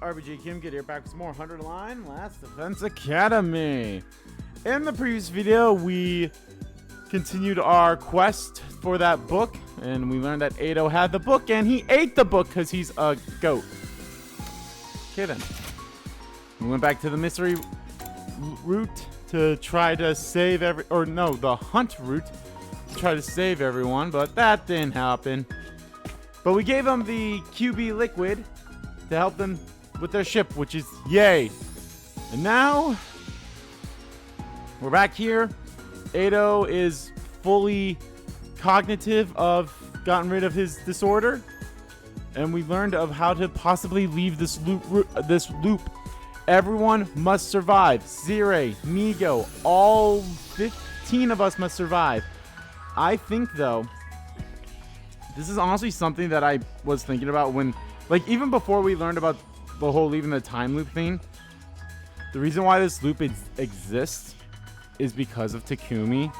RBG Kim Kid here, back with some more 100 Line Last Defense Academy. In the previous video, we continued our quest for that book, and we learned that Ado had the book, and he ate the book because he's a goat. Okay then. We went back to the mystery route to try to save the hunt route to try to save everyone, but that didn't happen. But we gave them the QB liquid to help them with their ship, which is yay. And now we're back here. Ado is fully cognitive of gotten rid of his disorder, and we learned of how to possibly leave this loop. Everyone must survive. Sirei, Migo, all 15 of us must survive. I think though, this is honestly something that I was thinking about when, like, even before we learned about the whole leaving the time loop thing. The reason why this loop exists is because of Takumi.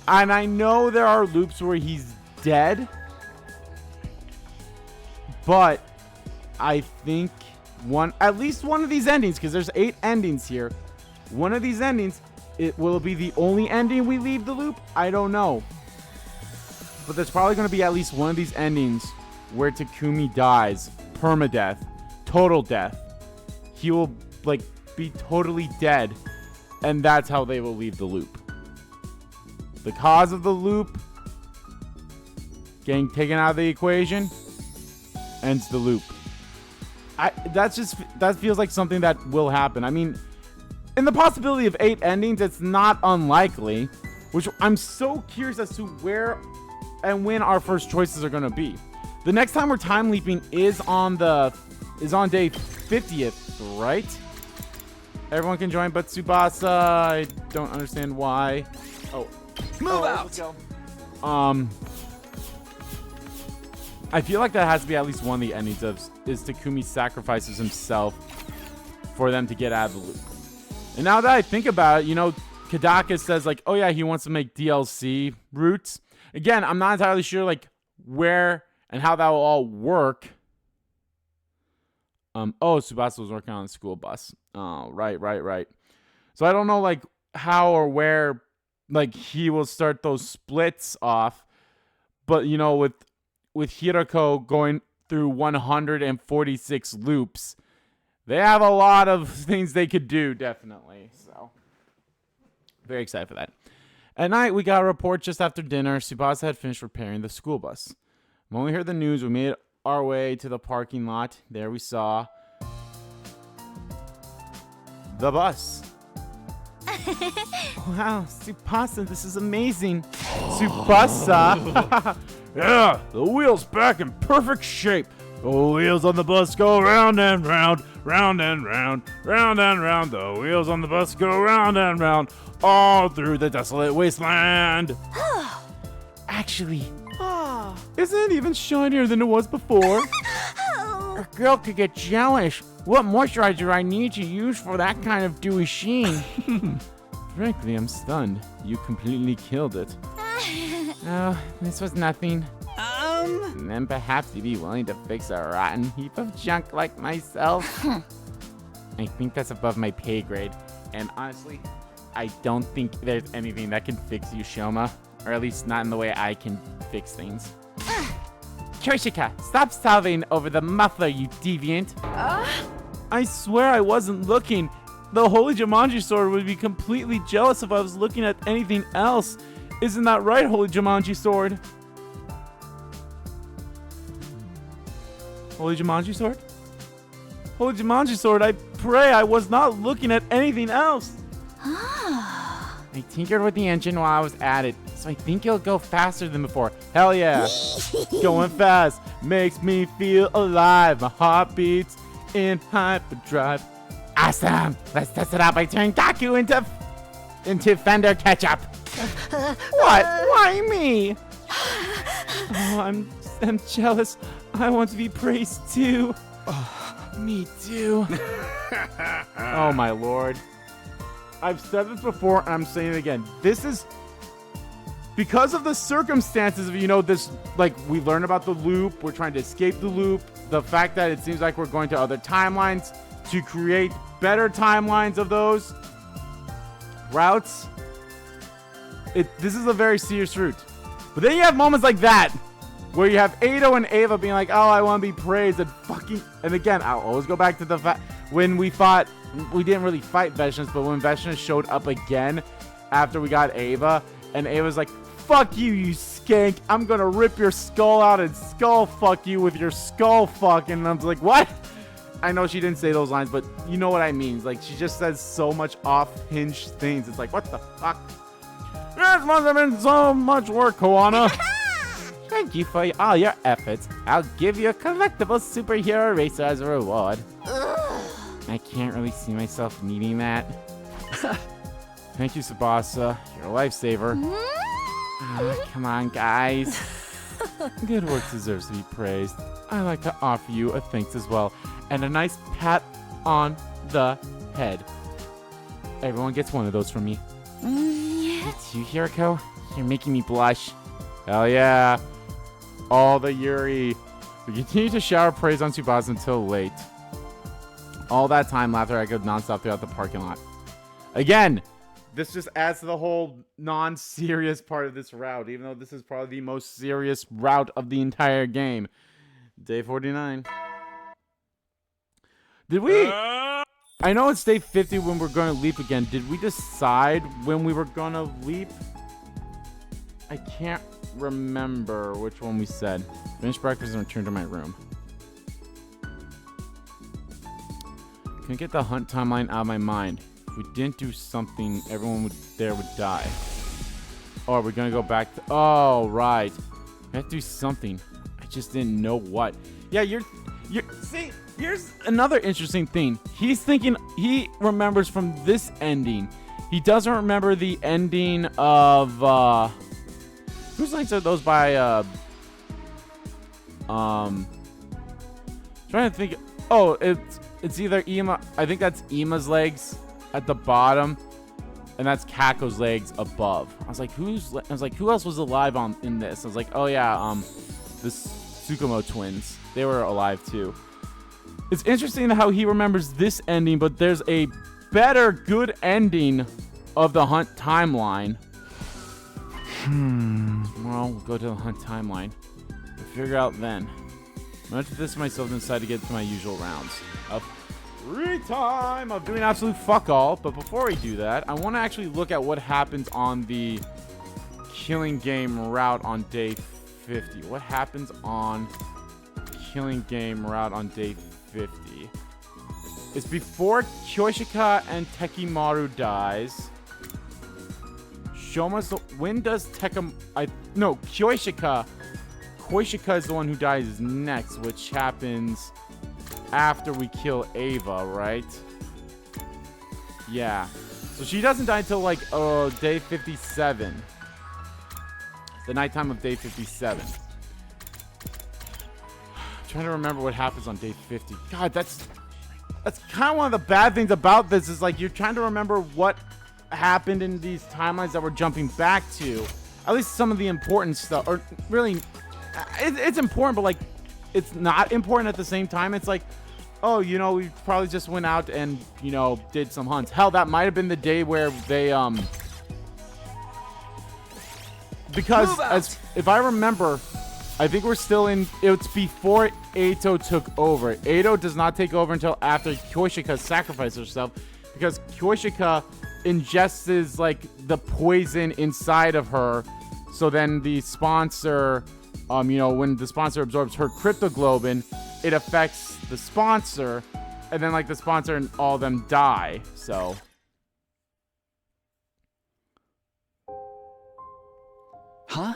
And I know there are loops where he's dead, but I think at least one of these endings, because there's 8 endings here, one of these endings, will it be the only ending we leave the loop? I don't know. But there's probably going to be at least one of these endings where Takumi dies. Permadeath. Total death. He will, like, be totally dead. And that's how they will leave the loop. The cause of the loop getting taken out of the equation ends the loop. That feels like something that will happen. I mean, in the possibility of 8 endings, it's not unlikely. Which I'm so curious as to where and when our first choices are going to be. The next time we're time leaping is on day 50th, right? Everyone can join but Tsubasa. I don't understand why. Move out. Let's go. I feel like that has to be at least one of the endings is Takumi sacrifices himself for them to get out of the loop. And now that I think about it, you know, Kadaka says like, oh yeah, he wants to make DLC routes. Again, I'm not entirely sure like where and how that will all work. Tsubasa was working on the school bus. Oh, right. So I don't know like how or where like he will start those splits off. But you know, with Hirako going through 146 loops, they have a lot of things they could do, definitely. So very excited for that. At night, we got a report just after dinner. Tsubasa had finished repairing the school bus. When we heard the news, we made our way to the parking lot. There we saw the bus. Wow, Tsubasa, this is amazing. Tsubasa. Yeah, the wheel's back in perfect shape. The wheels on the bus go round and round, round and round, round and round. The wheels on the bus go round and round, all through the desolate wasteland. Actually, isn't it even shinier than it was before? A girl could get jealous. What moisturizer I need to use for that kind of dewy sheen? Frankly, I'm stunned. You completely killed it. Oh, this was nothing. And then perhaps you'd be willing to fix a rotten heap of junk like myself. I think that's above my pay grade. And honestly, I don't think there's anything that can fix you, Shoma. Or at least not in the way I can fix things. Choshika, stop salving over the muffler, you deviant. I swear I wasn't looking. The Holy Jumanji Sword would be completely jealous if I was looking at anything else. Isn't that right, Holy Jumanji Sword? Holy Jumanji Sword? Holy Jumanji Sword, I pray I was not looking at anything else. I tinkered with the engine while I was at it, so I think it'll go faster than before. Hell yeah. Going fast makes me feel alive. My heart beats in hyperdrive. Awesome. Let's test it out by turning Gaku into Fender ketchup. What? Why me? Oh, I'm jealous. I want to be praised too. Oh, me too. Oh my lord. I've said this before and I'm saying it again. This is because of the circumstances of, you know, this, like, we learn about the loop, we're trying to escape the loop, the fact that it seems like we're going to other timelines to create better timelines of those routes. This is a very serious route. But then you have moments like that, where you have Ado and Ava being like, oh, I want to be praised, and again, I'll always go back to the fact, when we didn't really fight Veshnas, but when Veshnas showed up again after we got Ava, and Ava's like, fuck you, you skank, I'm gonna rip your skull out and skull fuck you with your skull fuck, and I'm like, what? I know she didn't say those lines, but you know what I mean. Like, she just says so much off-hinged things. It's like, what the fuck? This must have been so much work, Koana. Thank you for all your efforts. I'll give you a collectible superhero eraser as a reward. I can't really see myself needing that. Thank you, Tsubasa. You're a lifesaver. Come on, guys. Good work deserves to be praised. I'd like to offer you a thanks as well, and a nice pat on the head. Everyone gets one of those from me. It's you, Hiriko? You're making me blush. Hell yeah. All the Yuri. We continue to shower praise on Tsubasa until late. All that time, laughter echoed nonstop throughout the parking lot. Again, this just adds to the whole non-serious part of this route, even though this is probably the most serious route of the entire game. Day 49. Did we... I know it's day 50 when we're going to leap again. Did we decide when we were going to leap? I can't remember which one we said. Finish breakfast and return to my room. Can I get the hunt timeline out of my mind? If we didn't do something, everyone there would die. Oh, are we going to go back to... Oh, right. We have to do something. I just didn't know what. Yeah, you're... See... Here's another interesting thing. He's thinking he remembers from this ending. He doesn't remember the ending of whose legs are those by trying to think. Oh, it's either Ima. I think that's Ima's legs at the bottom, and that's Kako's legs above. I was like, who else was alive in this? I was like, oh yeah, the Tsukumo twins. They were alive too. It's interesting how he remembers this ending, but there's a better good ending of the hunt timeline. Well, we'll go to the hunt timeline. We'll figure out then. I'm going to this myself and decide to get to my usual rounds of free time of doing absolute fuck all. But before we do that, I want to actually look at what happens on the killing game route on day 50. What happens on killing game route on day 50? It's before Kyoshika and Tekimaru dies. When does Kyoshika is the one who dies next, which happens after we kill Ava, right? Yeah. So she doesn't die until like day 57. The nighttime of day 57. Trying to remember what happens on day 50. God, that's kind of one of the bad things about this is like you're trying to remember what happened in these timelines that we're jumping back to. At least some of the important stuff, or really, it's important, but like it's not important at the same time. It's like, oh, you know, we probably just went out and, you know, did some hunts. Hell, that might have been the day where they because if I remember, I think we're still in... It's before Eito took over. Eito does not take over until after Kyoshika sacrificed herself, because Kyoshika ingests, like, the poison inside of her. So then the sponsor, you know, when the sponsor absorbs her cryptoglobin, it affects the sponsor, and then, like, the sponsor and all of them die. So... Huh?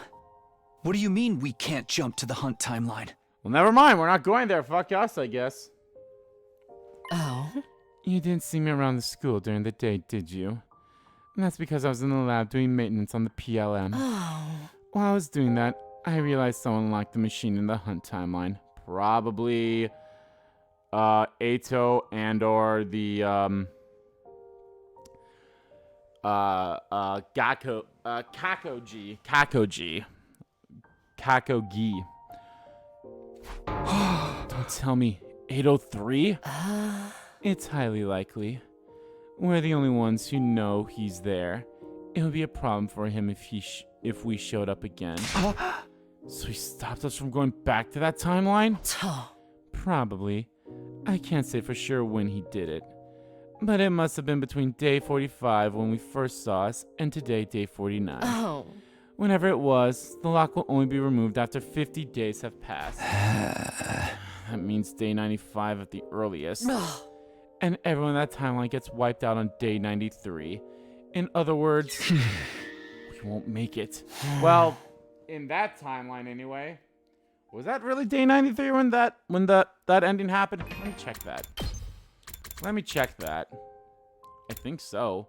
What do you mean we can't jump to the hunt timeline? Well, never mind. We're not going there. Fuck us, I guess. Oh? You didn't see me around the school during the day, did you? And that's because I was in the lab doing maintenance on the PLM. Oh. While I was doing that, I realized someone locked the machine in the hunt timeline. Probably Eito and or the Kakogi. Don't tell me 803? It's highly likely. We're the only ones who know he's there. It would be a problem for him if we showed up again. So he stopped us from going back to that timeline? Probably. I can't say for sure when he did it. But it must have been between day 45 when we first saw us and today day 49. Oh. Whenever it was, the lock will only be removed after 50 days have passed. That means day 95 at the earliest. And everyone in that timeline gets wiped out on day 93. In other words, we won't make it. Well, in that timeline anyway. Was that really day 93 when that ending happened? Let me check that. I think so.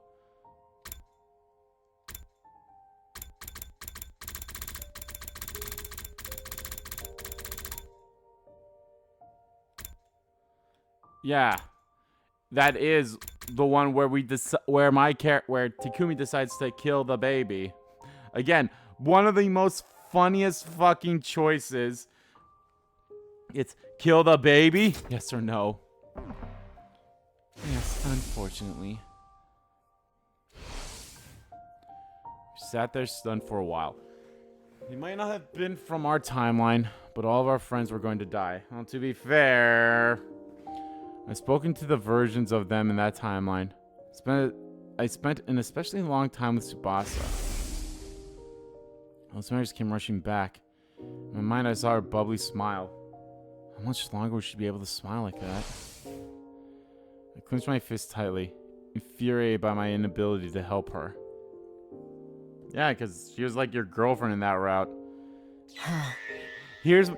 Yeah, that is the one where where Takumi decides to kill the baby. Again, one of the most funniest fucking choices. It's kill the baby? Yes or no? Yes, unfortunately. We sat there stunned for a while. He might not have been from our timeline, but all of our friends were going to die. Well, to be fair, I've spoken to the versions of them in that timeline. I spent an especially long time with Tsubasa. Those memories came rushing back. In my mind, I saw her bubbly smile. How much longer would she be able to smile like that? I clenched my fist tightly, infuriated by my inability to help her. Yeah, because she was like your girlfriend in that route. Here's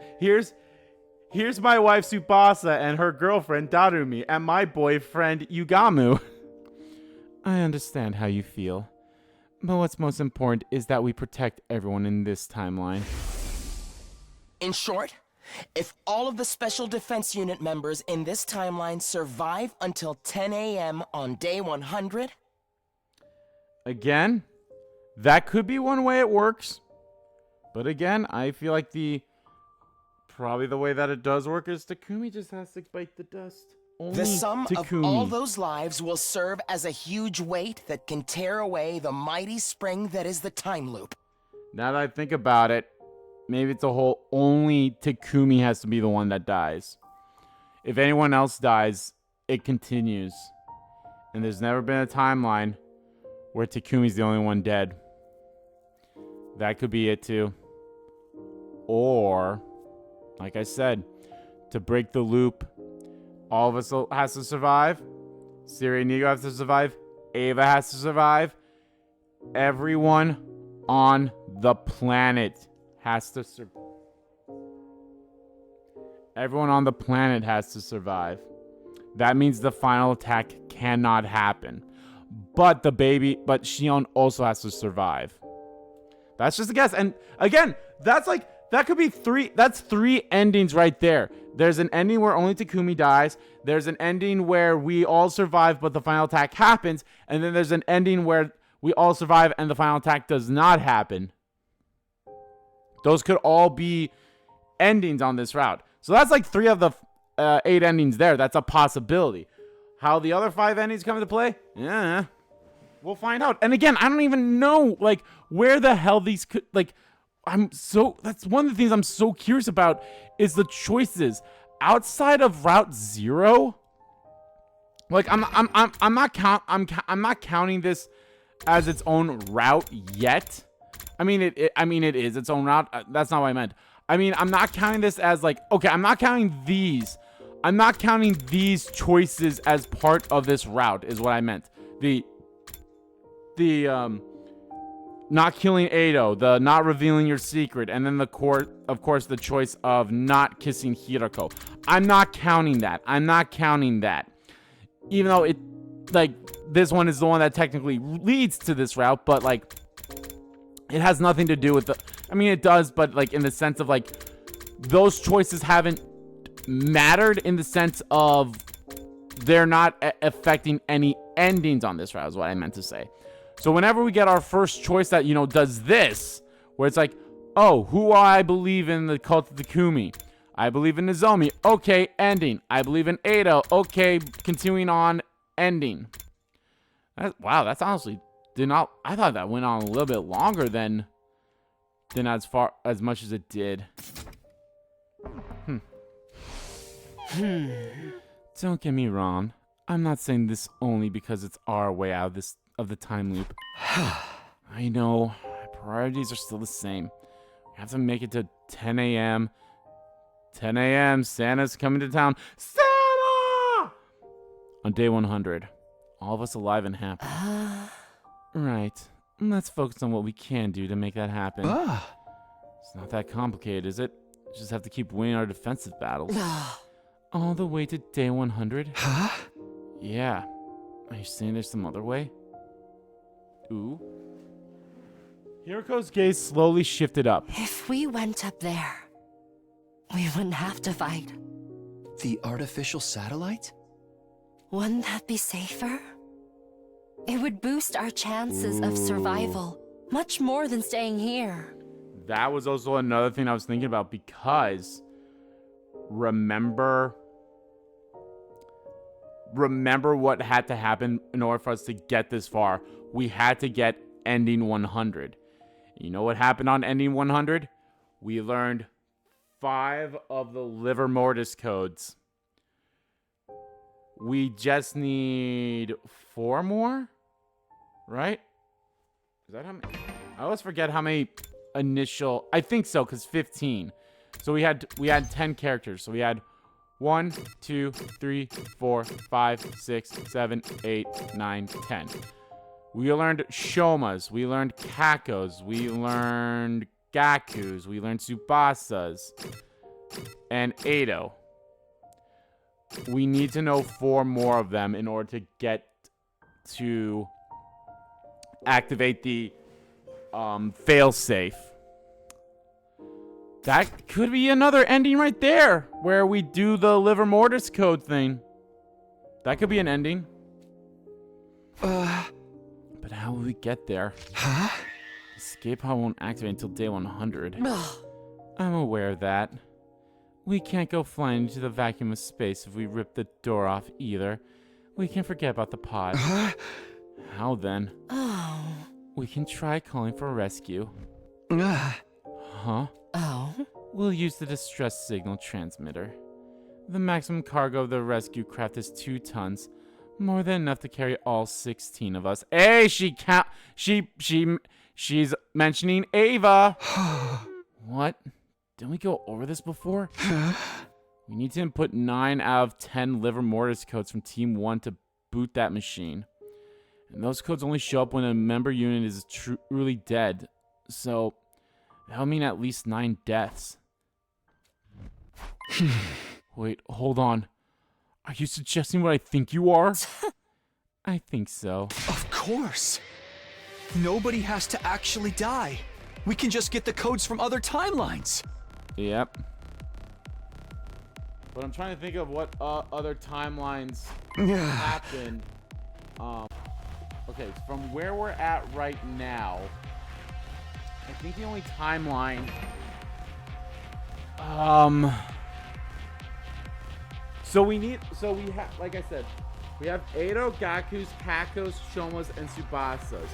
my wife Tsubasa and her girlfriend Darumi and my boyfriend Yugamu. I understand how you feel, but what's most important is that we protect everyone in this timeline. In short, if all of the Special Defense Unit members in this timeline survive until 10 a.m. on day 100... Again, that could be one way it works. But again, I feel like probably the way that it does work is Takumi just has to bite the dust. Only The sum Takumi. of all those lives will serve as a huge weight that can tear away the mighty spring that is the time loop. Now that I think about it, maybe it's a whole only Takumi has to be the one that dies. If anyone else dies, it continues. And there's never been a timeline where Takumi's the only one dead. That could be it too. Or, like I said, to break the loop, all of us has to survive. Sirei and Nigo has to survive. Ava has to survive. Everyone on the planet has to survive. Everyone on the planet has to survive. That means the final attack cannot happen. But Shion also has to survive. That's just a guess. And again, that could be three endings right there. There's an ending where only Takumi dies. There's an ending where we all survive, but the final attack happens. And then there's an ending where we all survive and the final attack does not happen. Those could all be endings on this route. So that's like 3 of the 8 endings there. That's a possibility. How the other 5 endings come into play? Yeah. We'll find out. And again, I don't even know, like, where the hell these could, like, that's one of the things I'm so curious about is the choices outside of Route 0. Like, I'm not counting this as its own route yet. I mean, it is its own route. That's not what I meant. I mean, I'm not counting this as like, okay, I'm not counting these. I'm not counting these choices as part of this route is what I meant. The not killing Ado, the not revealing your secret, and then of course, the choice of not kissing Hirako. I'm not counting that. Even though this one is the one that technically leads to this route, but like, it has nothing to do with I mean, it does, but like in the sense of like, those choices haven't mattered in the sense of they're not affecting any endings on this route is what I meant to say. So whenever we get our first choice that, does this, where it's like, oh, who I believe in the cult of Takumi. I believe in Nozomi. Okay, ending. I believe in Edo. Okay, continuing on, ending. Wow, that's honestly I thought that went on a little bit longer than as much as it did. Don't get me wrong. I'm not saying this only because it's our way out of the time loop. I know, priorities are still the same. We have to make it to 10 a.m. 10 a.m. Santa's coming to town. Santa! On day 100. All of us alive and happy. Right. Let's focus on what we can do to make that happen. It's not that complicated, is it? Just have to keep winning our defensive battles. All the way to day 100? Huh? Yeah. Are you saying there's some other way? Ooh. Hiroko's gaze slowly shifted up. If we went up there, we wouldn't have to fight. The artificial satellite? Wouldn't that be safer? It would boost our chances of survival much more than staying here. That was also another thing I was thinking about, because remember what had to happen in order for us to get this far. We had to get ending 100. You know what happened on ending 100? We learned 5 of the liver mortis codes. We just need 4 more, right? Is that how many? I always forget how many initial. I think so, because 15. So we had 10 characters. So we had 1, 2, 3, 4, 5, 6, 7, 8, 9, 10. We learned Shomas. We learned Kakos. We learned Gakus. We learned Tsubasas. And Edo. We need to know 4 more of them in order to get to activate the failsafe. That could be another ending right there, where we do the liver mortis code thing. That could be an ending. But how will we get there? Huh? Escape pod won't activate until day 100. I'm aware of that. We can't go flying into the vacuum of space if we rip the door off either. We can forget about the pod. How then? Oh. We can try calling for a rescue. Huh? Oh? We'll use the distress signal transmitter. The maximum cargo of the rescue craft is 2 tons. More than enough to carry all 16 of us. Hey, she's mentioning Ava. What? Didn't we go over this before? We need to input 9 out of 10 liver mortis codes from Team 1 to boot that machine. And those codes only show up when a member unit is truly dead. So, that'll mean at least 9 deaths. Wait, hold on. Are you suggesting what I think you are? I think so. Of course. Nobody has to actually die. We can just get the codes from other timelines. Yep. But I'm trying to think of what other timelines happen. Okay, from where we're at right now, I think the only timeline. So we have, like I said, we have Edo, Gakus, Kakos, Shomas, and Tsubasas.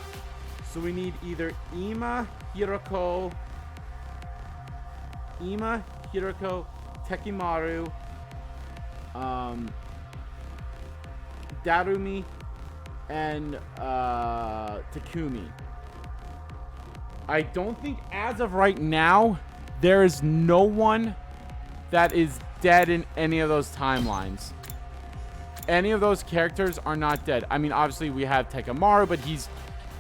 So we need either Ima, Hiroko, Tekimaru, Darumi, and Takumi. I don't think, as of right now, there is no one that is dead in any of those timelines. Any of those characters are not dead. I mean, obviously we have Tekamaru, but he's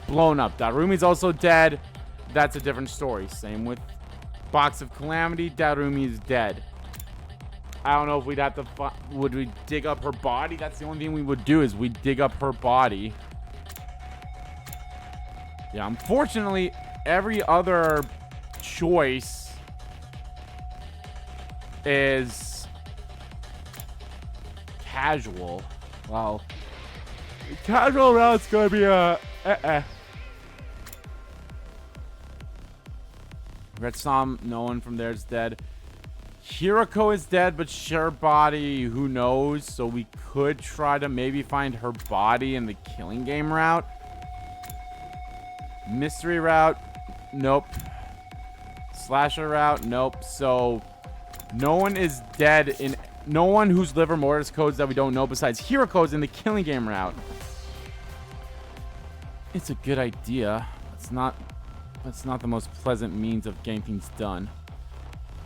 blown up. Darumi's also dead. That's a different story. Same with Box of Calamity. Darumi is dead. I don't know if we'd have to... Would we dig up her body? That's the only thing we would do, is we'd dig up her body. Yeah, unfortunately, every other choice is casual. Well, casual route's gonna be a Red Psalm, no one from there is dead. Hiroko is dead, but her body, who knows? So we could try to maybe find her body in the killing game route. Mystery route, nope. Slasher route, nope. So no one is dead in... No one whose liver mortis codes that we don't know besides Hiroko's in the killing game route. It's a good idea. It's not the most pleasant means of getting things done.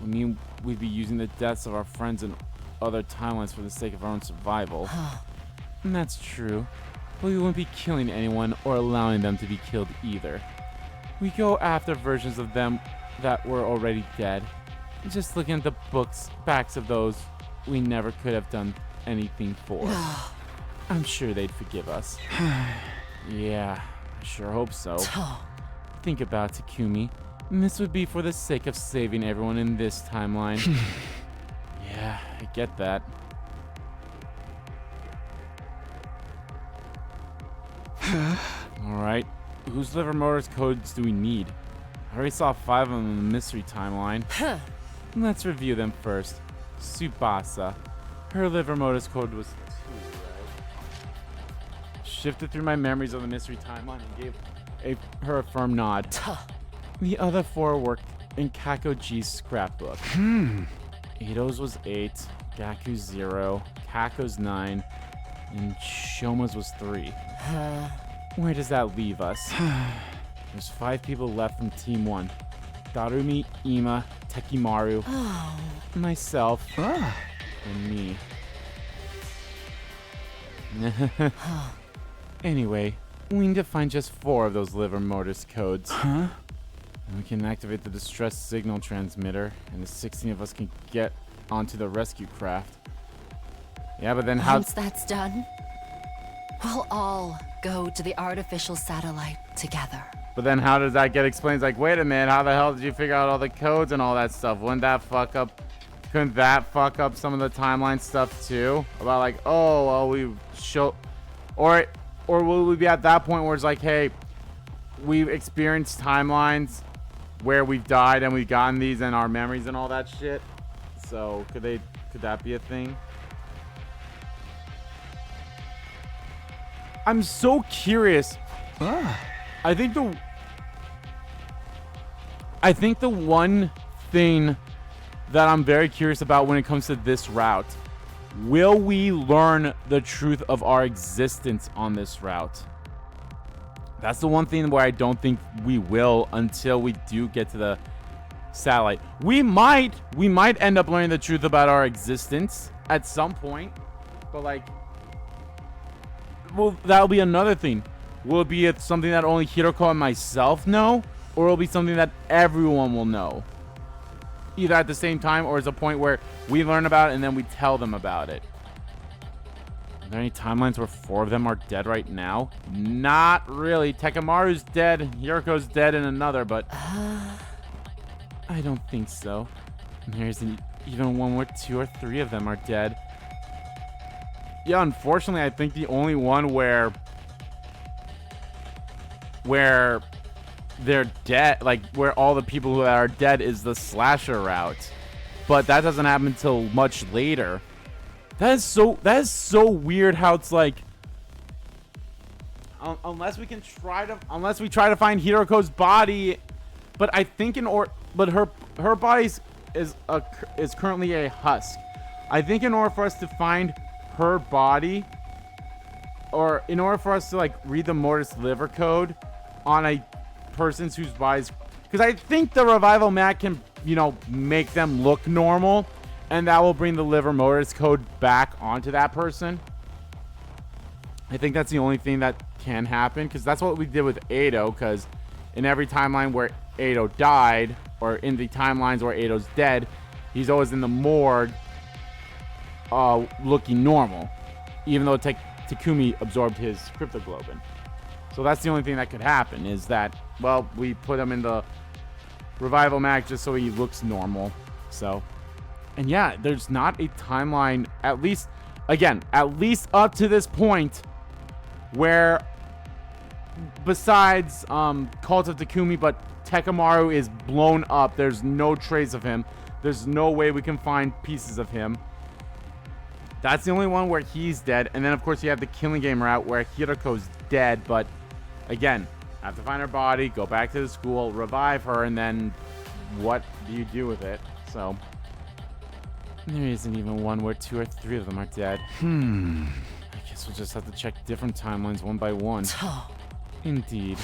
I mean, we'd be using the deaths of our friends in other timelines for the sake of our own survival. And that's true. But we wouldn't be killing anyone or allowing them to be killed either. We go after versions of them that were already dead. Just looking at the backs of those we never could have done anything for. I'm sure they'd forgive us. Yeah, I sure hope so. Think about it, Takumi. This would be for the sake of saving everyone in this timeline. Yeah, I get that. Alright, whose liver motors codes do we need? I already saw 5 of them in the mystery timeline. Let's review them first. Tsubasa. Her liver motors code was 2, right? Shifted through my memories of the mystery timeline and gave her a firm nod. The other 4 worked in Kakoji's scrapbook. Eido's was 8, Gaku's 0, Kako's 9, and Shoma's was 3. Where does that leave us? There's 5 people left from Team 1. Darumi, Ima, Tekimaru, myself, and me. Anyway, we need to find just 4 of those liver mortis codes. And we can activate the distress signal transmitter, and the 16 of us can get onto the rescue craft. Yeah, but then how... Once that's done, we'll all go to the artificial satellite together. But then how does that get explained? It's like, wait a minute, how the hell did you figure out all the codes and all that stuff? Wouldn't that fuck up... Couldn't that fuck up some of the timeline stuff too? About like, oh, well, we show... Or will we be at that point where it's like, hey, we've experienced timelines where we've died and we've gotten these in our memories and all that shit? So, could that be a thing? I'm so curious. I think the one thing that I'm very curious about when it comes to this route, will we learn the truth of our existence on this route? That's the one thing where I don't think we will until we do get to the satellite. We might end up learning the truth about our existence at some point, but like, well, that'll be another thing. Will it be something that only Hiroko and myself know, or will it be something that everyone will know? Either at the same time, or is a point where we learn about it and then we tell them about it. Are there any timelines where 4 of them are dead right now? Not really. Tekamaru's dead, Hiroko's dead in another, but I don't think so. And there's even one where 2 or 3 of them are dead. Yeah, unfortunately, I think the only one where they're dead, like where all the people who are dead is the slasher route, but that doesn't happen until much later. That is so weird how it's like, unless we try to find Hiroko's body, but I think but her body is currently a husk. I think in order for us to find her body, or in order for us to like read the mortis liver code on a person's whose bodies, because I think the revival mat can, you know, make them look normal, and that will bring the liver mortis code back onto that person. I think that's the only thing that can happen, because that's what we did with Eido, because in every timeline where Eido died, or in the timelines where Eido's dead, he's always in the morgue looking normal, even though Takumi absorbed his cryptoglobin. So that's the only thing that could happen, is that, well, we put him in the revival mag just so he looks normal. So, and yeah, there's not a timeline, at least up to this point, where besides Cult of Takumi, but Tekamaru is blown up. There's no trace of him. There's no way we can find pieces of him. That's the only one where he's dead. And then, of course, you have the Killing Game route where Hiroko's dead. But, again, have to find her body, go back to the school, revive her, and then what do you do with it? So, there isn't even one where 2 or 3 of them are dead. I guess we'll just have to check different timelines one by one. Indeed.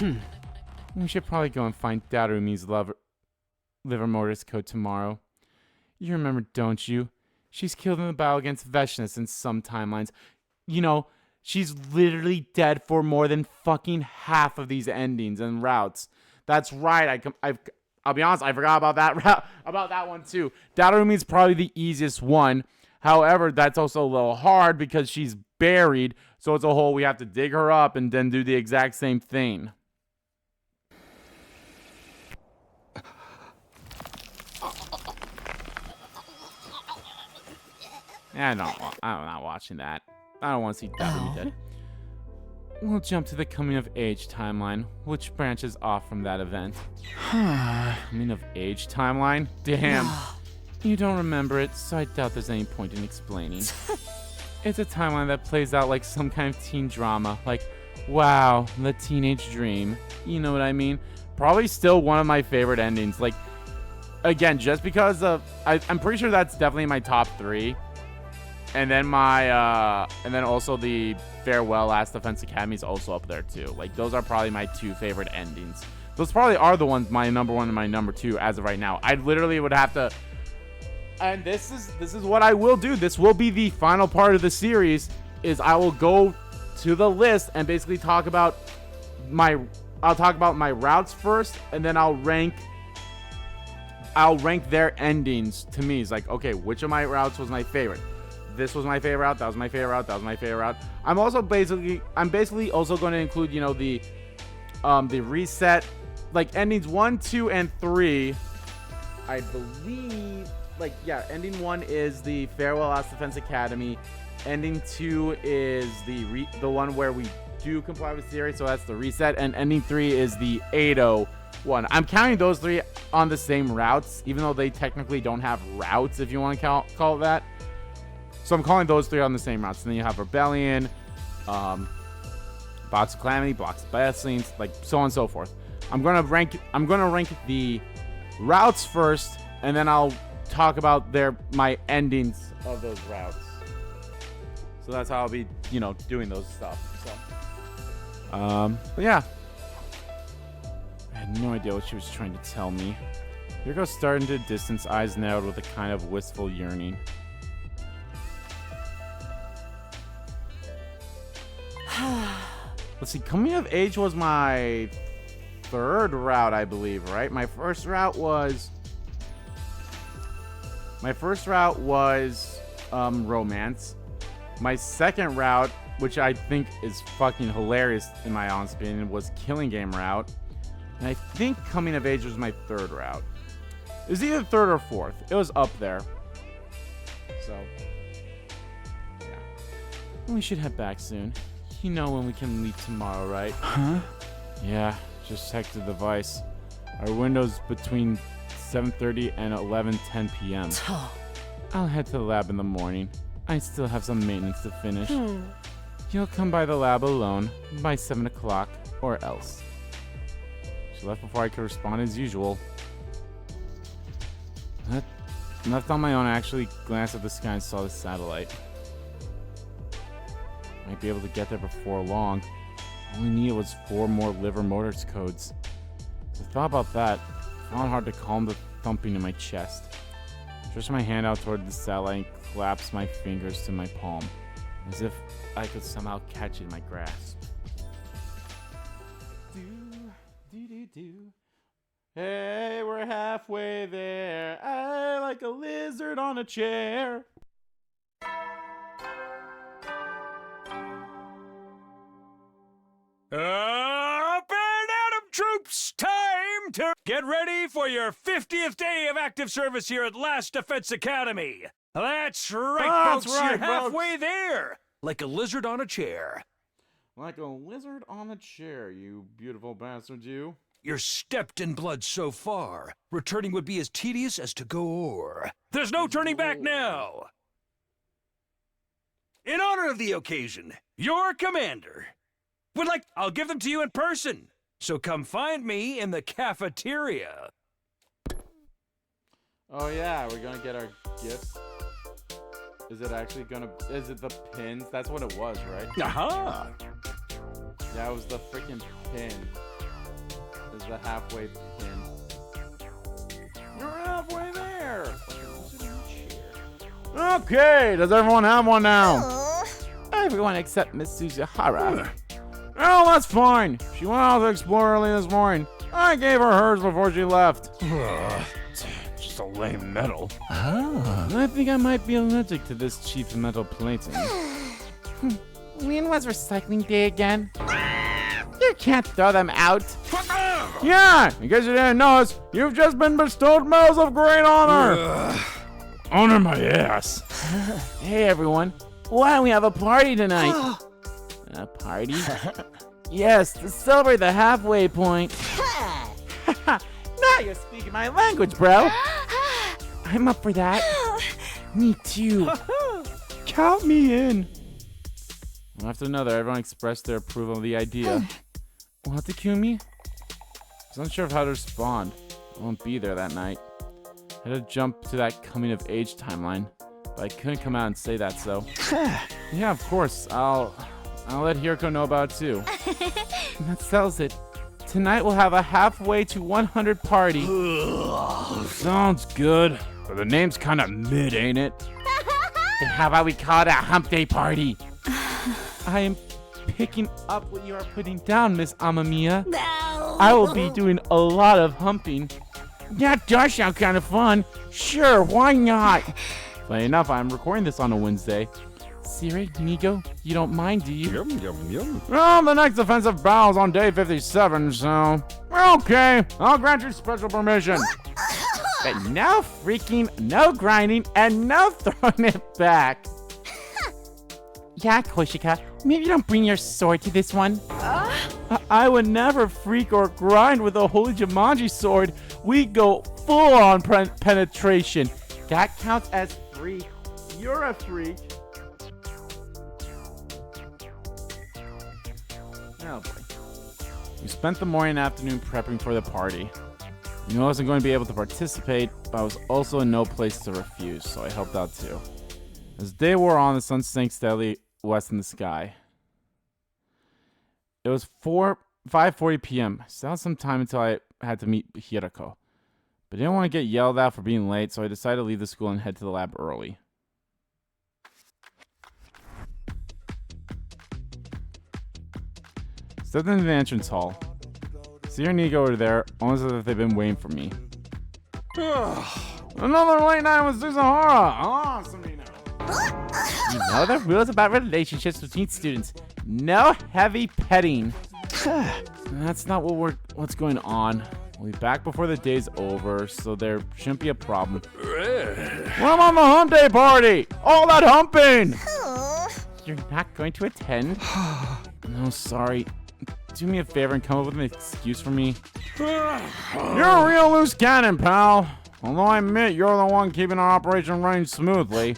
We should probably go and find Darumi's liver mortis code tomorrow. You remember, don't you? She's killed in the battle against Veshness in some timelines. You know, she's literally dead for more than fucking half of these endings and routes. That's right. I'll be honest, I forgot about that one too. Darumi's probably the easiest one. However, that's also a little hard because she's buried. So it's a whole, we have to dig her up and then do the exact same thing. I'm not watching that. I don't want to see Darumi dead. We'll jump to the coming of age timeline, which branches off from that event. Coming of age timeline? Damn. You don't remember it, so I doubt there's any point in explaining. It's a timeline that plays out like some kind of teen drama. Like, wow, the teenage dream. You know what I mean? Probably still one of my favorite endings. Like, again, just because of... I'm pretty sure that's definitely my top 3. And then and then also the Farewell Last Defense Academy is also up there too. Like, those are probably my 2 favorite endings. Those probably are the ones, my number 1 and my number 2 as of right now. I literally would have to, and this is what I will do. This will be the final part of the series, is I will go to the list and basically talk about my routes first, and then I'll rank their endings to me. It's like, okay, which of my routes was my favorite? This was my favorite route. That was my favorite route. That was my favorite route. I'm basically also going to include, you know, the reset, like endings 1, 2, and 3. I believe, like, yeah, ending 1 is the Farewell Last Defense Academy. Ending 2 is the one where we do comply with Sirei, so that's the reset. And ending 3 is the 8-0 one. I'm counting those 3 on the same routes, even though they technically don't have routes, if you want to call it that. So I'm calling those 3 on the same routes. And then you have Rebellion, Box of Calamity, Box of Blessings, like so on and so forth. I'm gonna rank the routes first, and then I'll talk about my endings of those routes. So that's how I'll be, you know, doing those stuff. So, but yeah, I had no idea what she was trying to tell me. Yuriko started into distance, eyes narrowed with a kind of wistful yearning. Let's see, coming of age was my 3rd route, I believe, right? My first route was romance. My second route, which I think is fucking hilarious in my honest opinion, was Killing Game route. And I think coming of age was my 3rd route. It was either 3rd or 4th. It was up there. So, yeah. We should head back soon. You know when we can leave tomorrow, right? Huh? Yeah, just check the device. Our window's between 7:30 and 11:10 p.m. I'll head to the lab in the morning. I still have some maintenance to finish. You'll come by the lab alone by 7 o'clock, or else. She left before I could respond as usual. Left on my own, I actually glanced at the sky and saw the satellite. Might be able to get there before long. All we needed was 4 more liver mortis codes. As I thought about that, I found it hard to calm the thumping in my chest. I stretched my hand out toward the satellite and collapsed my fingers to my palm, as if I could somehow catch it in my grasp. Hey, we're halfway there. I like a lizard on a chair. Up and Adam troops, time to get ready for your 50th day of active service here at Last Defense Academy. That's right, folks, you're halfway there, like a lizard on a chair. Like a lizard on a chair, you beautiful bastard, you. You're stepped in blood so far. Returning would be as tedious as to go o'er. There's no turning back now! In honor of the occasion, your commander I'll give them to you in person. So come find me in the cafeteria. Oh yeah, we're gonna get our gifts. Is it the pins? That's what it was, right? Aha! Yeah, it was the freaking pin. It was the halfway pin. You're halfway there! Okay, does everyone have one now? Everyone except Miss Suzihara. Oh, that's fine. She went out to explore early this morning. I gave her hers before she left. Just a lame medal. I think I might be allergic to this cheap metal plating. When was recycling day again? You can't throw them out. Yeah, in case you didn't notice, you've just been bestowed medals of great honor. Honor my ass. Hey everyone, why don't we have a party tonight? A party? Yes, to celebrate the halfway point. Now you're speaking my language, bro. I'm up for that. Me too. Count me in. One after another, everyone expressed their approval of the idea. Well, Takumi? I was unsure of how to respond. I won't be there that night. I had to jump to that coming of age timeline, but I couldn't come out and say that, so. Yeah, of course. I'll let Hiroko know about it too. That settles it. Tonight we'll have a halfway to 100 party. Sounds good, but the name's kind of mid, ain't it? Then how about we call it a hump day party? I am picking up what you are putting down, Miss Amamiya. No. I will be doing a lot of humping. That does sound kind of fun. Sure, why not? Funny enough, I'm recording this on a Wednesday. Sirei, Nigo, you don't mind, do you? Yum. Well, the next offensive battle's on day 57, so... Okay, I'll grant you special permission. But no freaking, no grinding, and no throwing it back. Yeah, Koshika, maybe don't bring your sword to this one. I would never freak or grind with a holy Jumanji sword. We go full-on penetration. That counts as freak. You're a freak. Oh boy. We spent the morning and afternoon prepping for the party. I knew I wasn't going to be able to participate, but I was also in no place to refuse, so I helped out too. As the day wore on, the sun sank steadily west in the sky. It was 5:40 p.m. I still had some time until I had to meet Hiroko. But I didn't want to get yelled at for being late, so I decided to leave the school and head to the lab early. Stepped into the entrance hall. Sirei and Nigo were there, almost as if they've been waiting for me. Another late night with Suzihara! Oh, Sumino. You know the rules about relationships between students. No heavy petting. That's not what's going on. We'll be back before the day's over, so there shouldn't be a problem. I'm on the hump day party! All that humping! You're not going to attend? No, sorry. Do me a favor and come up with an excuse for me. You're a real loose cannon, pal. Although I admit you're the one keeping our operation running smoothly.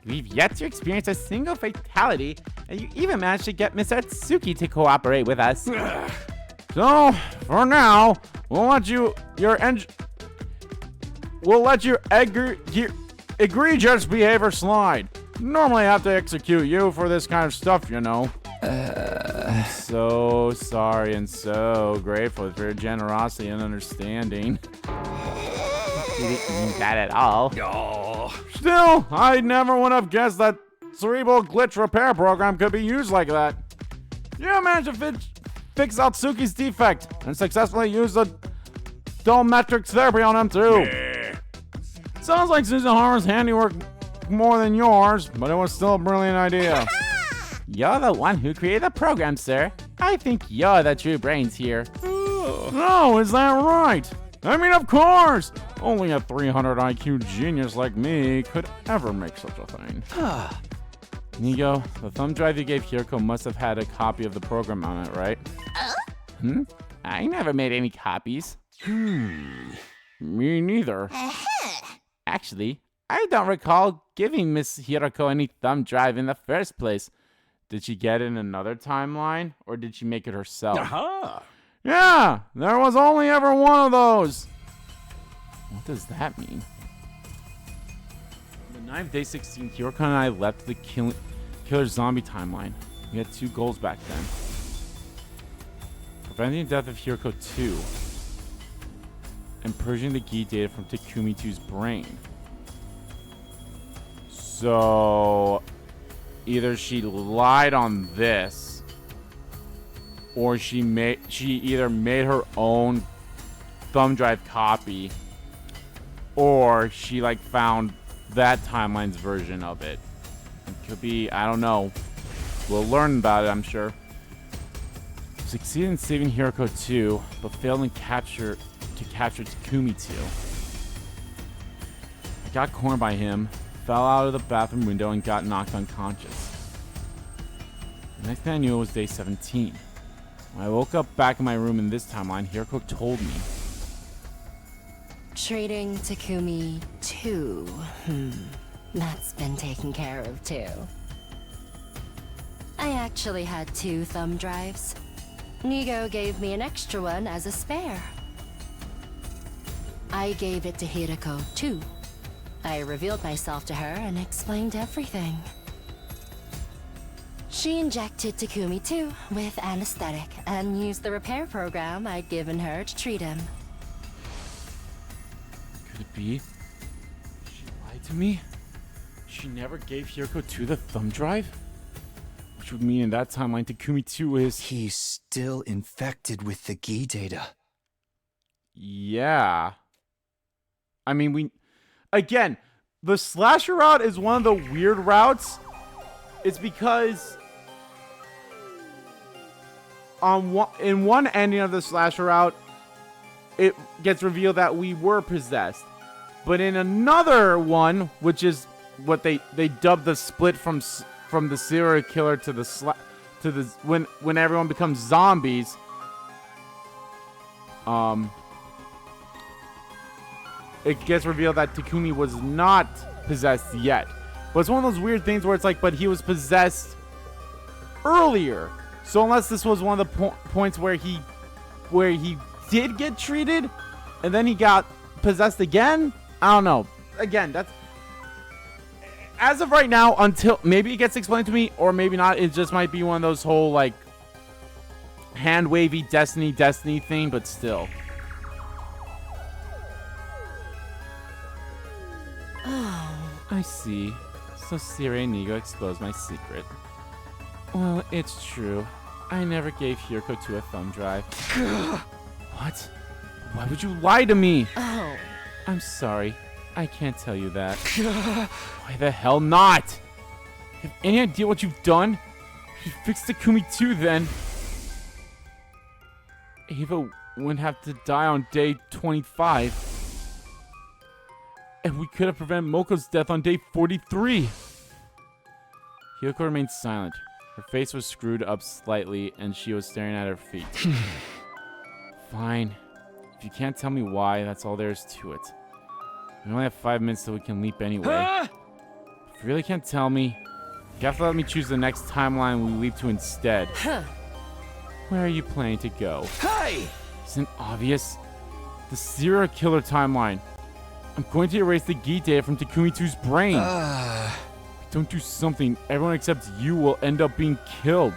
We've yet to experience a single fatality, and you even managed to get Miss Atsuki to cooperate with us. So, for now, we'll let your egregious behavior slide. Normally I have to execute you for this kind of stuff, you know. I'm so sorry and so grateful for your generosity and understanding. You didn't mean that at all. Still, I never would have guessed that cerebral glitch repair program could be used like that. You managed to fix Atsuki's defect and successfully use the dual metrics therapy on him too. Yeah. Sounds like Suzihara's handiwork more than yours, but it was still a brilliant idea. You're the one who created the program, sir. I think you're the true brains here. Oh, is that right? I mean, of course! Only a 300 IQ genius like me could ever make such a thing. Nigo, the thumb drive you gave Hiroko must have had a copy of the program on it, right? I never made any copies. Me neither. Actually, I don't recall giving Miss Hiroko any thumb drive in the first place. Did she get it in another timeline, or did she make it herself? Aha! Yeah, there was only ever one of those. What does that mean? On the night of day 16, Hiroko and I left the killer zombie timeline. We had 2 goals back then. Preventing the death of Hiroko 2 and purging the Gi data from Takumi 2's brain. So either she lied on this, or she either made her own thumb drive copy, or she like found that timeline's version of it. It could be, I don't know. We'll learn about it, I'm sure. Succeeded in saving Hiroko 2, but failed to capture Takumi 2. I got cornered by him, fell out of the bathroom window, and got knocked unconscious. The next thing I knew, it was day 17. When I woke up back in my room in this timeline, Hiroko told me. Treating Takumi 2. That's been taken care of too. I actually had 2 thumb drives. Nigo gave me an extra one as a spare. I gave it to Hiroko too. I revealed myself to her and explained everything. She injected Takumi too with anesthetic and used the repair program I'd given her to treat him. Could it be? She lied to me? She never gave Hiroko 2 the thumb drive? Which would mean in that timeline, Takumi 2 is... He's still infected with the Gi data. Yeah. I mean, again, the slasher route is one of the weird routes. It's because in one ending of the slasher route, it gets revealed that we were possessed. But in another one, which is what they dubbed the split from the serial killer to the when everyone becomes zombies, it gets revealed that Takumi was not possessed yet. But it's one of those weird things where it's like, but he was possessed earlier. So unless this was one of the points where he did get treated, and then he got possessed again, I don't know. Again, that's as of right now, until maybe it gets explained to me, or maybe not. It just might be one of those whole like hand wavy destiny thing, but still. I see. So Sirei and Nigo exposed my secret. Well, it's true. I never gave Hiroko 2 a thumb drive. What? Why would you lie to me? Oh. I'm sorry. I can't tell you that. Why the hell not? You have any idea what you've done? You fixed Takumi 2 then. Ava wouldn't have to die on day 25. And we could have prevented Moko's death on day 43. Hiroko remained silent. Her face was screwed up slightly, and she was staring at her feet. Fine. If you can't tell me why, that's all there is to it. We only have 5 minutes till we can leap anyway. If you really can't tell me, you have to let me choose the next timeline we leap to instead. Where are you planning to go? Hey! Isn't obvious? The serial killer timeline. I'm going to erase the Gi data from Takumi 2's brain. If we don't do something, everyone except you will end up being killed.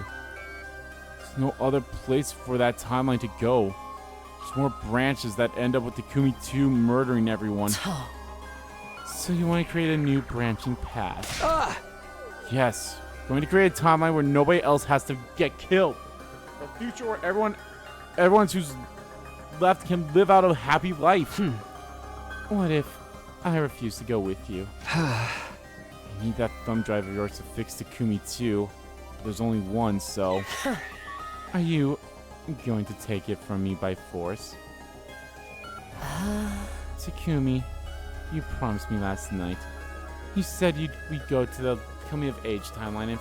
There's no other place for that timeline to go. There's more branches that end up with Takumi 2 murdering everyone. So you want to create a new branching path? Yes. Going to create a timeline where nobody else has to get killed. A future where everyone who's left can live out a happy life. What if I refuse to go with you? I need that thumb drive of yours to fix Takumi 2. There's only one, so... Are you going to take it from me by force? Takumi, you promised me last night. You said we'd go to the coming of age timeline and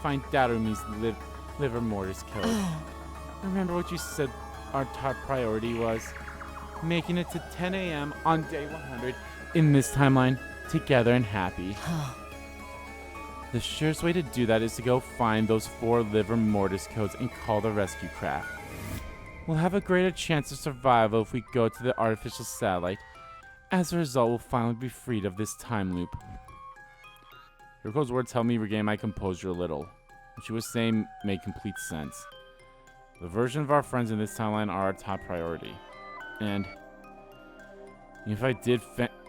find Darumi's liver mortis code. Remember what you said our top priority was? Making it to 10 a.m. on day 100 in this timeline, together and happy. The surest way to do that is to go find those 4 liver mortis codes and call the rescue craft. We'll have a greater chance of survival if we go to the artificial satellite. As a result, we'll finally be freed of this time loop. Hiroko's words helped me regain my composure a little. What she was saying made complete sense. The version of our friends in this timeline are our top priority. And if I did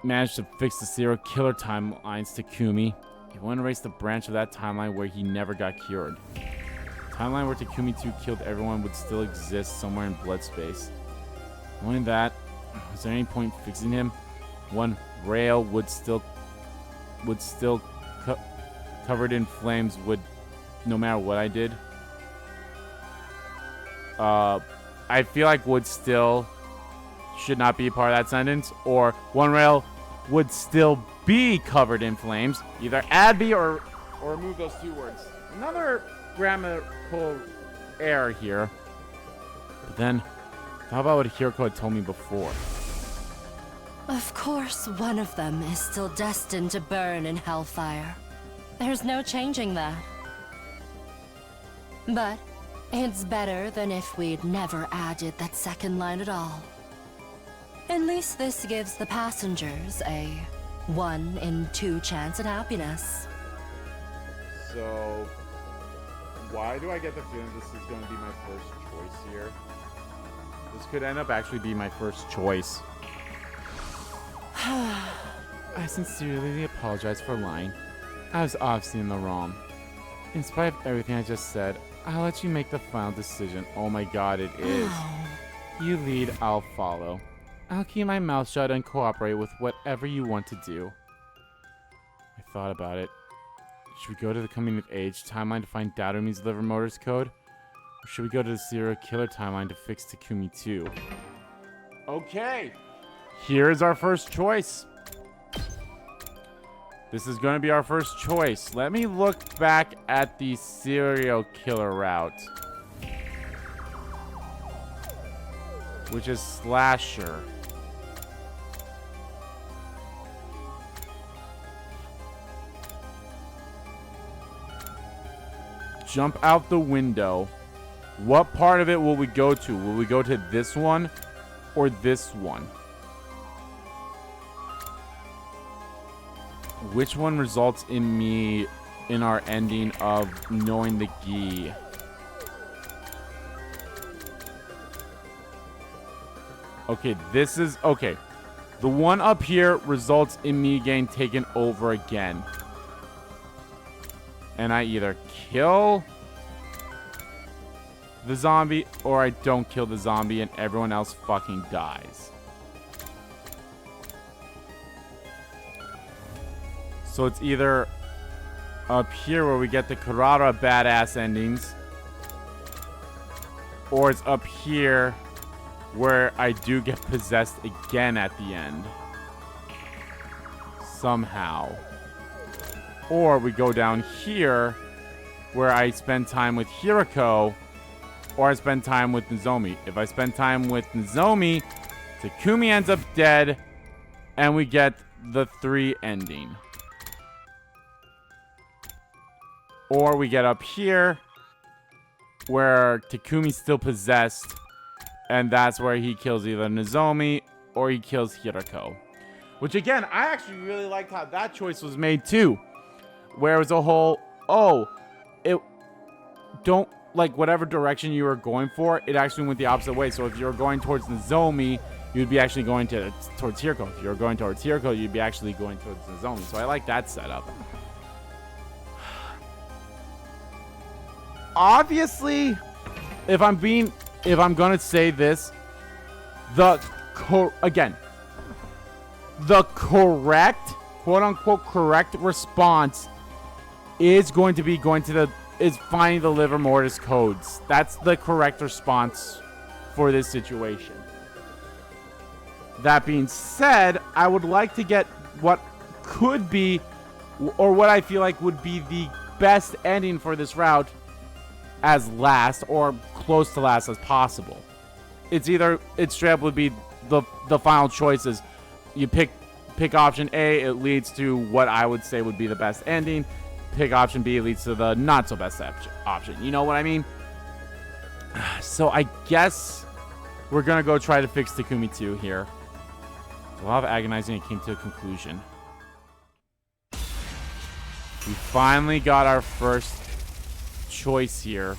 manage to fix the serial killer timelines, Takumi, it wouldn't erase the branch of that timeline where he never got cured. The timeline where Takumi 2 killed everyone would still exist somewhere in blood space. Only that, was there any point in fixing him? One rail would still covered in flames would, no matter what I did. I feel like would still should not be a part of that sentence, or one rail would still be covered in flames. Either add be or remove those 2 words. Another grammatical error here. But then, how about what Hiroko had told me before? Of course, one of them is still destined to burn in hellfire. There's no changing that. But it's better than if we'd never added that second line at all. At least this gives the passengers a 1 in 2 chance at happiness. So, why do I get the feeling this is going to be my first choice here? This could end up actually being my first choice. I sincerely apologize for lying. I was obviously in the wrong. In spite of everything I just said, I'll let you make the final decision. Oh my god, it is. You lead, I'll follow. I'll keep my mouth shut and cooperate with whatever you want to do. I thought about it. Should we go to the coming of age timeline to find Darumi's liver motors code? Or should we go to the serial killer timeline to fix Takumi 2? Okay. Here is our first choice. This is going to be our first choice. Let me look back at the serial killer route, which is slasher. Jump out the window. What part of it will we go to? Will we go to this one or this one? Which one results in me in our ending of knowing the gi? Okay, this is okay. The one up here results in me getting taken over again. And I either kill the zombie or I don't kill the zombie and everyone else fucking dies. So it's either up here where we get the Karada badass endings, or it's up here where I do get possessed again at the end. Somehow. Or we go down here where I spend time with Hiroko, or I spend time with Nozomi. If I spend time with Nozomi, Takumi ends up dead, and we get the 3 ending. Or we get up here where Takumi's still possessed, and that's where he kills either Nozomi or he kills Hiroko. Which again, I actually really liked how that choice was made too. Where it was a whole, don't, like, whatever direction you were going for, it actually went the opposite way. So if you were going towards Nozomi, you'd be actually going towards Hiroko. If you were going towards Hiroko, you'd be actually going towards Nozomi. So I like that setup. Obviously, if I'm gonna say this, the correct, quote-unquote correct response is going to be finding the liver mortis codes. That's the correct response for this situation. That being said, I would like to get what could be or what I feel like would be the best ending for this route as last or close to last as possible. It's either, it straight up would be the final choices. You pick option A, it leads to what I would say would be the best ending. Pick option B, it leads to the not so best option. You know what I mean? So I guess we're going to go try to fix Takumi 2 here. A lot of agonizing, it came to a conclusion. We finally got our first choice here.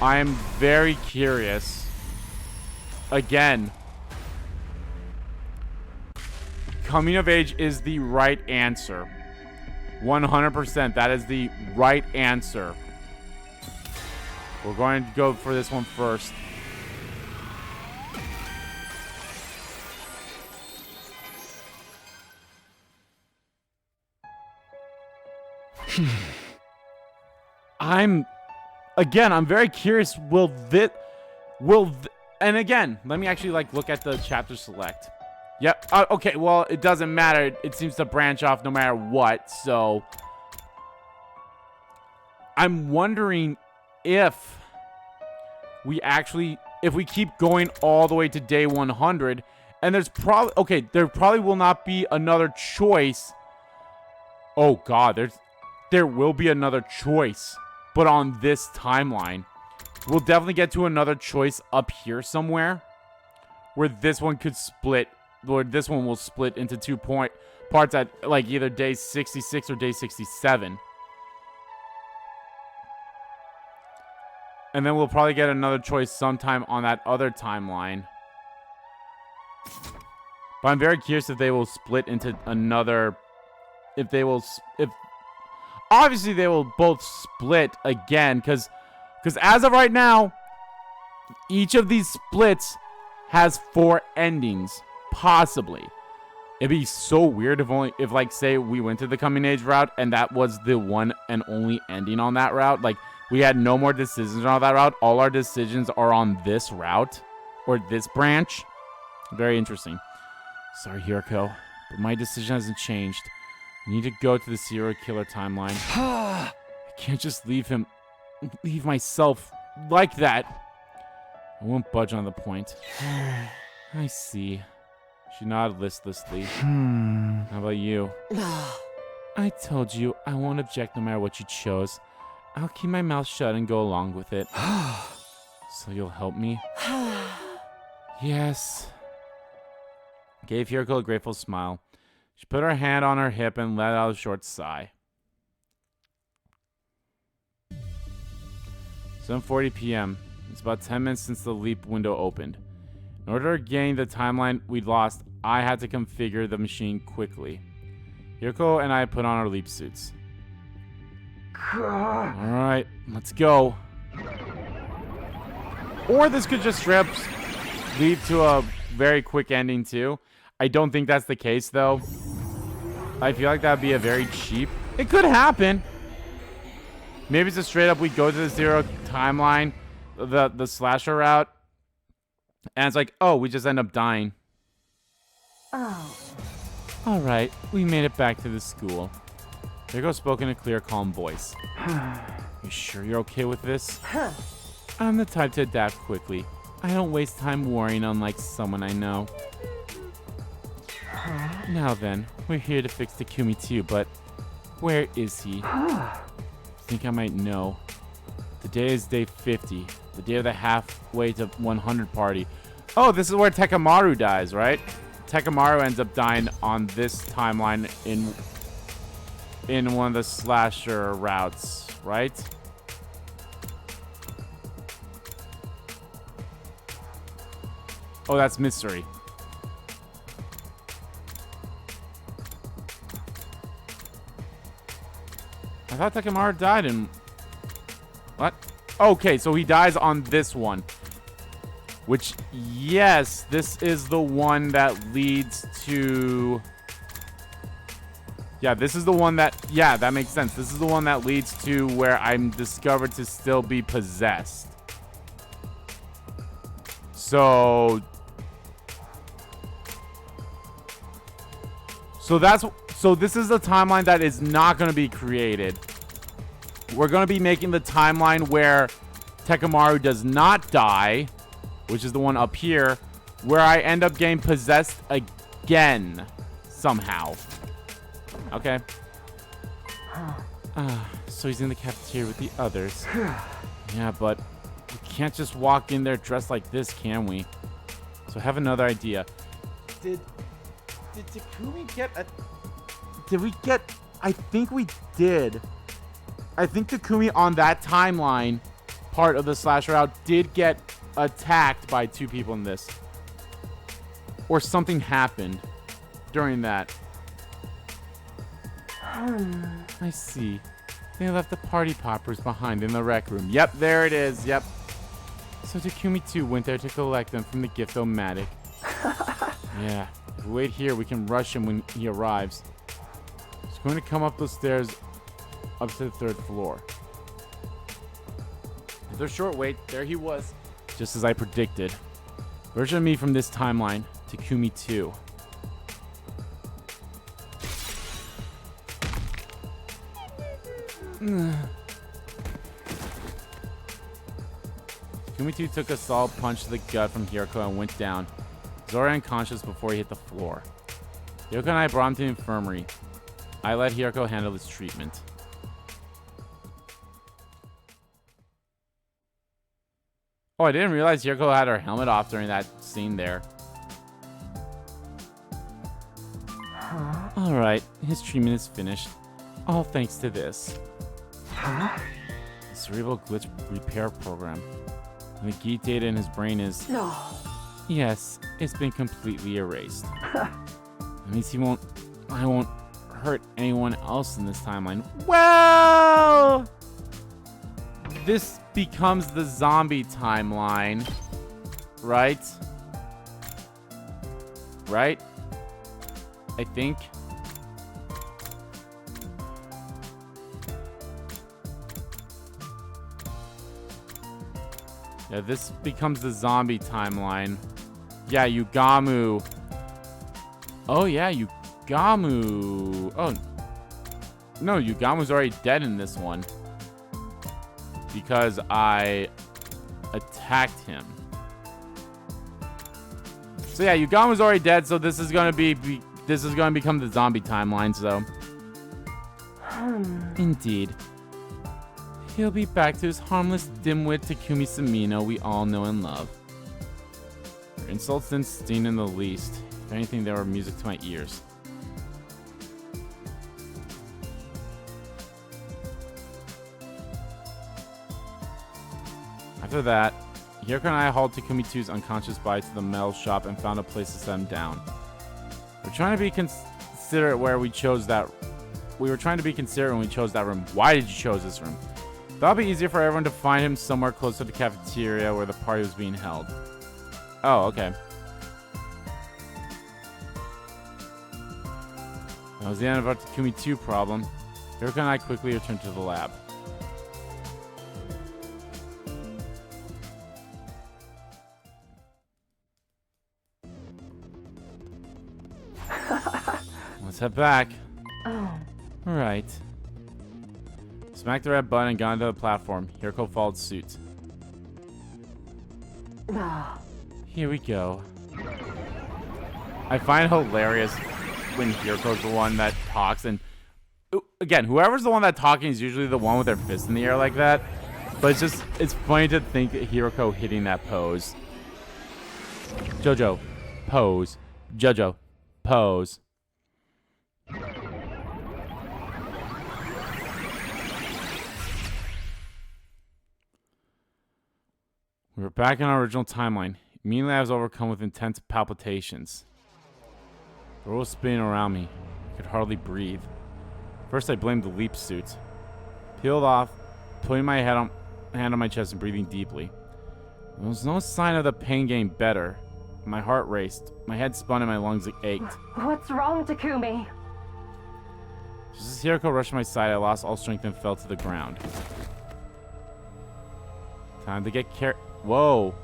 I am very curious. Again, coming of age is the right answer. 100%. That is the right answer. We're going to go for this one first. I'm very curious. And again, let me actually look at the chapter select. Yep. Okay. Well, it doesn't matter. It seems to branch off no matter what. So I'm wondering if we keep going all the way to day 100, and there probably will not be another choice. Oh God, there will be another choice, but on this timeline, we'll definitely get to another choice up here somewhere, where this one could split. Or this one will split into two parts at either day 66 or day 67. And then we'll probably get another choice sometime on that other timeline. But I'm very curious if they will split into another... Obviously, they will both split again. Because as of right now, each of these splits has 4 endings. Possibly. It'd be so weird if say we went to the coming age route and that was the one and only ending on that route. We had no more decisions on that route. All our decisions are on this route or this branch. Very interesting. Sorry, Hiroko, but my decision hasn't changed. I need to go to the serial killer timeline. I can't just leave myself like that. I won't budge on the point. I see. She nodded listlessly. How about you? I told you I won't object no matter what you chose. I'll keep my mouth shut and go along with it. So you'll help me? Yes. Gave Hiroko a grateful smile. She put her hand on her hip and let out a short sigh. 7:40 p.m. It's about 10 minutes since the leap window opened. In order to gain the timeline we'd lost, I had to configure the machine quickly. Hiroko and I put on our leap suits. Alright, let's go. Or this could just straight up lead to a very quick ending too. I don't think that's the case though. I feel like that would be a very cheap... It could happen. Maybe it's a straight up we go to the zero timeline, the slasher route. And it's like, oh, we just end up dying. Oh. Alright, we made it back to the school. Hiroko spoke in a clear, calm voice. You sure you're okay with this? I'm the type to adapt quickly. I don't waste time worrying, unlike someone I know. Now then, we're here to fix Takumi too, but where is he? Think I might know. Today is day 50. The day of the halfway to 100 party. Oh, this is where Takamaru dies, right? Takamaru ends up dying on this timeline in one of the slasher routes, right? Oh, that's mystery. I thought Takamaru died in... What? Okay, so he dies on this one. Which, yes, this is the one that leads to... Yeah, this is the one that... Yeah, that makes sense. This is the one that leads to where I'm discovered to still be possessed. So... So this is the timeline that is not going to be created. We're going to be making the timeline where Tekamaru does not die, which is the one up here, where I end up getting possessed again somehow. Okay. So he's in the cafeteria with the others. Yeah, but we can't just walk in there dressed like this, can we? So I have another idea. Did Takumi get a... Did we get... I think we did. I think Takumi on that timeline part of the slasher route did get attacked by 2 people in this. Or something happened during that. I see. They left the party poppers behind in the rec room. Yep, there it is. Yep. So Takumi too went there to collect them from the Gift-O-Matic. Yeah. If we wait here, we can rush him when he arrives. He's going to come up those stairs up to the 3rd floor. After a short wait, there he was. Just as I predicted. Version of me from this timeline. Takumi 2. Takumi 2 took a solid punch to the gut from Hiroko and went down. He was already unconscious before he hit the floor. Hiroko and I brought him to the infirmary. I let Hiroko handle his treatment. Oh, I didn't realize Hiroko had her helmet off during that scene there. Alright, his treatment is finished. All thanks to this. The cerebral glitch repair program. And the geek data in his brain is... No. Yes, it's been completely erased. That means I won't hurt anyone else in this timeline. Well... This becomes the zombie timeline. Right? Right? I think. Yeah, this becomes the zombie timeline. Yeah, Yugamu. Oh, yeah, Yugamu. Oh. No, Yugamu's already dead in this one. Because I attacked him. So yeah, Yugamu's already dead, so this is gonna become the zombie timeline, so. Indeed. He'll be back to his harmless dimwit Takumi Sumino we all know and love. Her insults didn't sting in the least. If anything, they were music to my ears. After that, Hiroko and I hauled Takumi 2's unconscious body to the metal shop and found a place to set him down. We're trying to be considerate where we chose that. We were trying to be considerate when we chose that room. Why did you choose this room? Thought it'd be easier for everyone to find him somewhere close to the cafeteria where the party was being held. Oh, okay. That was the end of our Takumi 2 problem. Hiroko and I quickly returned to the lab. Let's head back. Oh. Alright. Smacked the red button and got onto the platform. Hiroko followed suit. Here we go. I find it hilarious when Hiroko's the one that talks, and again, whoever's the one that talking is usually the one with their fist in the air like that. But it's funny to think that Hiroko hitting that pose. Jojo, pose. Jojo, pose. We were back in our original timeline. Immediately I was overcome with intense palpitations. The world was spinning around me. I could hardly breathe. First I blamed the leap suit. Peeled off, putting my hand on my chest and breathing deeply. There was no sign of the pain getting better. My heart raced. My head spun and my lungs ached. What's wrong, Takumi? Just as Hiroko rushed to my side, I lost all strength and fell to the ground. Time to get Whoa.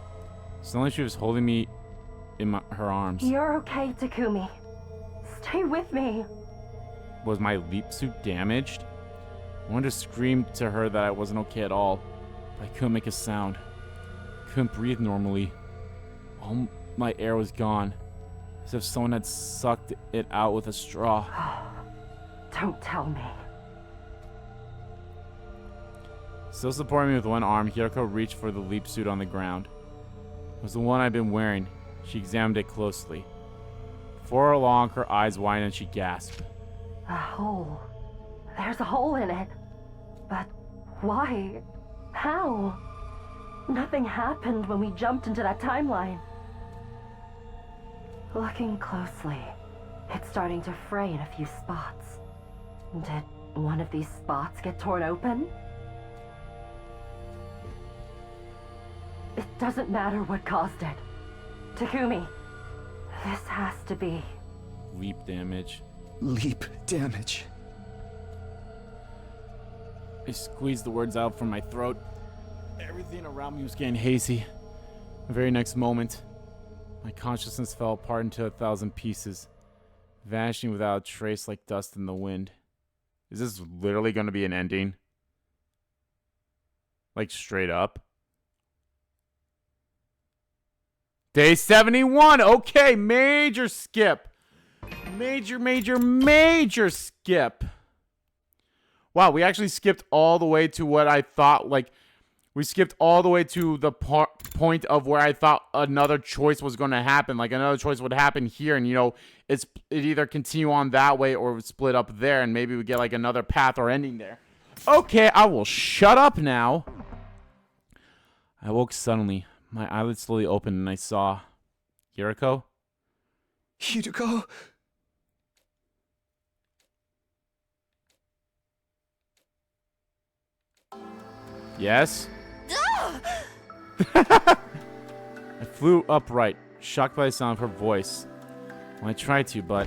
Suddenly she was holding me in her arms. You're okay, Takumi. Stay with me. Was my leap suit damaged? I wanted to scream to her that I wasn't okay at all, but I couldn't make a sound. I couldn't breathe normally. All my air was gone, as if someone had sucked it out with a straw. Don't tell me. Still supporting me with one arm, Hiroko reached for the leap suit on the ground. It was the one I'd been wearing. She examined it closely. Before long, her eyes widened and she gasped. A hole. There's a hole in it. But why? How? Nothing happened when we jumped into that timeline. Looking closely, it's starting to fray in a few spots. Did one of these spots get torn open? It doesn't matter what caused it. Takumi, this has to be... Leap damage. Leap damage. I squeezed the words out from my throat. Everything around me was getting hazy. The very next moment, my consciousness fell apart into 1,000 pieces, vanishing without a trace like dust in the wind. Is this literally going to be an ending? Like, straight up? Day 71! Okay, major skip. Major skip. Wow, we actually skipped all the way to what I thought, like, we skipped all the way to the point of where I thought another choice was going to happen. Like, another choice would happen here, and, you know, it either continue on that way or split up there, and maybe we get, like, another path or ending there. Okay, I will shut up now. I woke suddenly. My eyelids slowly opened, and I saw... Hiroko? Hiroko? Yes? I flew upright, shocked by the sound of her voice. Well, I tried to, but...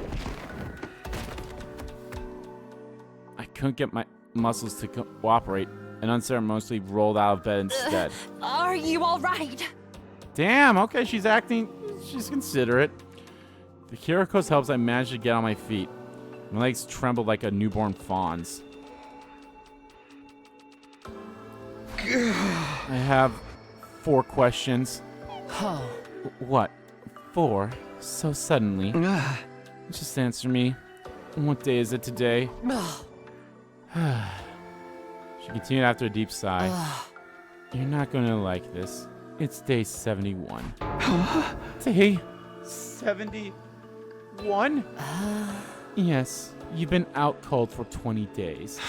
I couldn't get my muscles to cooperate, and unceremoniously rolled out of bed instead. Are you alright? Damn, okay, she's considerate. The Hiriko's helps, I managed to get on my feet. My legs trembled like a newborn fawn's. I have 4 questions. Oh. What? 4? So suddenly? Just answer me. What day is it today? She continued after a deep sigh. You're not gonna like this. It's day 71. Day 71? Yes, you've been out cold for 20 days.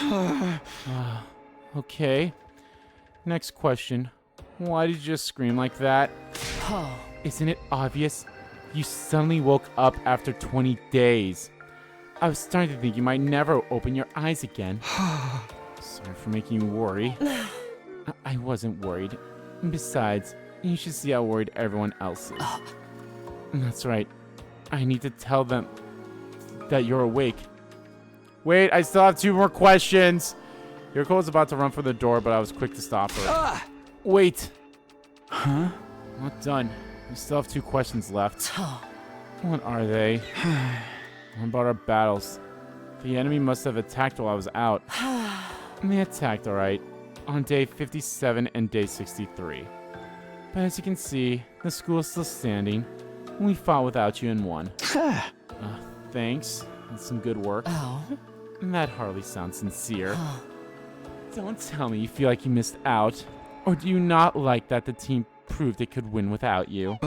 Okay. Next question. Why did you just scream like that? Isn't it obvious? You suddenly woke up after 20 days. I was starting to think you might never open your eyes again. Sorry for making you worry. I wasn't worried. Besides, you should see how worried everyone else is. That's right. I need to tell them that you're awake. Wait, I still have 2 more questions. Hiroko was about to run for the door, but I was quick to stop her. Wait. Huh? Not done. We still have 2 questions left. What are they? What about our battles? The enemy must have attacked while I was out. And they attacked, alright, on day 57 and day 63. But as you can see, the school is still standing. And we fought without you and won. Thanks. That's some good work. That hardly sounds sincere. Don't tell me you feel like you missed out. Or do you not like that the team proved it could win without you?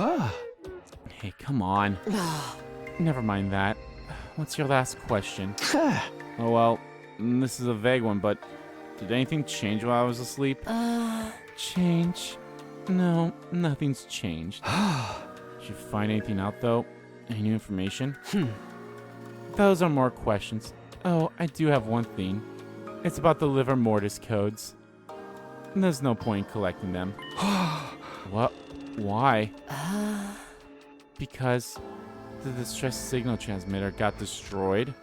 Hey, come on. Never mind that. What's your last question? Oh, well, this is a vague one, but did anything change while I was asleep? Change? No, nothing's changed. Did you find anything out, though? Any new information? Those are more questions. Oh, I do have one thing. It's about the liver mortis codes. There's no point in collecting them. What? Why? Because the distress signal transmitter got destroyed.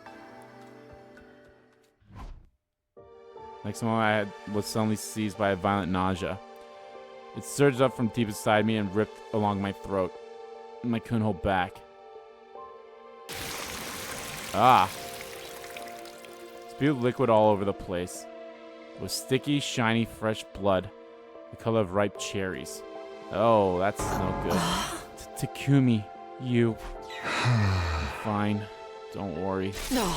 Next moment, I was suddenly seized by a violent nausea. It surged up from deep inside me and ripped along my throat. And I couldn't hold back. Ah. Spewed liquid all over the place. It was sticky, shiny, fresh blood. The color of ripe cherries. Oh, that's no good. Takumi, you. I'm fine. Don't worry. No.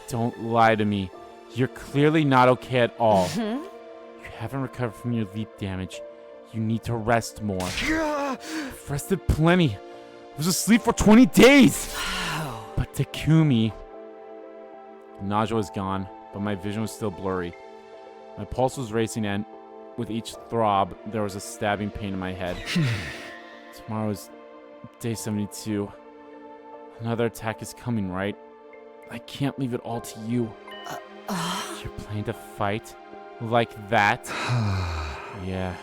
Don't lie to me. You're clearly not okay at all. You haven't recovered from your leap damage. You need to rest more. I've rested plenty. I was asleep for 20 days. But Takumi... Nausea was gone, but my vision was still blurry. My pulse was racing, and with each throb, there was a stabbing pain in my head. Tomorrow is day 72. Another attack is coming, right? I can't leave it all to you. You're planning to fight? Like that? Yeah.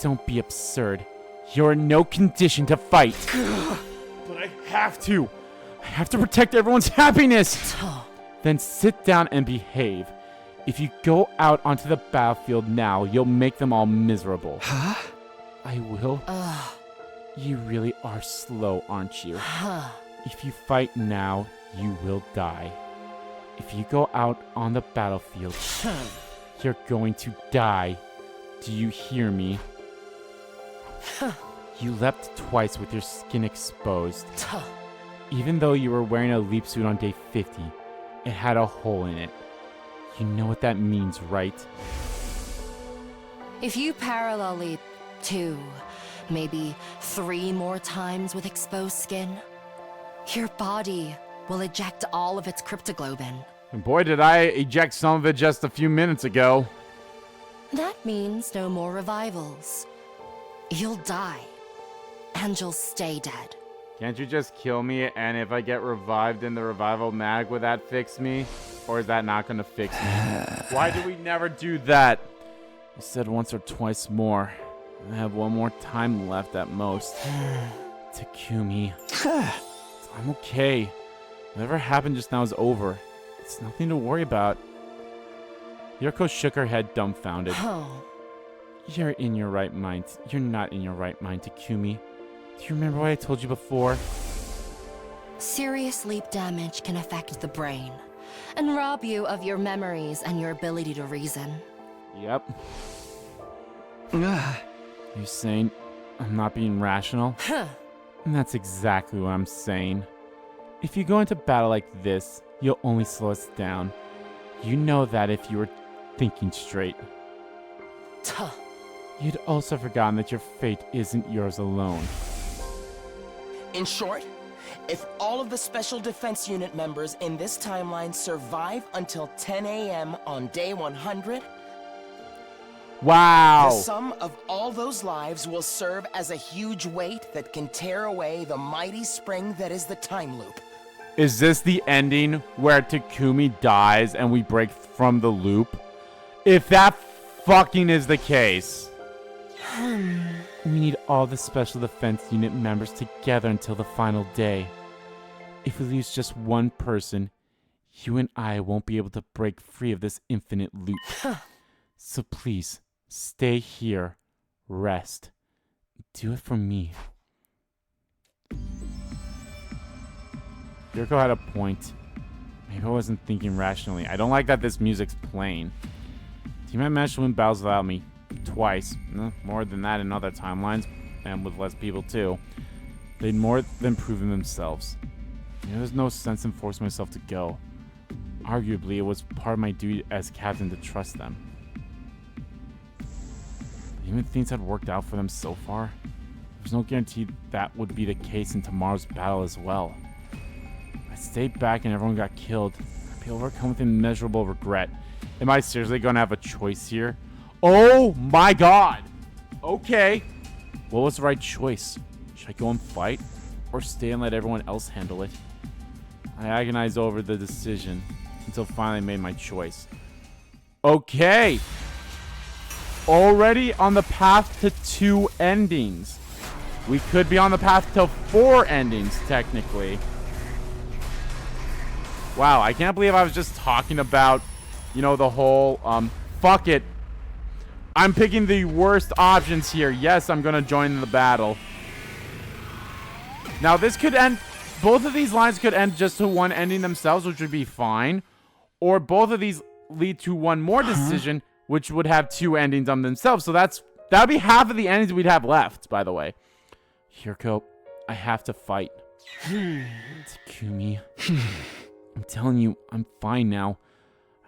Don't be absurd. You're in no condition to fight. But I have to. I have to protect everyone's happiness. Then sit down and behave. If you go out onto the battlefield now, you'll make them all miserable. Huh? I will? You really are slow, aren't you? If you fight now, you will die. If you go out on the battlefield, you're going to die. Do you hear me? You leapt twice with your skin exposed. Even though you were wearing a leap suit on day 50, it had a hole in it. You know what that means, right? If you parallel leap 2, maybe 3 more times with exposed skin, your body will eject all of its cryptoglobin. And boy, did I eject some of it just a few minutes ago. That means no more revivals. You'll die, and you'll stay dead. Can't you just kill me, and if I get revived in the revival mag, would that fix me? Or is that not going to fix me? Why do we never do that? You said once or twice more. I have one more time left at most. Takumi. I'm okay. Whatever happened just now is over. It's nothing to worry about. Yuriko shook her head dumbfounded. You're in your right mind. You're not in your right mind, Takumi. Do you remember what I told you before? Serious leap damage can affect the brain and rob you of your memories and your ability to reason. Yep. You saying I'm not being rational? And that's exactly what I'm saying. If you go into battle like this, you'll only slow us down. You know that if you were thinking straight. You'd also forgotten that your fate isn't yours alone. In short, if all of the Special Defense Unit members in this timeline survive until 10 a.m. on day 100, wow! the sum of all those lives will serve as a huge weight that can tear away the mighty spring that is the time loop. Is this the ending where Takumi dies and we break from the loop? If that fucking is the case... We need all the Special Defense Unit members together until the final day. If we lose just one person, you and I won't be able to break free of this infinite loop. So please, stay here, rest. Do it for me. Yuriko had a point. Maybe I wasn't thinking rationally. I don't like that this music's playing. Team had managed to win battles without me. Twice. More than that in other timelines, and with less people too. They'd more than proven themselves. There was no sense in forcing myself to go. Arguably, it was part of my duty as captain to trust them. Even things had worked out for them so far, there's no guarantee that would be the case in tomorrow's battle as well. If I stayed back and everyone got killed, I'd be overcome with immeasurable regret. Am I seriously going to have a choice here? Oh my god! Okay. What was the right choice? Should I go and fight? Or stay and let everyone else handle it? I agonized over the decision until finally I made my choice. Okay. Already on the path to 2 endings. We could be on the path to 4 endings, technically. Wow, I can't believe I was just talking about, you know, the whole, fuck it. I'm picking the worst options here. Yes, I'm going to join the battle. Now, this could end both of these lines could end just to one ending themselves, which would be fine. Or both of these lead to one more decision, which would have two endings on themselves. So that would be half of the endings we'd have left, by the way. Hiroko, I have to fight. Takumi. I'm telling you, I'm fine now.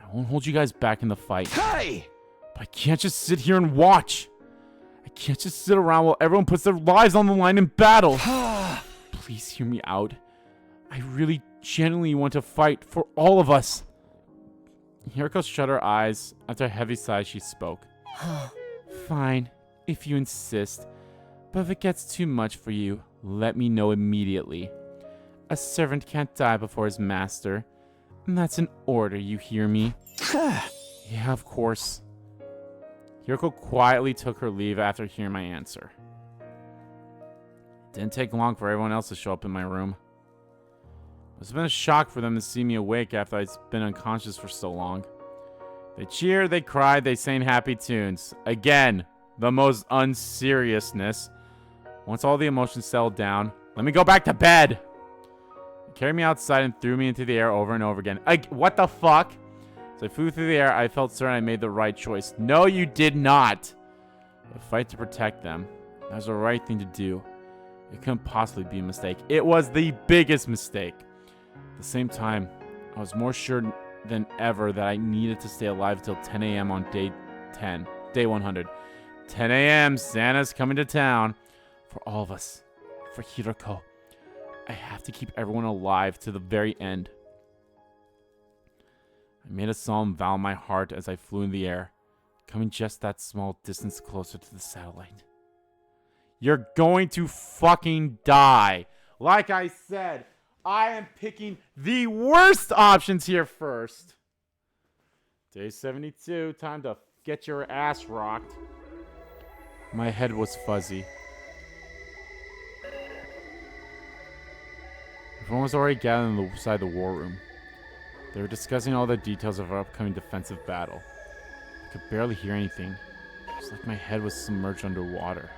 I won't hold you guys back in the fight. Hey! But I can't just sit here and watch. I can't just sit around while everyone puts their lives on the line in battle. Please hear me out. I really genuinely want to fight for all of us. Hiroko shut her eyes. After a heavy sigh, she spoke. Fine, if you insist. But if it gets too much for you, let me know immediately. A servant can't die before his master. And that's an order, you hear me? Yeah, of course. Hiroko quietly took her leave after hearing my answer. It didn't take long for everyone else to show up in my room. It's been a shock for them to see me awake after I'd been unconscious for so long. They cheered, they cried, they sang happy tunes. Again, the most unseriousness. Once all the emotions settled down, let me go back to bed. They carried me outside and threw me into the air over and over again. What the fuck? As I flew through the air, I felt certain I made the right choice. No, you did not. The fight to protect them. That was the right thing to do. It couldn't possibly be a mistake. It was the biggest mistake. At the same time, I was more sure than ever that I needed to stay alive until 10 a.m. on day 100. 10 a.m. Santa's coming to town. For all of us. For Hiroko. I have to keep everyone alive to the very end. I made a solemn vow in my heart as I flew in the air, coming just that small distance closer to the satellite. You're going to fucking die. Like I said, I am picking the worst options here first. Day 72, time to get your ass rocked. My head was fuzzy. Everyone was already gathered inside the war room. They were discussing all the details of our upcoming defensive battle. I could barely hear anything. It was like my head was submerged underwater.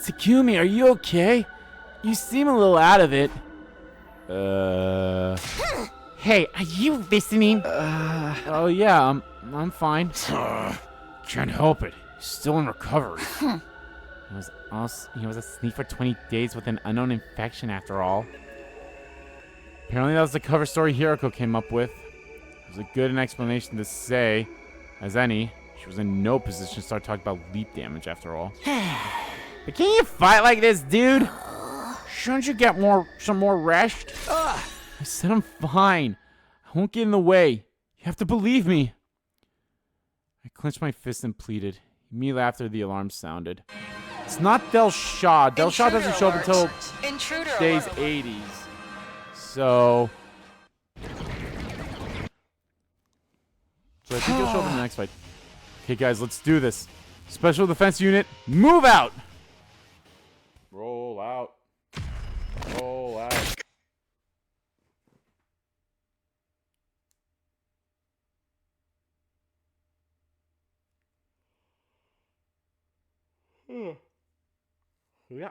Takumi, are you okay? You seem a little out of it. Hey, are you listening? Oh yeah, I'm fine. Can't help it. He's still in recovery. He was asleep for 20 days with an unknown infection after all. Apparently that was the cover story Hiroko came up with. It was as good an explanation to say as any. She was in no position to start talking about leap damage after all. But can you fight like this, dude? Shouldn't you get some more rest? I said I'm fine. I won't get in the way. You have to believe me. I clenched my fist and pleaded. Immediately after the alarm sounded. It's not Del Shaw. Del Shaw doesn't show up until days 80s. So I think he'll show up in the next fight. Okay, guys, let's do this. Special Defense Unit, move out! Roll out. Roll out. Yeah.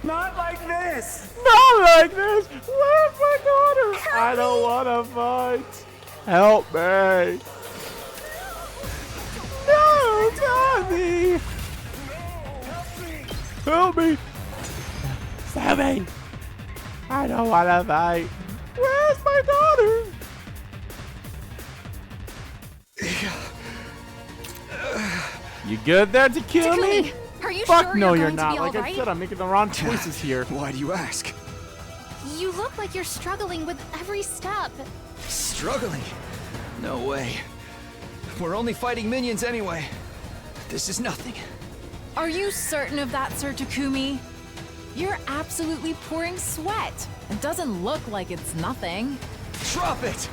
Not like this! Not like this! Where's my daughter? I don't want to fight. Help me. No, Tommy! Help me! Help me! I don't want to fight. Where's my daughter? You good there, Takumi? Are you Fuck sure no, you're you're going to not. be Like all I right? said, I'm making the wrong choices here. Why do you ask? You look like you're struggling with every step. Struggling? No way. We're only fighting minions anyway. This is nothing. Are you certain of that, Sir Takumi? You're absolutely pouring sweat. It doesn't look like it's nothing. Drop it!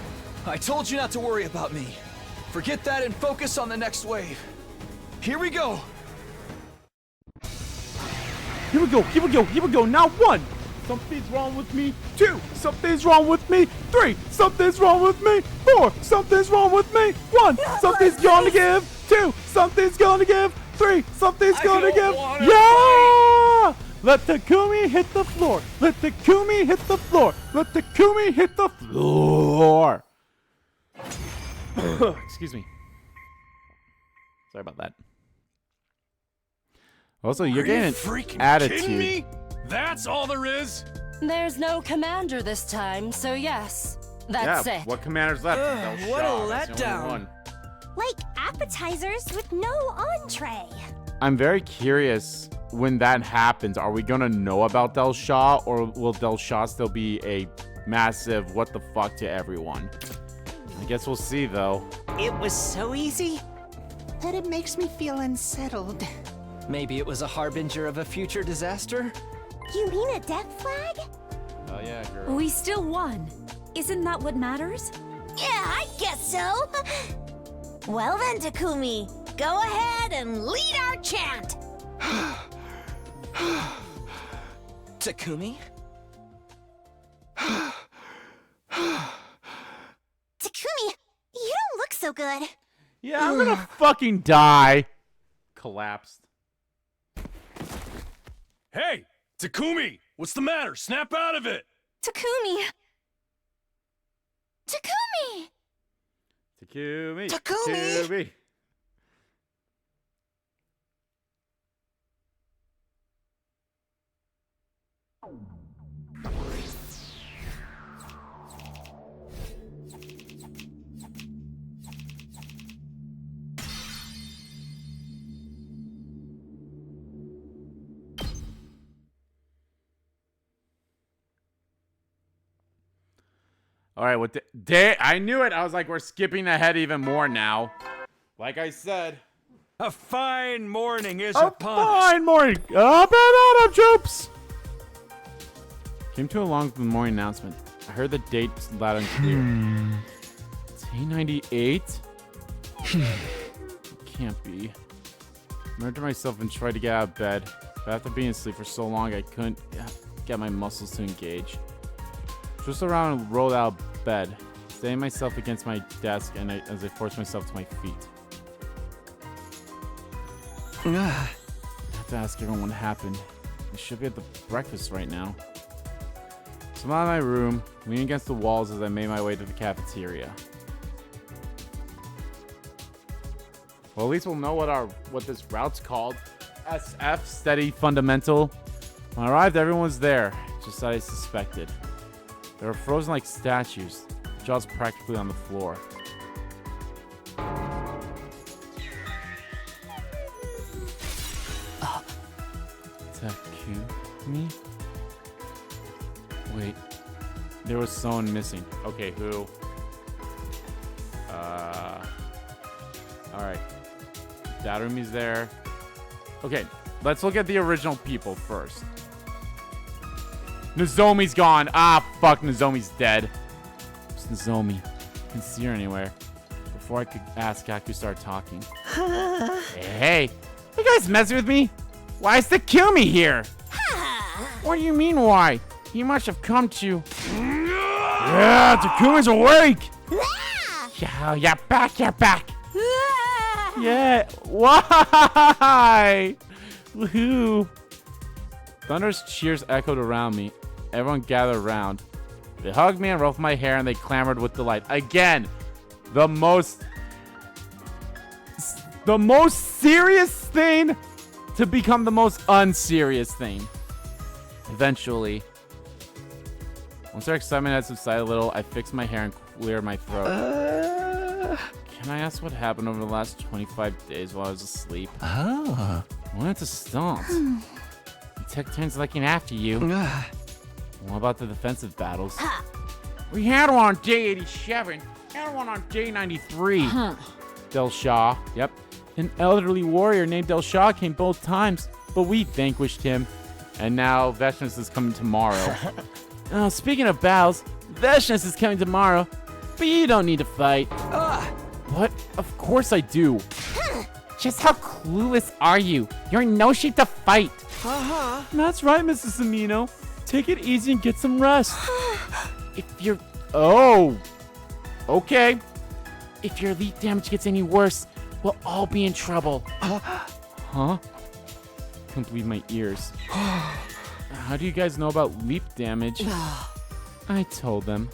I told you not to worry about me. Forget that and focus on the next wave. Here we go! Here we go, here we go, here we go. Now 1, something's wrong with me. 2, something's wrong with me. 3, something's wrong with me. 4, something's wrong with me. 1, something's gonna give. 2, something's gonna give. 3, something's gonna give. Yeah! Let Takumi hit the floor. Let Takumi hit the floor. Let Takumi hit the floor. Excuse me. Sorry about that. Also, you're getting an attitude. Kidding me? That's all there is? There's no commander this time, so yes. That's Yeah, it. what commander's left? What a letdown. Like appetizers with no entree. I'm very curious when that happens. Are we gonna know about Del Shah, or will Del Shah still be a massive what the fuck to everyone? I guess we'll see, though. It was so easy that it makes me feel unsettled. Maybe it was a harbinger of a future disaster? You mean a death flag? Oh yeah, girl. We still won. Isn't that what matters? Yeah, I guess so. Well then, Takumi, go ahead and lead our chant. Takumi? Takumi, you don't look so good. Yeah, I'm gonna fucking die. Collapsed. Hey, Takumi! What's the matter? Snap out of it! Takumi. Takumi. Takumi. Takumi! All right, what day? I knew it. I was like, we're skipping ahead even more now. Like I said. A fine morning is A upon us. fine morning. Up and out of troops. Came to along with the morning announcement. I heard the date loud and clear. It's Day 98? Can't be. I murdered myself and tried to get out of bed. But after being asleep for so long, I couldn't get my muscles to engage. Just around and rolled out of bed, steadying myself against my desk and as I forced myself to my feet. I have to ask everyone what happened. I should be at the breakfast right now. So I'm out of my room, leaning against the walls as I made my way to the cafeteria. Well, at least we'll know what this route's called. SF, Steady Fundamental. When I arrived, everyone was there, just as I suspected. They were frozen like statues, jaws practically on the floor. Takumi? Wait, there was someone missing. Okay, who? Alright. Darumi's there. Okay, let's look at the original people first. Nozomi's gone. Ah, fuck, Nozomi's dead. Where's Nozomi? I can't see her anywhere. Before I could ask, Haku started talking. Hey, you guys messing with me? Why is Takumi here? What do you mean, why? He must have come to... Yeah, Takumi's awake! Yeah, you're back. Yeah, why? Woohoo. Thunder's cheers echoed around me. Everyone gathered around. They hugged me and ruffled my hair, and they clamored with delight. Again, the most serious thing to become the most unserious thing. Eventually, once their excitement had subsided a little, I fixed my hair and cleared my throat. Can I ask what happened over the last 25 days while I was asleep? I wanted to stop. Took turns looking after you. What about the defensive battles? We had one on day 87, and one on day 93. Del Shah, yep. An elderly warrior named Del Shah came both times, but we vanquished him. And now Veshness is coming tomorrow. Speaking of battles, Veshness is coming tomorrow, but you don't need to fight. What? Of course I do. Just how clueless are you? You're in no shape to fight. That's right, Mrs. Sumino. Take it easy and get some rest. If you're... Oh. Okay. If your leap damage gets any worse, we'll all be in trouble. Huh? Can't believe my ears. How do you guys know about leap damage? I told them.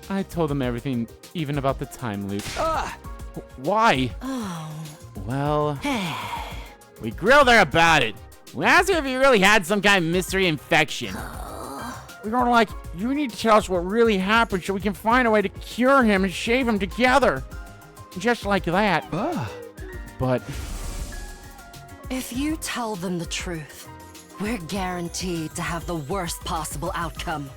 I told them everything, even about the time loop. Why? Well, we grilled her about it. We asked her if he really had some kind of mystery infection. We were like, you need to tell us what really happened so we can find a way to cure him and shave him together. Just like that. But... If you tell them the truth, we're guaranteed to have the worst possible outcome.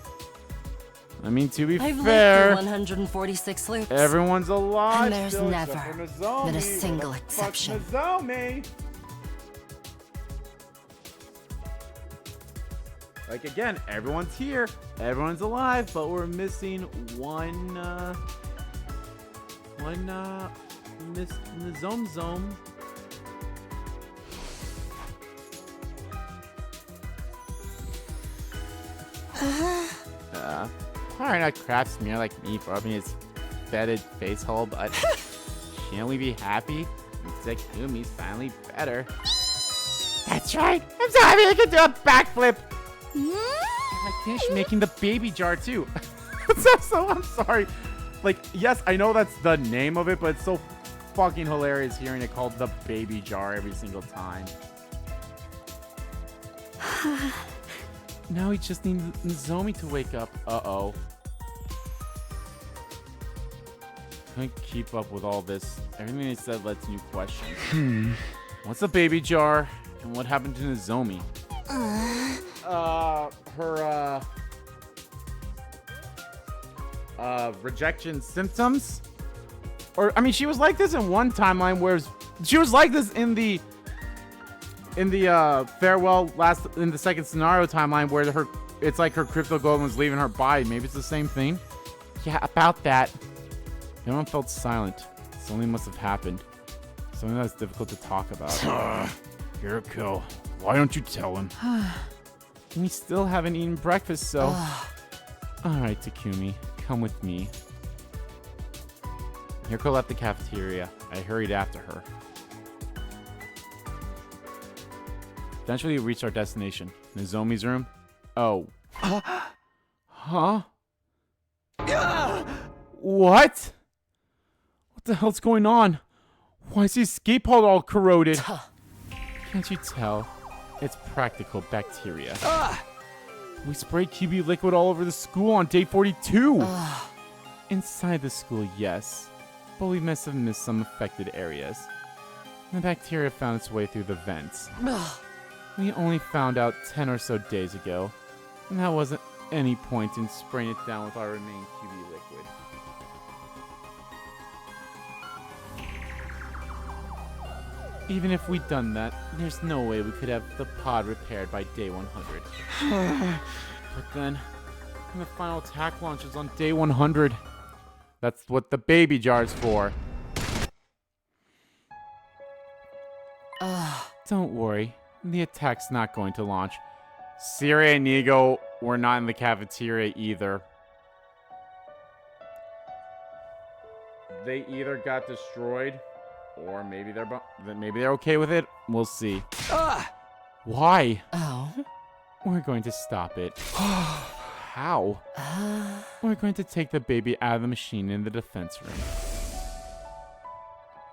I mean, to be I've fair, lived through 146 loops. everyone's alive. And there's still, never except for Nozomi. been a single Where the fuck's exception. Nozomi? Like, again, everyone's here, everyone's alive, but we're missing one Miss Nzomzom. Probably not crap smear like me for rubbing his fetid face hole, but can't we be happy? Takumi's finally better. That's right! I'm so happy I can do a backflip! I finished making the baby jar too. I'm sorry. Like, yes, I know that's the name of it, but it's so fucking hilarious hearing it called the baby jar every single time. Now we just need Nozomi to wake up. Uh-oh. Couldn't keep up with all this. Everything they said led to new questions. What's a baby jar? And what happened to Nozomi? Rejection symptoms? Or, I mean, she was like this in one timeline, whereas she was like this in the farewell in the second scenario timeline where it's like her crypto golem was leaving her body. Maybe it's the same thing. Yeah, about that. Everyone felt silent. Something must have happened. Something that's difficult to talk about. Kiriko, why don't you tell him? We still haven't eaten breakfast, so... Alright, Takumi, come with me. Kiriko left the cafeteria. I hurried after her. Eventually, we reached our destination. Nozomi's room. Oh. Huh? What? What the hell's going on? Why is his escape pod all corroded? Can't you tell? It's practical bacteria. We sprayed QB liquid all over the school on day 42. Inside the school, yes. But we must have missed some affected areas. The bacteria found its way through the vents. We only found out 10 or so days ago. And that wasn't any point in spraying it down with our remaining QB liquid. Even if we'd done that, there's no way we could have the pod repaired by day 100. But then, the final attack launches on day 100. That's what the baby jar's for. Don't worry, the attack's not going to launch. Sirei and Nigo were not in the cafeteria either. They either got destroyed, or maybe they're okay with it. We'll see. Why? Oh. We're going to stop it. How? We're going to take the baby out of the machine in the defense room.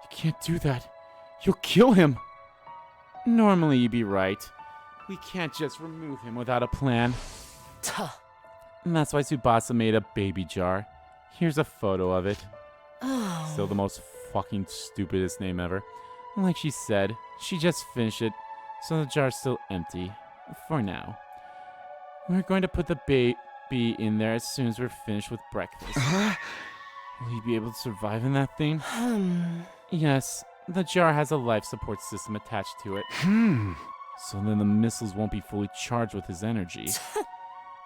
You can't do that. You'll kill him. Normally you'd be right. We can't just remove him without a plan. And that's why Tsubasa made a baby jar. Here's a photo of it. Still the most fucking stupidest name ever. And like she said, she just finished it, so the jar's still empty. For now. We're going to put the baby in there as soon as we're finished with breakfast. Will you be able to survive in that thing? Yes, the jar has a life support system attached to it. So then the missiles won't be fully charged with his energy.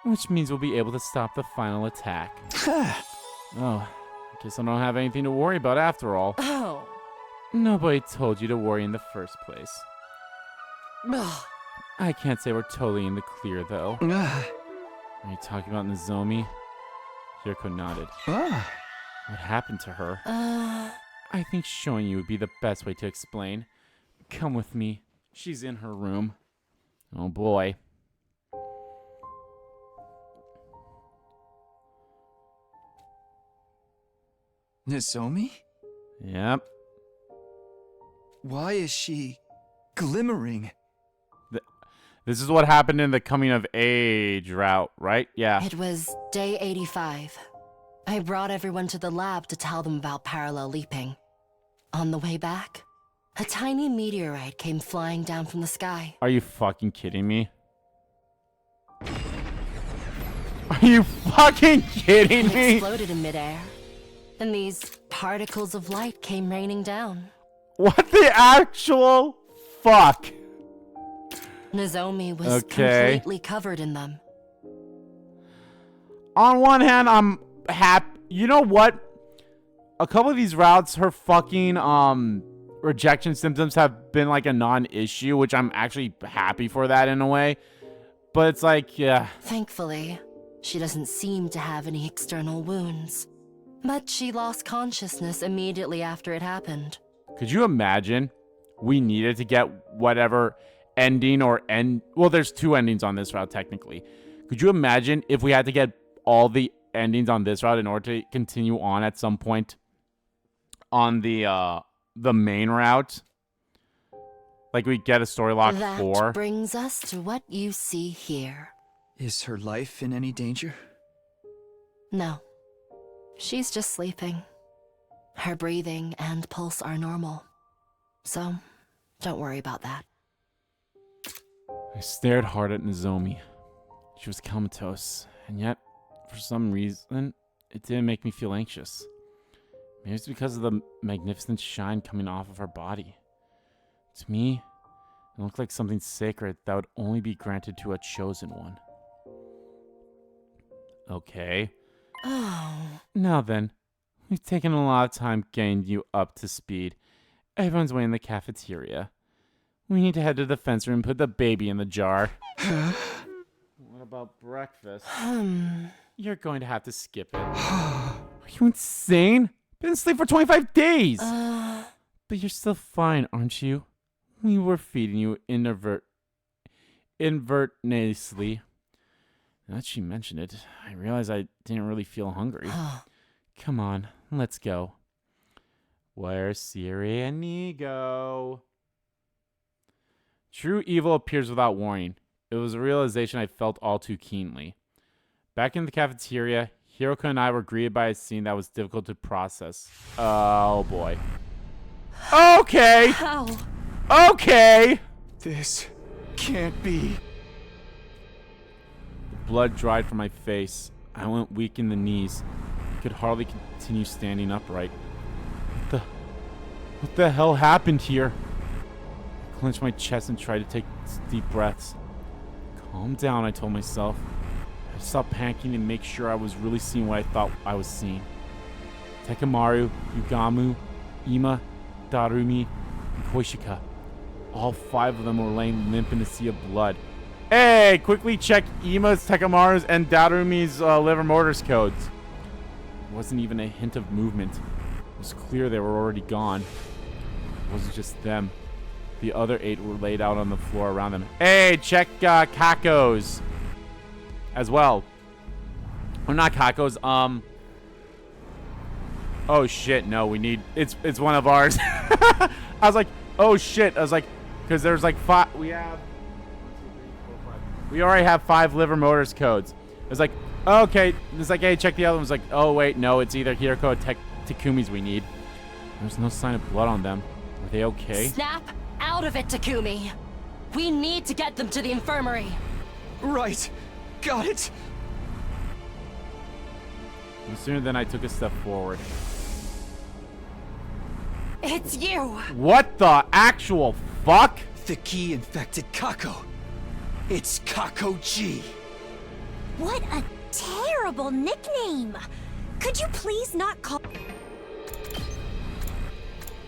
Which means we'll be able to stop the final attack. Oh, I guess I don't have anything to worry about after all. Oh. Nobody told you to worry in the first place. I can't say we're totally in the clear, though. Are you talking about Nozomi? Hiroko nodded. Ah. What happened to her? I think showing you would be the best way to explain. Come with me. She's in her room. Oh boy. Nozomi? Yep. Why is she glimmering? This is what happened in the coming of age route, right? Yeah. It was day 85. I brought everyone to the lab to tell them about parallel leaping. On the way back, a tiny meteorite came flying down from the sky. Are you fucking kidding me? Are you fucking kidding It me? exploded in midair, and these particles of light came raining down. What the actual fuck? Nozomi was Okay. completely covered in them. On one hand, I'm happy. You know what? A couple of these routes, her fucking rejection symptoms have been like a non-issue, which I'm actually happy for that in a way. But it's like, yeah. Thankfully, she doesn't seem to have any external wounds. But she lost consciousness immediately after it happened. Could you imagine we needed to get whatever ending or end? Well, there's two endings on this route technically. Could you imagine if we had to get all the endings on this route in order to continue on at some point on the main route? Like we get a story lock That 4. brings us to what you see here. Is her life in any danger? No. She's just sleeping. Her breathing and pulse are normal. So, don't worry about that. I stared hard at Nozomi. She was comatose, and yet, for some reason, it didn't make me feel anxious. Maybe it's because of the magnificent shine coming off of her body. To me, it looked like something sacred that would only be granted to a chosen one. Okay. Oh. Now then, we've taken a lot of time getting you up to speed. Everyone's waiting in the cafeteria. We need to head to the fence room and put the baby in the jar. What about breakfast? You're going to have to skip it. Are you insane? Been asleep for 25 days! But you're still fine, aren't you? We were feeding you inadvertently. Now that she mentioned it, I realized I didn't really feel hungry. Come on, let's go. Where's Sirei and Nigo? True evil appears without warning. It was a realization I felt all too keenly. Back in the cafeteria, Hiroko and I were greeted by a scene that was difficult to process. Oh boy. Okay! How? Okay! This can't be. The blood dried from my face. I went weak in the knees. I could hardly continue standing upright. What the hell happened here? I clenched my chest and tried to take deep breaths. Calm down, I told myself. I had to stop panicking and make sure I was really seeing what I thought I was seeing. Tekamaru, Yugamu, Ima, Darumi, and Koishika. All 5 of them were laying limp in a sea of blood. Hey, quickly check Ima's, Takamaru's, and Darumi's liver mortis codes. There wasn't even a hint of movement. It was clear they were already gone. It wasn't just them. The other 8 were laid out on the floor around them. Hey, check Kako's as well. Or not Kako's. Oh shit! No, we need. It's one of ours. I was like, oh shit! I was like, because there's like 5. We have. 1, 2, 3, 4, 5. We already have 5 liver motors codes. It was like, okay. It's like, hey, check the other ones. Like, oh wait, no, it's either Hiroko or Takumi's we need. There's no sign of blood on them. Are they okay? Snap out of it, Takumi. We need to get them to the infirmary. Right. Got it. No sooner than I took a step forward. It's you. What the actual fuck? The key infected Kako. It's Kako G. What a terrible nickname! Could you please not call...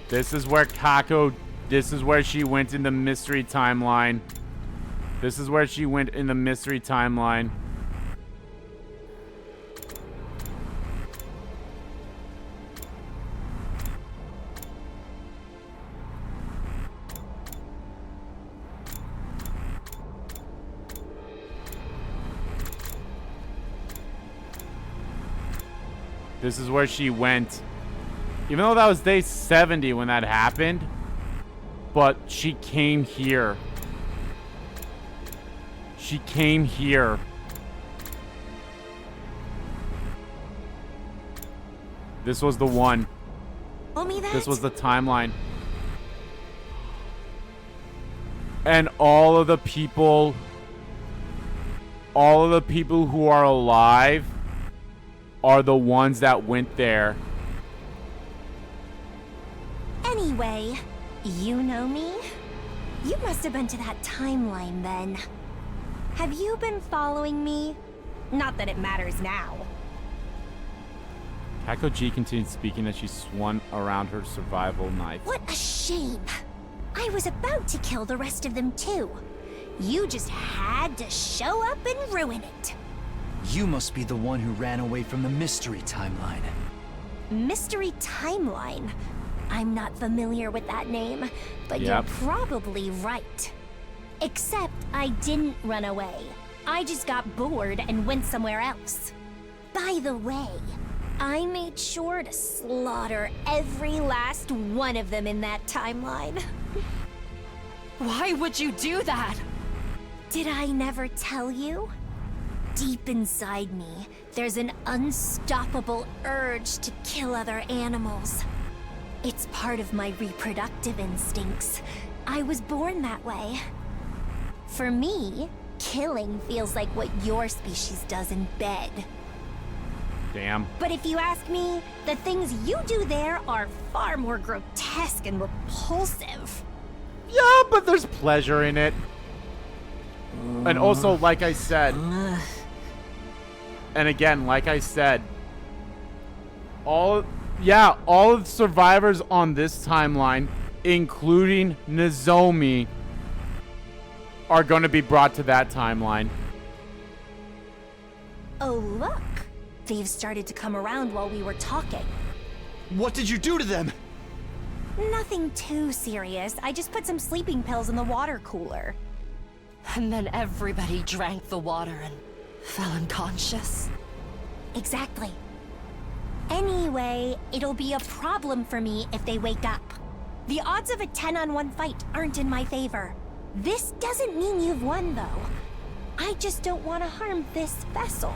This is where Kako... This is where she went in the mystery timeline. This is where she went in the mystery timeline. This is where she went. Even though that was day 70 when that happened. But she came here. She came here. This was the one. Told me that? This was the timeline. And all of the people who are alive are the ones that went there. Anyway, you know me? You must have been to that timeline then. Have you been following me? Not that it matters now. Kako G continued speaking as she swung around her survival knife. What a shame. I was about to kill the rest of them too. You just had to show up and ruin it. You must be the one who ran away from the mystery timeline. Mystery timeline? I'm not familiar with that name, but Yep. you're probably right. Except I didn't run away. I just got bored and went somewhere else. By the way, I made sure to slaughter every last one of them in that timeline. Why would you do that? Did I never tell you? Deep inside me, there's an unstoppable urge to kill other animals. It's part of my reproductive instincts. I was born that way. For me, killing feels like what your species does in bed. Damn. But if you ask me, the things you do there are far more grotesque and repulsive. Yeah, but there's pleasure in it. And also, like I said, and again, like I said, all of the survivors on this timeline, including Nozomi, are going to be brought to that timeline. Oh, look. They've started to come around while we were talking. What did you do to them? Nothing too serious. I just put some sleeping pills in the water cooler. And then everybody drank the water and fell unconscious. Exactly. Anyway, it'll be a problem for me if they wake up. The odds of a 10-on-1 fight aren't in my favor. This doesn't mean you've won, though. I just don't want to harm this vessel.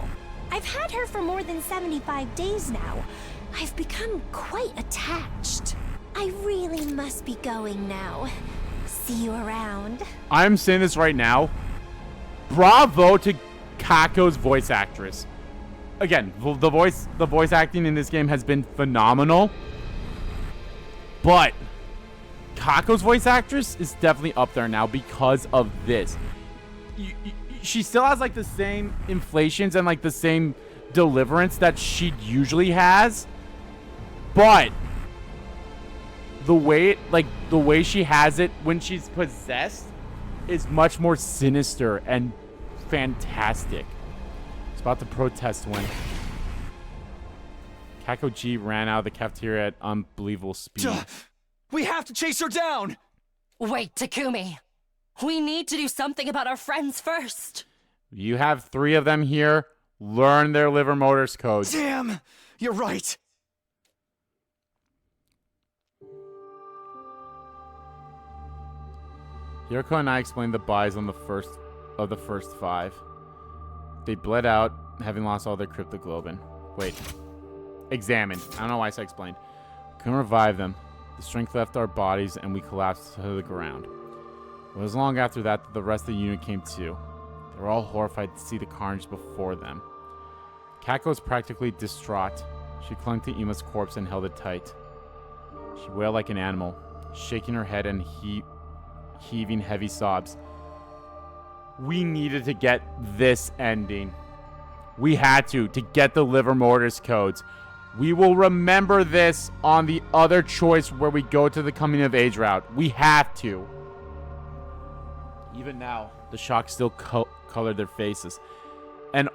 I've had her for more than 75 days now. I've become quite attached. I really must be going now. See you around. I'm saying this right now. Bravo to Kako's voice actress. Again, the voice acting in this game has been phenomenal. But Kako's voice actress is definitely up there now because of this. She still has like the same inflations and like the same deliverance that she usually has. But the way she has it when she's possessed is much more sinister and fantastic. It's about to protest when Kako G ran out of the cafeteria at unbelievable speed. We have to chase her down! Wait, Takumi. We need to do something about our friends first. You have 3 of them here. Learn their liver motors codes. Damn! You're right! Hiroko and I explained the buys on the first 5. They bled out, having lost all their cryptoglobin. Wait. Examined. I don't know why I said explained. Couldn't revive them. The strength left our bodies, and we collapsed to the ground. It was long after that the rest of the unit came to. They were all horrified to see the carnage before them. Kako was practically distraught. She clung to Ima's corpse and held it tight. She wailed like an animal, shaking her head and heaving heavy sobs. We needed to get this ending. We had to get the liver mortis codes. We will remember this on the other choice where we go to the coming of age route. We have to. Even now, the shock still colored their faces. And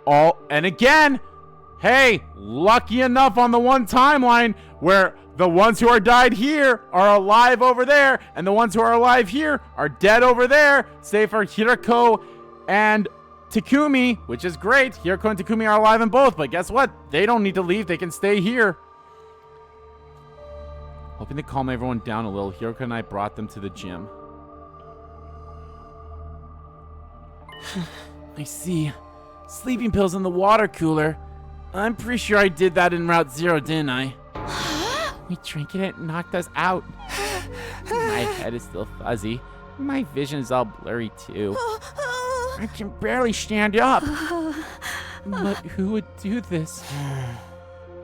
again, hey, lucky enough on the one timeline where the ones who are died here are alive over there, and the ones who are alive here are dead over there, save for Hiroko and Takumi, which is great. Hiroko and Takumi are alive in both, but guess what? They don't need to leave. They can stay here. Hoping to calm everyone down a little, Hiroko and I brought them to the gym. I see. Sleeping pills in the water cooler. I'm pretty sure I did that in Route 0, didn't I? We drank it and it knocked us out. My head is still fuzzy. My vision is all blurry, too. I can barely stand up. But who would do this?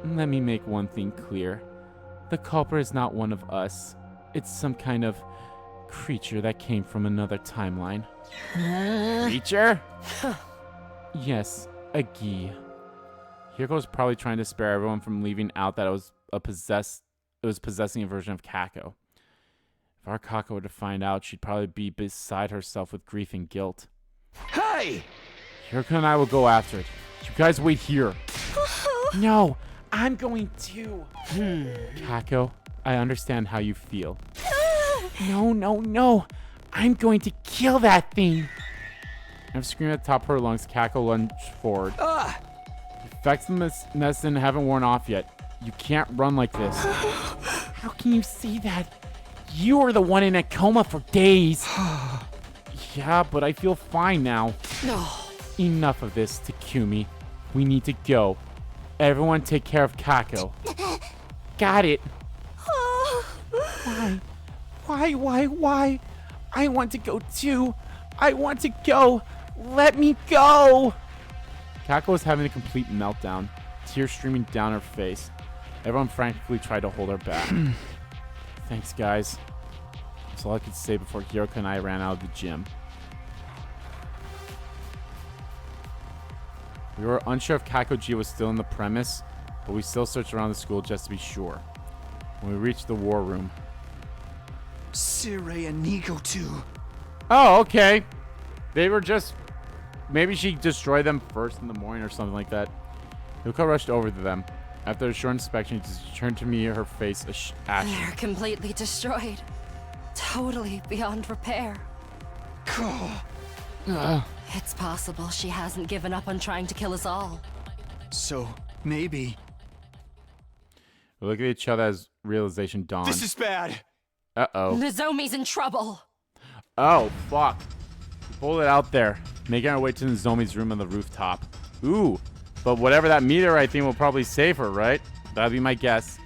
Let me make one thing clear. The culprit is not one of us. It's some kind of creature that came from another timeline. Creature? Yes, a Gi. Hiroko's probably trying to spare everyone from leaving out that it was possessing a version of Kako. If our Kako were to find out, she'd probably be beside herself with grief and guilt. Hey! Hiroko and I will go after it. You guys wait here. No, I'm going to. Kako, I understand how you feel. No. I'm going to kill that thing. I'm screaming at the top of her lungs. Kako lunged forward. The effects of the medicine haven't worn off yet. You can't run like this. How can you say that? You were the one in a coma for days. Yeah, but I feel fine now. Enough of this, Takumi. We need to go. Everyone take care of Kako. Got it. Why? I want to go too. I want to go. Let me go. Kako was having a complete meltdown, tears streaming down her face. Everyone frantically tried to hold her back. Thanks, guys. That's all I could say before Hiroko and I ran out of the gym. We were unsure if Kakoji was still in the premise, but we still searched around the school just to be sure. When we reached the war room. Sirei and Nigo too. Oh, okay. They were just... Maybe she destroyed them first in the morning or something like that. Yuka rushed over to them. After a short inspection, she turned to me, her face ashen. They're completely destroyed. Totally beyond repair. It's possible she hasn't given up on trying to kill us all. So, maybe... We look at each other as realization dawned. This is bad! Uh-oh. Nozomi's in trouble! Oh, fuck. We pulled it out there, making our way to Nozomi's room on the rooftop. Ooh, but whatever that meteorite thing will probably save her, right? That'd be my guess.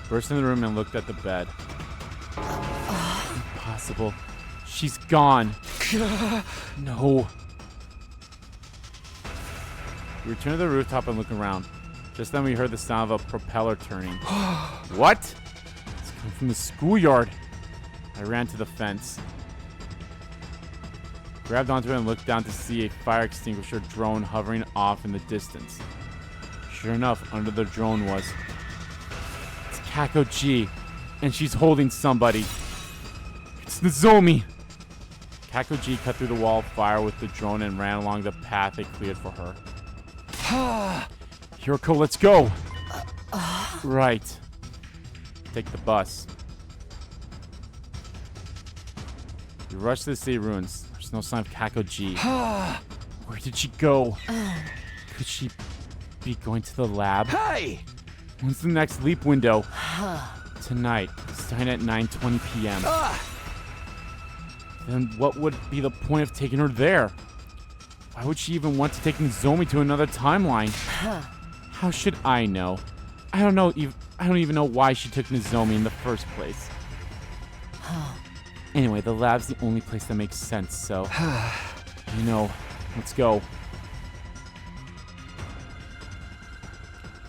Burst in the room and looked at the bed. Impossible. She's gone. No. We returned to the rooftop and looked around. Just then we heard the sound of a propeller turning. What? It's coming from the schoolyard. I ran to the fence. Grabbed onto it and looked down to see a fire extinguisher drone hovering off in the distance. Sure enough, under the drone was... It's Kakoji, and she's holding somebody. It's Nozomi. Kakoji cut through the wall of fire with the drone and ran along the path they cleared for her. Hiroko, let's go. Right. Take the bus. We rushed to the city ruins. There's no sign of Kakoji. Where did she go? Could she be going to the lab? Hey! When's the next leap window? Tonight, starting at 9:20 p.m. Then what would be the point of taking her there? Why would she even want to take Nozomi to another timeline? How should I know? I don't even know why she took Nozomi in the first place. Anyway, the lab's the only place that makes sense, so... You know, let's go.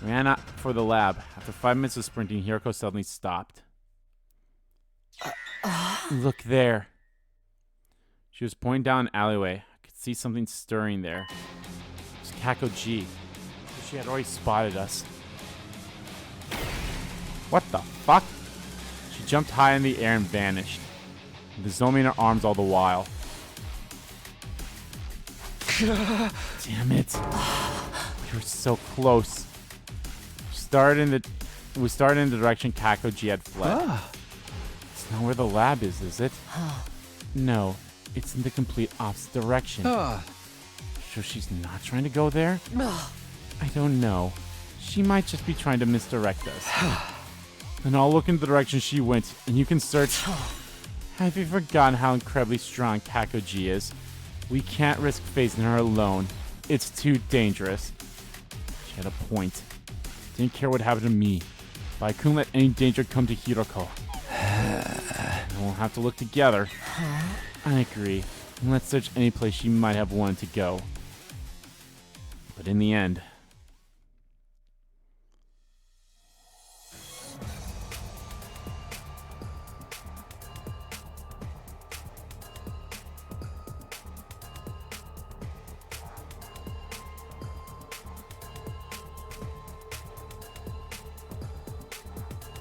Ran out for the lab. After 5 minutes of sprinting, Hiroko suddenly stopped. Look there. She was pointing down an alleyway. I could see something stirring there. It was Kakoji. She had already spotted us. What the fuck? She jumped high in the air and vanished. Nozomi in her arms all the while. Damn it. We were so close. She started in the We started in the direction Kakoji had fled. It's not where the lab is it? No, it's in the complete opposite direction. So she's not trying to go there? I don't know. She might just be trying to misdirect us. And I'll look in the direction she went, and you can search. Have you forgotten how incredibly strong Kakoji is? We can't risk facing her alone. It's too dangerous. She had a point. Didn't care what happened to me, but I couldn't let any danger come to Hiroko. We'll have to look together. I agree. And let's search any place she might have wanted to go. But in the end...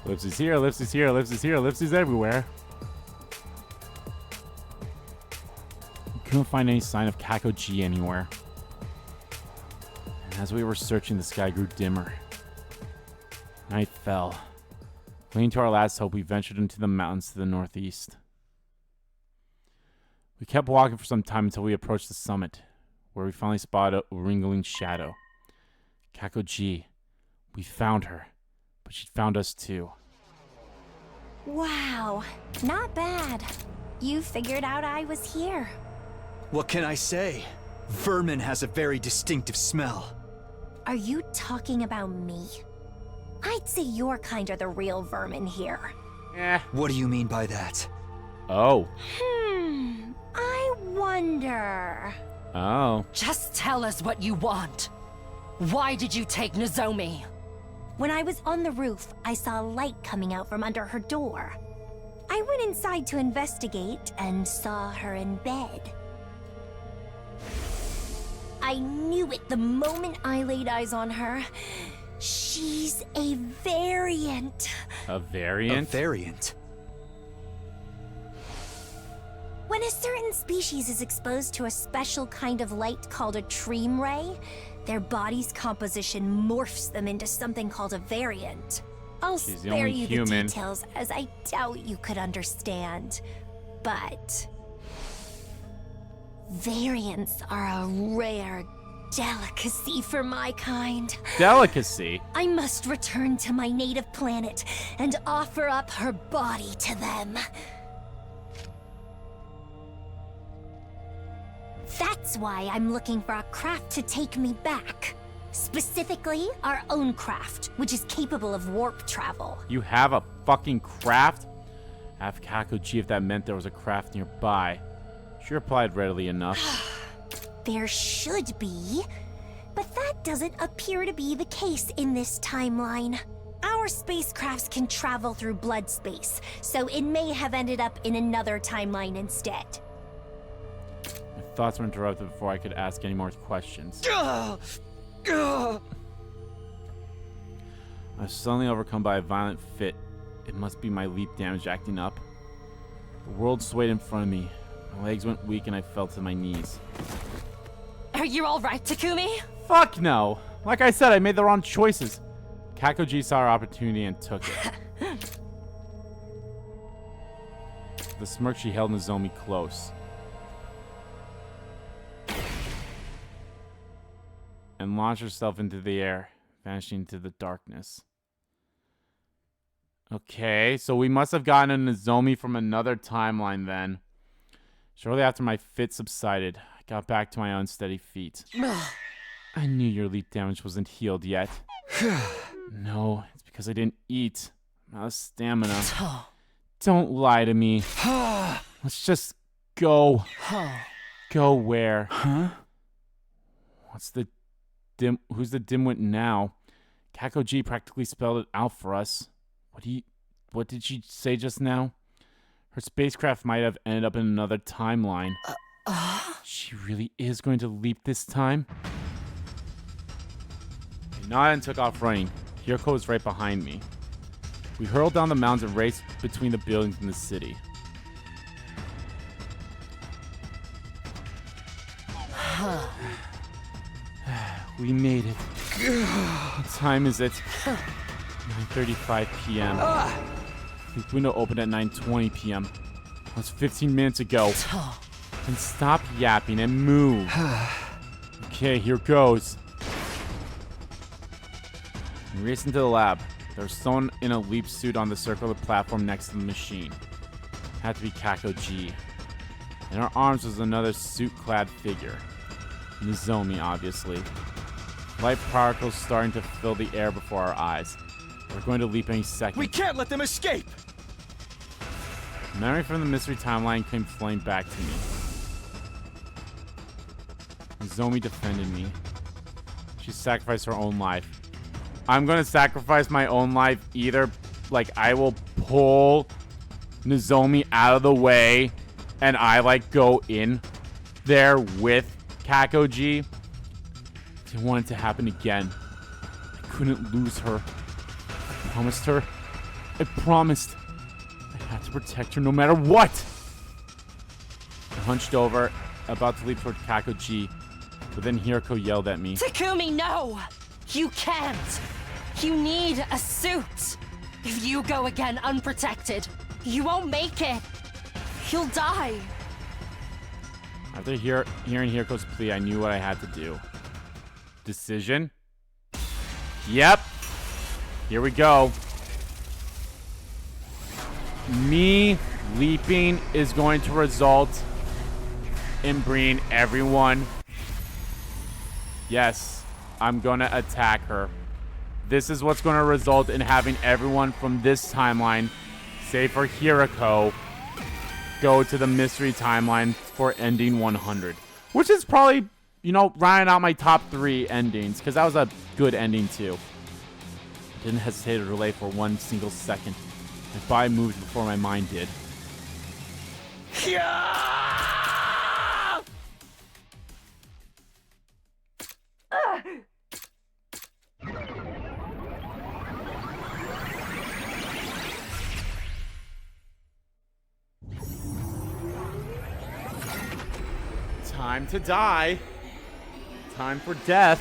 Ellipses here, ellipses here, ellipses here, ellipses everywhere. We couldn't find any sign of Kakoji anywhere. And as we were searching, the sky grew dimmer. Night fell. Clinging to our last hope, we ventured into the mountains to the northeast. We kept walking for some time until we approached the summit, where we finally spotted a wriggling shadow. Kakoji. We found her, but she found us too. Wow, not bad. You figured out I was here. What can I say? Vermin has a very distinctive smell. Are you talking about me? I'd say your kind are the real vermin here. What do you mean by that? Oh. I wonder... Oh. Just tell us what you want. Why did you take Nozomi? When I was on the roof, I saw a light coming out from under her door. I went inside to investigate and saw her in bed. I knew it the moment I laid eyes on her. She's a variant. A variant? A variant? When a certain species is exposed to a special kind of light called a tream ray, their body's composition morphs them into something called a variant. I'll spare you the details, as I doubt you could understand. But... variants are a rare delicacy for my kind. Delicacy? I must return to my native planet and offer up her body to them. That's why I'm looking for a craft to take me back. Specifically, our own craft, which is capable of warp travel. You have a fucking craft? Ask Kakoji if that meant there was a craft nearby. She replied readily enough. There should be, but that doesn't appear to be the case in this timeline. Our spacecrafts can travel through blood space, so it may have ended up in another timeline instead. My thoughts were interrupted before I could ask any more questions. I was suddenly overcome by a violent fit. It must be my leap damage acting up. The world swayed in front of me. My legs went weak and I fell to my knees. Are you alright, Takumi? Fuck no! Like I said, I made the wrong choices. Kakoji saw our opportunity and took it. The smirk, she held Nozomi close. And launched herself into the air, vanishing into the darkness. Okay, so we must have gotten a Nozomi from another timeline then. Shortly after my fit subsided, I got back to my unsteady feet. I knew your leap damage wasn't healed yet. No, it's because I didn't eat. I'm out of stamina. Don't lie to me. Let's just go. Go where? Huh? Who's the dimwit now? Kakoji practically spelled it out for us. What did she say just now? Her spacecraft might have ended up in another timeline. She really is going to leap this time? I nodded and took off running. Hiroko was right behind me. We hurled down the mountains and raced between the buildings in the city. We made it. What time is it? 9:35 p.m. The window opened at 9:20 p.m. That was 15 minutes ago. And stop yapping and move. Okay, here goes. We raced into the lab. There was someone in a leap suit on the circular platform next to the machine. Had to be Kako G. In her arms was another suit-clad figure. Nozomi, obviously. Light particles starting to fill the air before our eyes. We're going to leap any second. We can't let them escape! Memory from the mystery timeline came flooding back to me. Nozomi defended me. She sacrificed her own life. I'm gonna sacrifice my own life either. Like, I will pull Nozomi out of the way and I, like, go in there with Kako G. I didn't want it to happen again. I couldn't lose her. I promised her. I promised. I had to protect her no matter what. I hunched over, about to leap toward Kako G, but then Hiroko yelled at me. Takumi, no! You can't! You need a suit! If you go again unprotected, you won't make it! You'll die! After hearing Hiroko's plea, I knew what I had to do. Decision? Yep. Here we go. Me leaping is going to result in bringing everyone. Yes, I'm gonna attack her. This is what's gonna result in having everyone from this timeline, save for Hiroko, go to the mystery timeline for ending 100. Which is probably, you know, rounding out my top 3 endings, because that was a good ending too. Didn't hesitate to relay for 1 single second. My body moved before my mind did. Time to die. Time for death.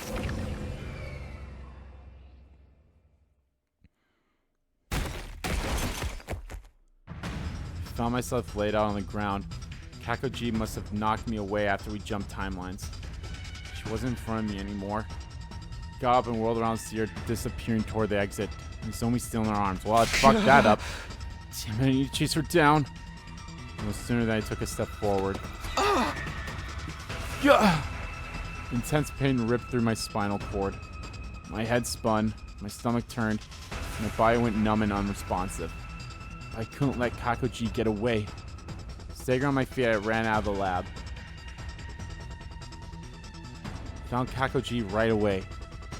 Found myself laid out on the ground. Kako G must have knocked me away after we jumped timelines. She wasn't in front of me anymore. Got up and whirled around to see her disappearing toward the exit. Nozomi still in her arms. Well, I fucked that up. Damn it, I need to chase her down. No sooner than I took a step forward. Intense pain ripped through my spinal cord. My head spun, my stomach turned, and my body went numb and unresponsive. I couldn't let Kako G get away. Staggering on my feet, I ran out of the lab. Found Kako G right away.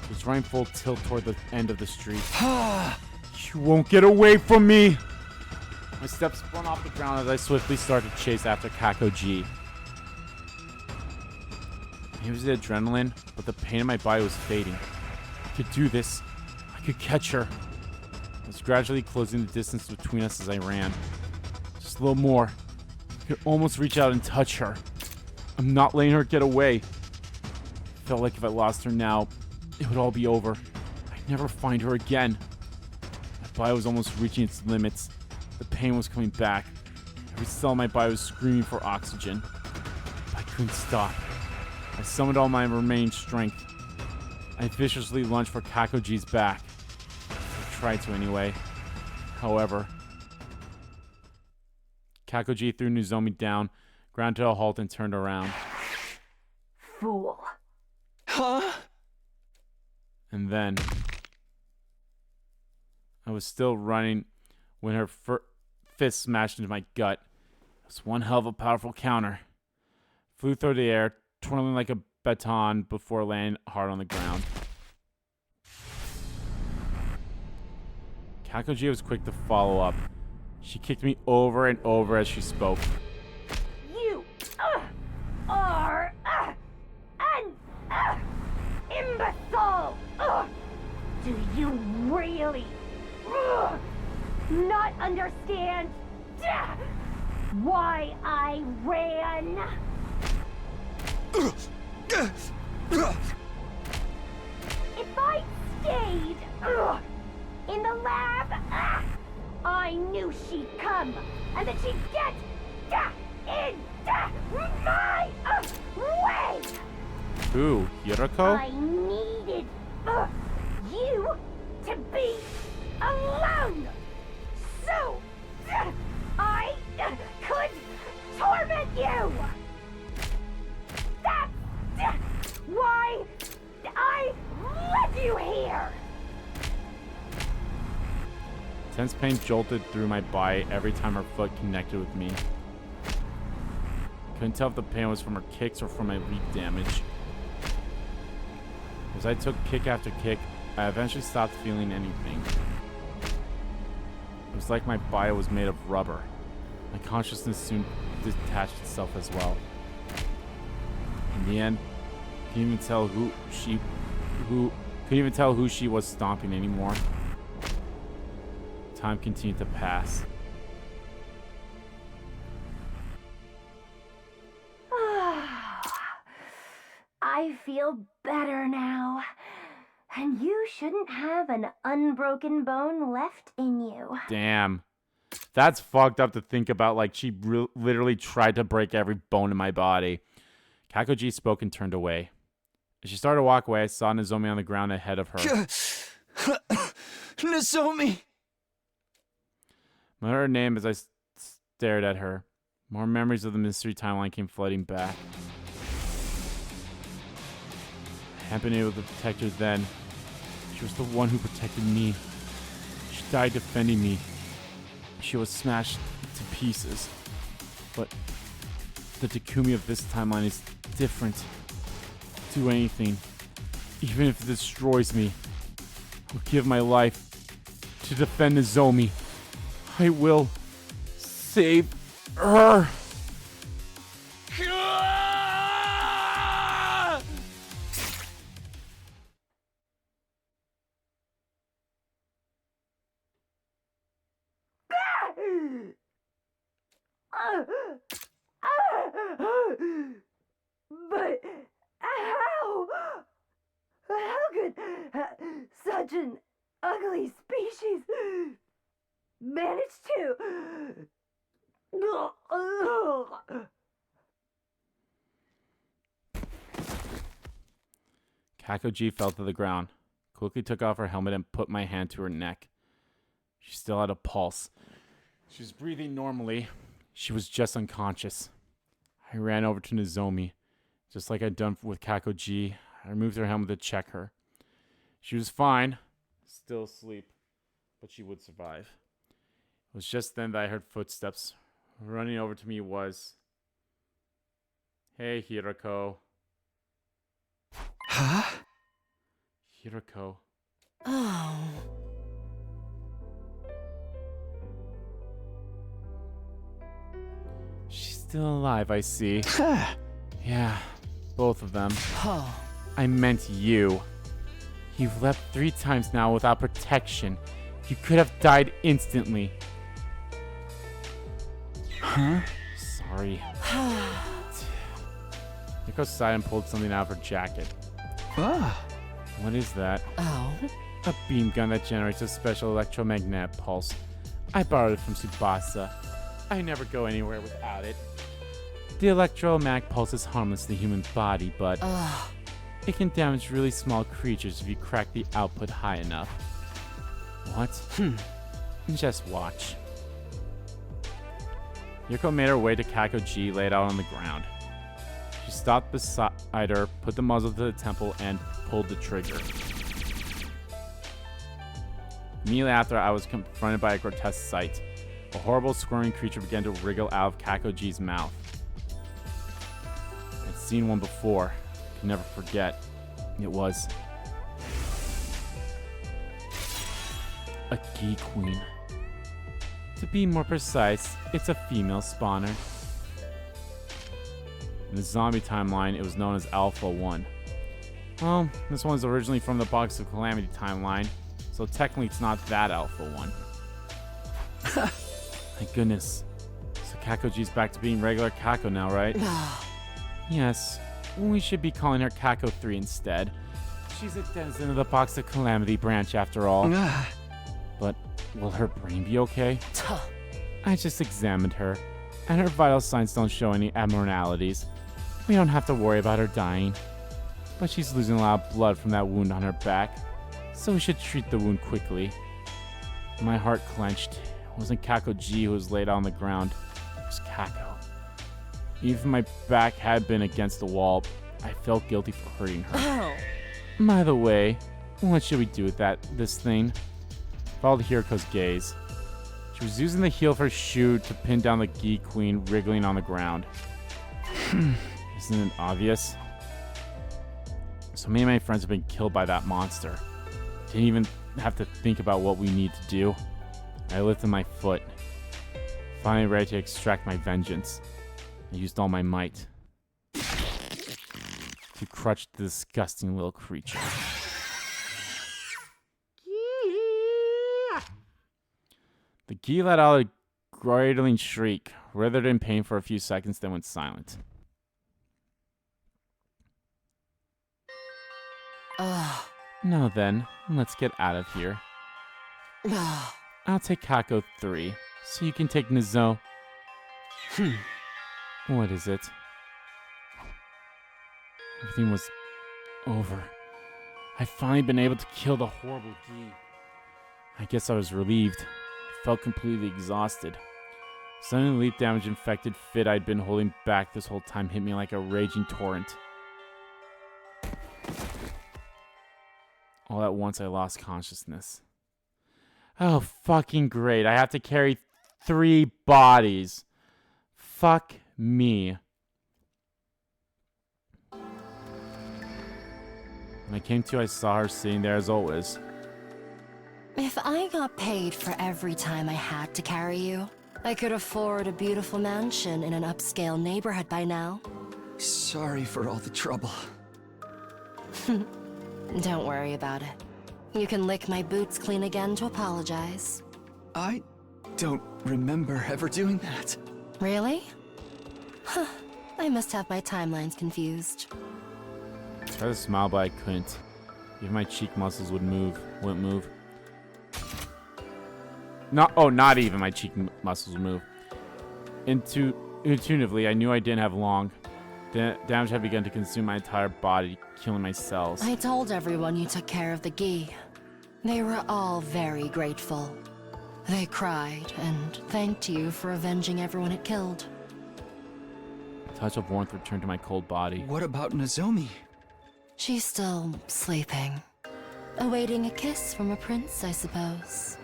She was running full tilt toward the end of the street. You won't get away from me! My steps spun off the ground as I swiftly started to chase after Kako G. It was the adrenaline, but the pain in my body was fading. I could do this. I could catch her. I was gradually closing the distance between us as I ran. Just a little more. I could almost reach out and touch her. I'm not letting her get away. It felt like if I lost her now, it would all be over. I'd never find her again. My body was almost reaching its limits. The pain was coming back. Every cell in my body was screaming for oxygen. But I couldn't stop. I summoned all my remaining strength. I viciously lunged for Kako G's back. I tried to anyway. However, Kako G threw Nozomi down, ground to a halt, and turned around. Fool. Huh? And then I was still running when her fist smashed into my gut. It was one hell of a powerful counter. Flew through the air, twirling like a baton before landing hard on the ground. Kako G was quick to follow up. She kicked me over and over as she spoke. You are an imbecile! Do you really not understand why I ran? If I stayed in the lab. Ah! I knew she'd come, and that she'd get in my way. Who? Hiroko? I needed you to be alone, so I could torment you. That's why I led you here. Tense pain jolted through my body every time her foot connected with me. Couldn't tell if the pain was from her kicks or from my leap damage. As I took kick after kick, I eventually stopped feeling anything. It was like my body was made of rubber. My consciousness soon detached itself as well. In the end, couldn't even tell who she was stomping anymore. Time continued to pass. I feel better now. And you shouldn't have an unbroken bone left in you. Damn. That's fucked up to think about. Like, she literally tried to break every bone in my body. Kakoji spoke and turned away. As she started to walk away, I saw Nozomi on the ground ahead of her. Nozomi! I heard her name as I stared at her. More memories of the mystery timeline came flooding back. I hadn't been able to protect her then. She was the one who protected me. She died defending me. She was smashed to pieces. But the Takumi of this timeline is different. Do anything, even if it destroys me. I'll give my life to defend Nozomi. I will save her. But how? How could such an ugly species manage to? Kakoji fell to the ground, quickly took off her helmet and put my hand to her neck. She still had a pulse. She was breathing normally. She was just unconscious. I ran over to Nozomi. Just like I'd done with Kakoji, I removed her helmet to check her. She was fine, still asleep, but she would survive. It was just then that I heard footsteps. Running over to me was... Hey, Hiroko. Huh? Hiroko. Oh. She's still alive, I see. Yeah, both of them. Oh. I meant you. You've left 3 times now without protection. You could have died instantly. Huh? Sorry. Yoko sighed and pulled something out of her jacket. Ah. What is that? Oh. A beam gun that generates a special electromagnetic pulse. I borrowed it from Tsubasa. I never go anywhere without it. The electromagnetic pulse is harmless to the human body, but it can damage really small creatures if you crack the output high enough. What? Just watch. Yoko made her way to Kakoji, laid out on the ground. She stopped beside her, put the muzzle to the temple, and pulled the trigger. Immediately after, I was confronted by a grotesque sight. A horrible squirming creature began to wriggle out of Kakoji's mouth. I'd seen one before. Could never forget. It was a Gi Queen. To be more precise, it's a female spawner. In the zombie timeline, it was known as Alpha 1. Well, this one's originally from the Box of Calamity timeline, so technically it's not that Alpha 1. My goodness. So Kakoji's back to being regular Kako now, right? Yes, we should be calling her Kako 3 instead. She's a denizen of the Box of Calamity branch after all. But will her brain be okay? I just examined her, and her vital signs don't show any abnormalities. We don't have to worry about her dying. But she's losing a lot of blood from that wound on her back, so we should treat the wound quickly. My heart clenched. It wasn't Kako G who was laid out on the ground. It was Kako. Even if my back had been against the wall, I felt guilty for hurting her. Oh. By the way, what should we do with this thing? Followed Hiriko's gaze. She was using the heel of her shoe to pin down the Gi Queen wriggling on the ground. Isn't it obvious? So many of my friends have been killed by that monster. Didn't even have to think about what we need to do. I lifted my foot, finally ready to extract my vengeance. I used all my might to crush the disgusting little creature. The Gi let out a gurgling shriek, writhed in pain for a few seconds, then went silent. Now then, let's get out of here. I'll take Kako 3, so you can take Nizo. What is it? Everything was over. I'd finally been able to kill the horrible Gi. I guess I was relieved. I felt completely exhausted. Suddenly, the leap damage infected fit I'd been holding back this whole time hit me like a raging torrent. All at once, I lost consciousness. Oh, fucking great. I have to carry 3 bodies. Fuck me. When I came to, I saw her sitting there as always. If I got paid for every time I had to carry you, I could afford a beautiful mansion in an upscale neighborhood by now. Sorry for all the trouble. Don't worry about it. You can lick my boots clean again to apologize. I don't remember ever doing that. Really? Huh. I must have my timelines confused. I tried to smile, but I couldn't. Even my cheek muscles wouldn't move. Not even my cheek muscles would move. Intuitively, I knew I didn't have long. The damage had begun to consume my entire body, killing my cells. I told everyone you took care of the Gi. They were all very grateful. They cried and thanked you for avenging everyone it killed. A touch of warmth returned to my cold body. What about Nozomi? She's still sleeping. Awaiting a kiss from a prince, I suppose.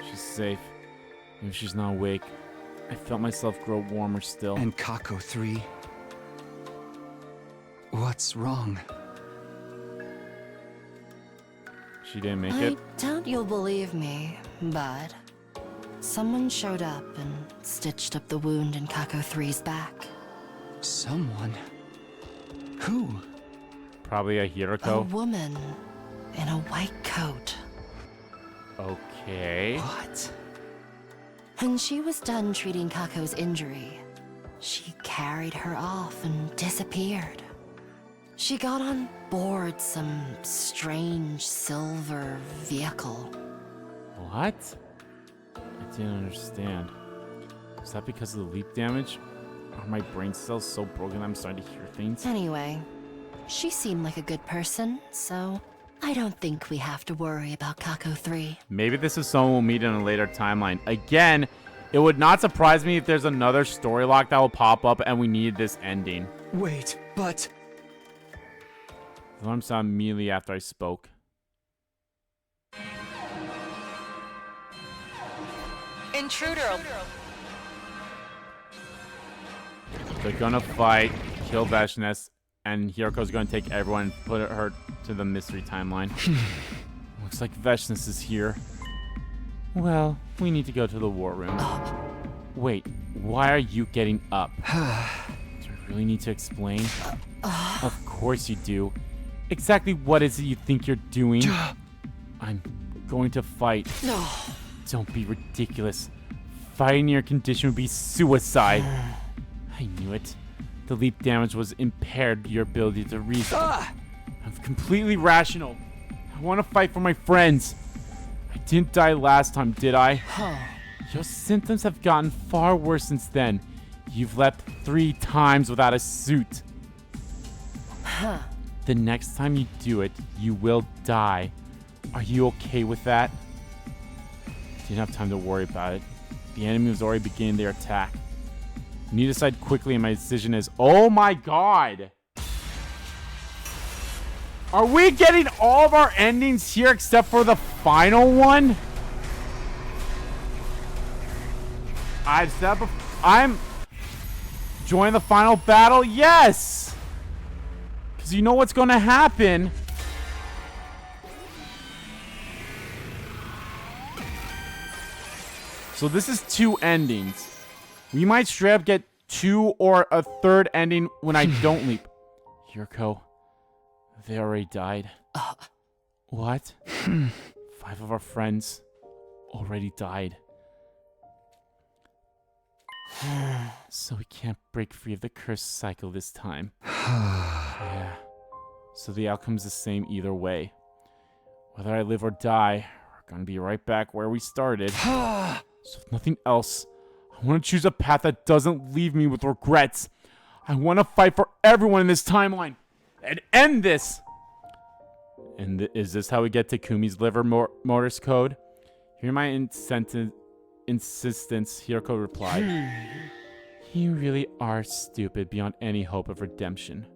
She's safe. Even if she's not awake, I felt myself grow warmer still. And Kako 3. What's wrong? She didn't make it? I doubt you'll believe me, but someone showed up and stitched up the wound in Kako 3's back. Someone? Who? Probably a A Hiriko. woman in a white coat. Okay. What? When she was done treating Kako's injury, she carried her off and disappeared. She got on board some strange silver vehicle. What? I didn't understand. Was that because of the leap damage? Are my brain cells so broken that I'm starting to hear things? Anyway, she seemed like a good person, so I don't think we have to worry about Kako 3. Maybe this is someone we'll meet in a later timeline. Again, it would not surprise me if there's another story lock that will pop up and we need this ending. Wait, but... The alarm sounded immediately after I spoke. Intruder. They're gonna fight, kill Vashnes, and Hiriko's gonna take everyone and put her to the mystery timeline. Looks like Vashnes is here. Well, we need to go to the war room. Wait, why are you getting up? Do I really need to explain? Of course you do. Exactly what is it you think you're doing? I'm going to fight. Don't be ridiculous. Fighting your condition would be suicide. I knew it. The leap damage was impaired your ability to reason. I'm completely rational. I want to fight for my friends. I didn't die last time, did I? Your symptoms have gotten far worse since then. You've leapt 3 times without a suit. The next time you do it, you will die. Are you okay with that? Didn't have time to worry about it. The enemy was already beginning their attack. I need to decide quickly, and my decision is... Oh my god! Are we getting all of our endings here except for the final one? I'm joining the final battle? Yes! Because you know what's going to happen. So this is 2 endings. We might straight up get 2 or a 3rd ending when I don't leap. Yuriko, they already died. What? 5 of our friends already died. So we can't break free of the cursed cycle this time. Yeah. So the outcome's the same either way. Whether I live or die, we're gonna be right back where we started. So if nothing else, I want to choose a path that doesn't leave me with regrets. I want to fight for everyone in this timeline and end this. And is this how we get Takumi's liver mortis code? Hear my insistence, Hiroko replied. You really are stupid beyond any hope of redemption.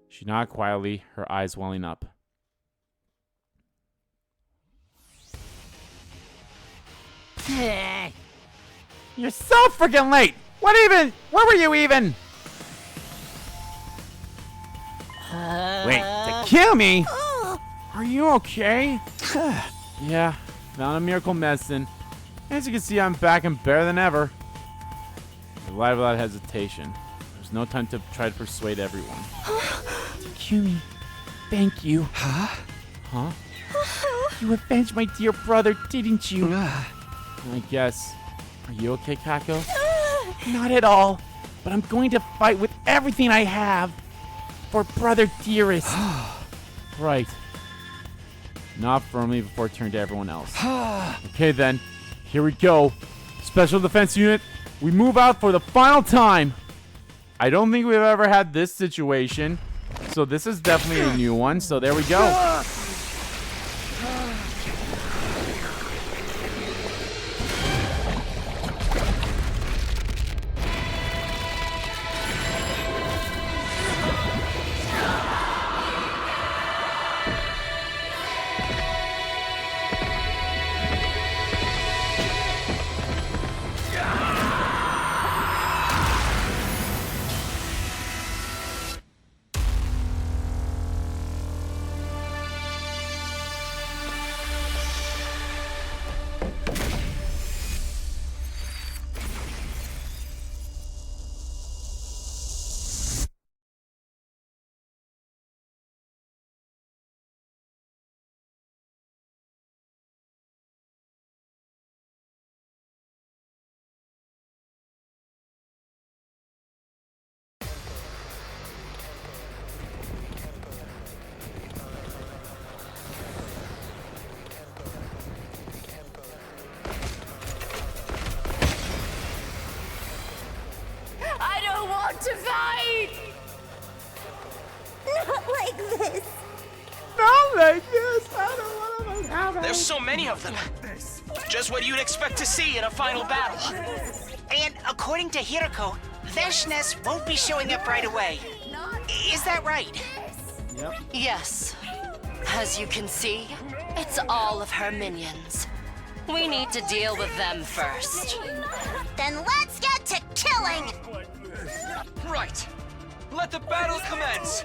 She nodded quietly, her eyes welling up. You're so freaking late! Where were you even? Wait, Takumi? Are you okay? Yeah, found a miracle medicine. As you can see, I'm back and better than ever. I lied without hesitation. There's no time to try to persuade everyone. Takumi, thank you. Huh? You avenged my dear brother, didn't you? I guess. Are you okay, Kako? Not at all. But I'm going to fight with everything I have for Brother Dearest. Right. Not firmly before turning to everyone else. Okay then. Here we go. Special Defense Unit. We move out for the final time. I don't think we've ever had this situation. So this is definitely a new one. So there we go. To fight! Not like this. Not like this. I don't want to have it. There's so many of them. Just what you'd expect to see in a final battle. And according to Hiroko, Veshness won't be showing up right away. Is that right? Yep. Yes. As you can see, it's all of her minions. We need to deal with them first. Then let's get to killing! Right. Let the battle commence.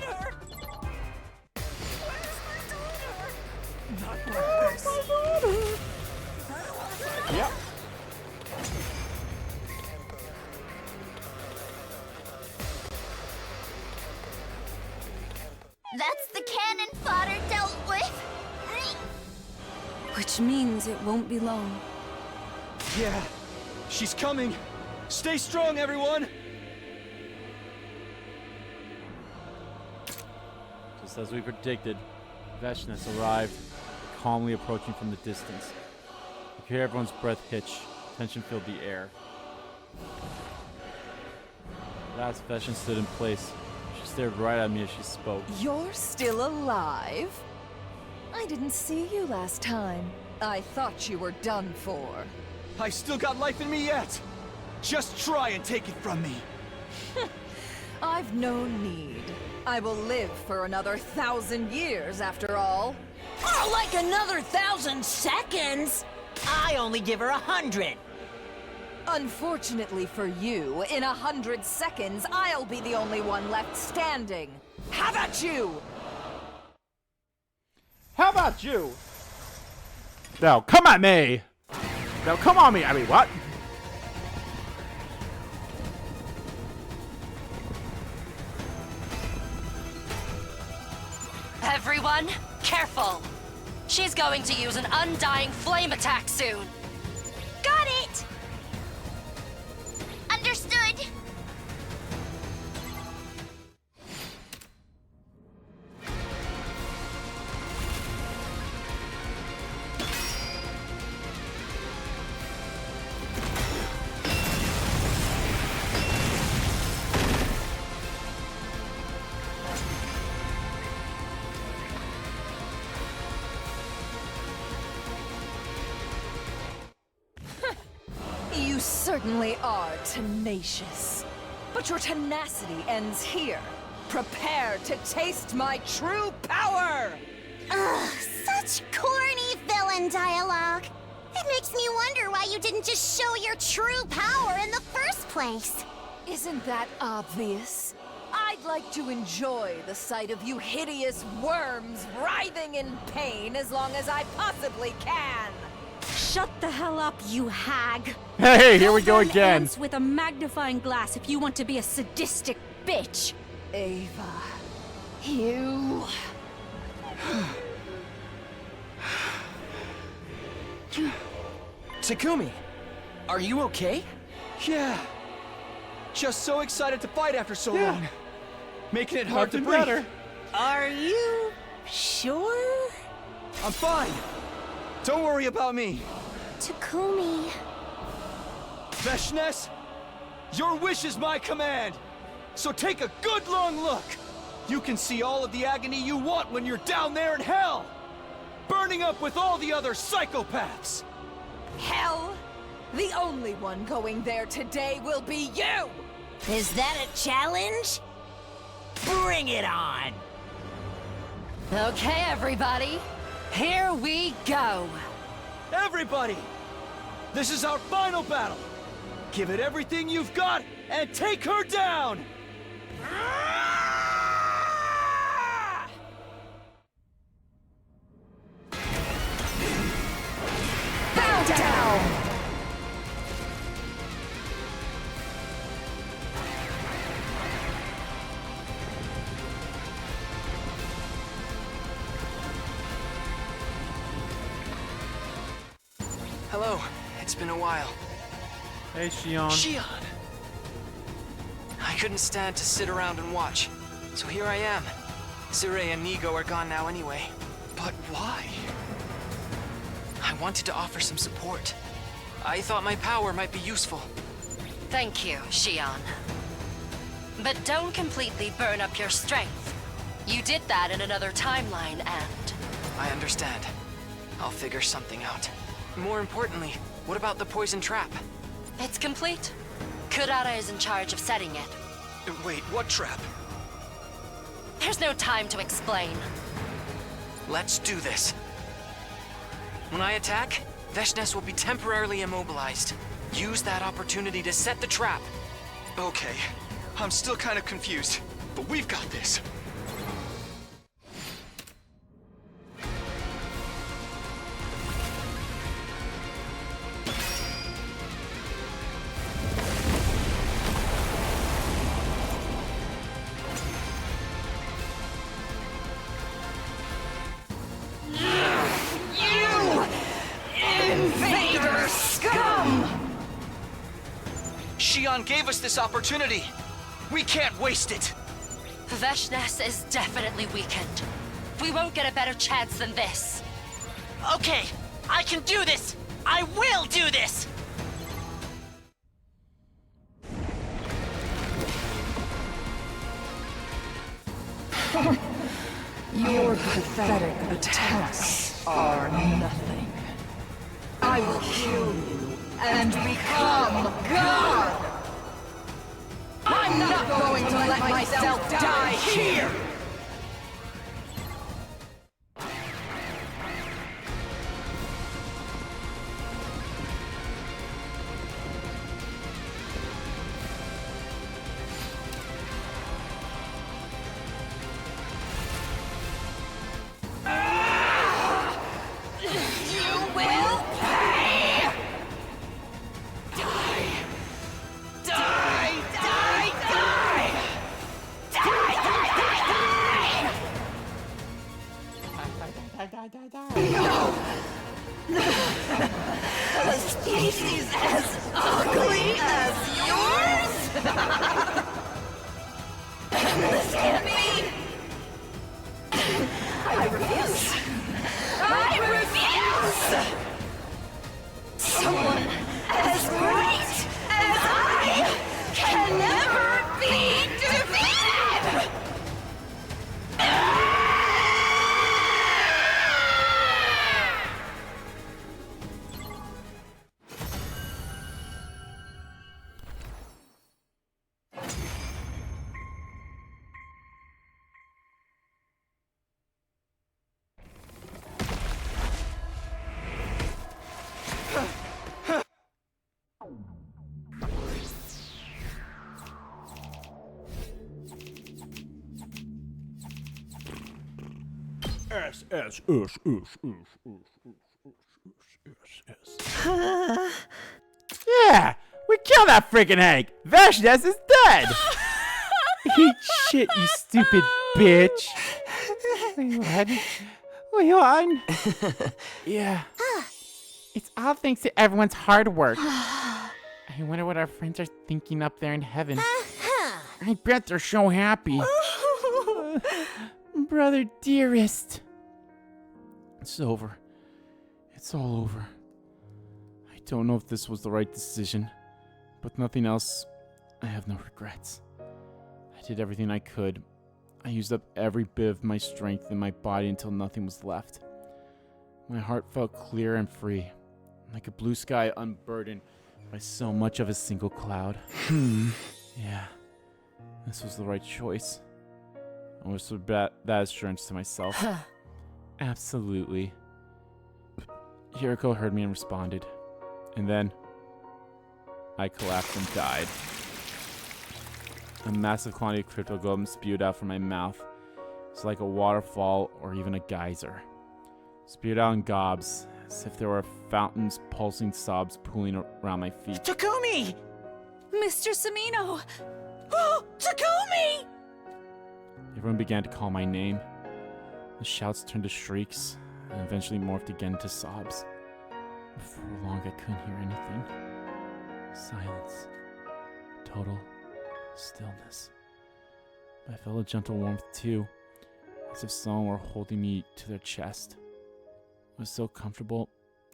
Yep. That's the cannon fodder dealt with. Which means it won't be long. Yeah, she's coming. Stay strong, everyone. Just as we predicted, Veshness arrived. calmly approaching from the distance. You could hear everyone's breath hitch. Tension filled the air. Last Veshin stood in place. She stared right at me as she spoke. You're still alive? I didn't see you last time. I thought you were done for. I still got life in me yet! Just try and take it from me! I've no need. I will live for another 1,000 years after all. Oh, like another 1,000 seconds? I only give her 100. Unfortunately for you, in 100 seconds, I'll be the only one left standing. How about you? How about you? Now, come at me! Now, come on me! I mean, what? Everyone, careful! She's going to use an undying flame attack soon! Got it! Understood. You certainly are tenacious. But your tenacity ends here. Prepare to taste my true power! Ugh, such corny villain dialogue. It makes me wonder why you didn't just show your true power in the first place. Isn't that obvious? I'd like to enjoy the sight of you hideous worms writhing in pain as long as I possibly can. Shut the hell up, you hag. Hey, here we go Burn again. ants with a magnifying glass if you want to be a sadistic bitch. Ava, you... Takumi, are you okay? Yeah. Just so excited to fight after so long. Making it hard to breathe. Better. Are you sure? I'm fine. Don't worry about me. Takumi. Veshness, your wish is my command. So take a good long look. You can see all of the agony you want when you're down there in hell. Burning up with all the other psychopaths. Hell? The only one going there today will be you! Is that a challenge? Bring it on! Okay, everybody. Here we go. Everybody! This is our final battle! Give it everything you've got and take her down! Bow down! Hello, it's been a while. Hey, Shion. Shion! I couldn't stand to sit around and watch, so here I am. Sirei and Nigo are gone now anyway. But why? I wanted to offer some support. I thought my power might be useful. Thank you, Shion. But don't completely burn up your strength. You did that in another timeline, and... I understand. I'll figure something out. More importantly, what about the poison trap? It's complete. Kurara is in charge of setting it. Wait, what trap? There's no time to explain. Let's do this. When I attack, Veshness will be temporarily immobilized. Use that opportunity to set the trap. Okay, I'm still kind of confused, but we've got this. Shion gave us this opportunity. We can't waste it. Veshness is definitely weakened. We won't get a better chance than this. Okay, I can do this! I will do this! Your pathetic attempts are nothing. I will kill you and become God! I'm not going to let myself die here! A species as ugly as yours? This can't be! I refuse! I refuse! Someone as great as I can never be defeated! Yeah, we killed that freaking Hank. Vashnes is dead. Eat shit, you stupid bitch. Wait, what? Wait, what? Yeah. It's all thanks to everyone's hard work. I wonder what our friends are thinking up there in heaven. I bet they're so happy. Brother dearest. It's over. It's all over. I don't know if this was the right decision, but nothing else. I have no regrets. I did everything I could. I used up every bit of my strength in my body until nothing was left. My heart felt clear and free, like a blue sky unburdened by so much of a single cloud. Yeah, this was the right choice. I whispered that assurance to myself. Absolutely. Hiroko heard me and responded. And then, I collapsed and died. A massive quantity of cryptoglobin spewed out from my mouth. It's like a waterfall or even a geyser. Spewed out in gobs, as if there were fountains, pulsing sobs pooling around my feet. Takumi! Mr. Sumino! Oh, Takumi! Everyone began to call my name. The shouts turned to shrieks, and eventually morphed again to sobs. For long, I couldn't hear anything. Silence. Total stillness. I felt a gentle warmth too, as if someone were holding me to their chest. It was so comfortable,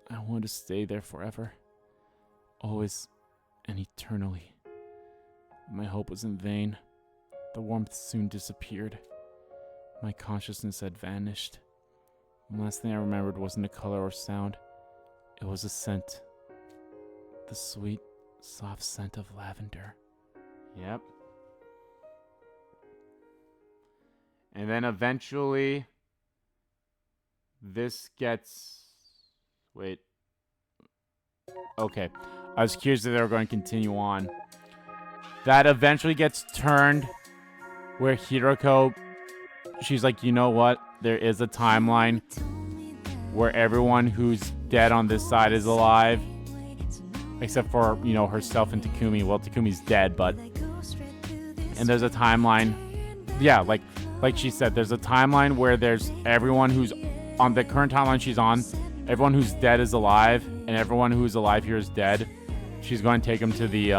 I wanted to stay there forever. Always and eternally. My hope was in vain. The warmth soon disappeared. My consciousness had vanished. The last thing I remembered wasn't a color or sound. It was a scent. The sweet, soft scent of lavender. Yep. And then eventually, this gets... Wait. Okay. I was curious if they were going to continue on. That eventually gets turned where Hiroko, she's like, you know what? There is a timeline where everyone who's dead on this side is alive. Except for, you know, herself and Takumi. Well, Takumi's dead, but... And there's a timeline. Yeah, like she said, there's a timeline where there's everyone who's on the current timeline she's on. Everyone who's dead is alive, and everyone who's alive here is dead. She's going to take them to the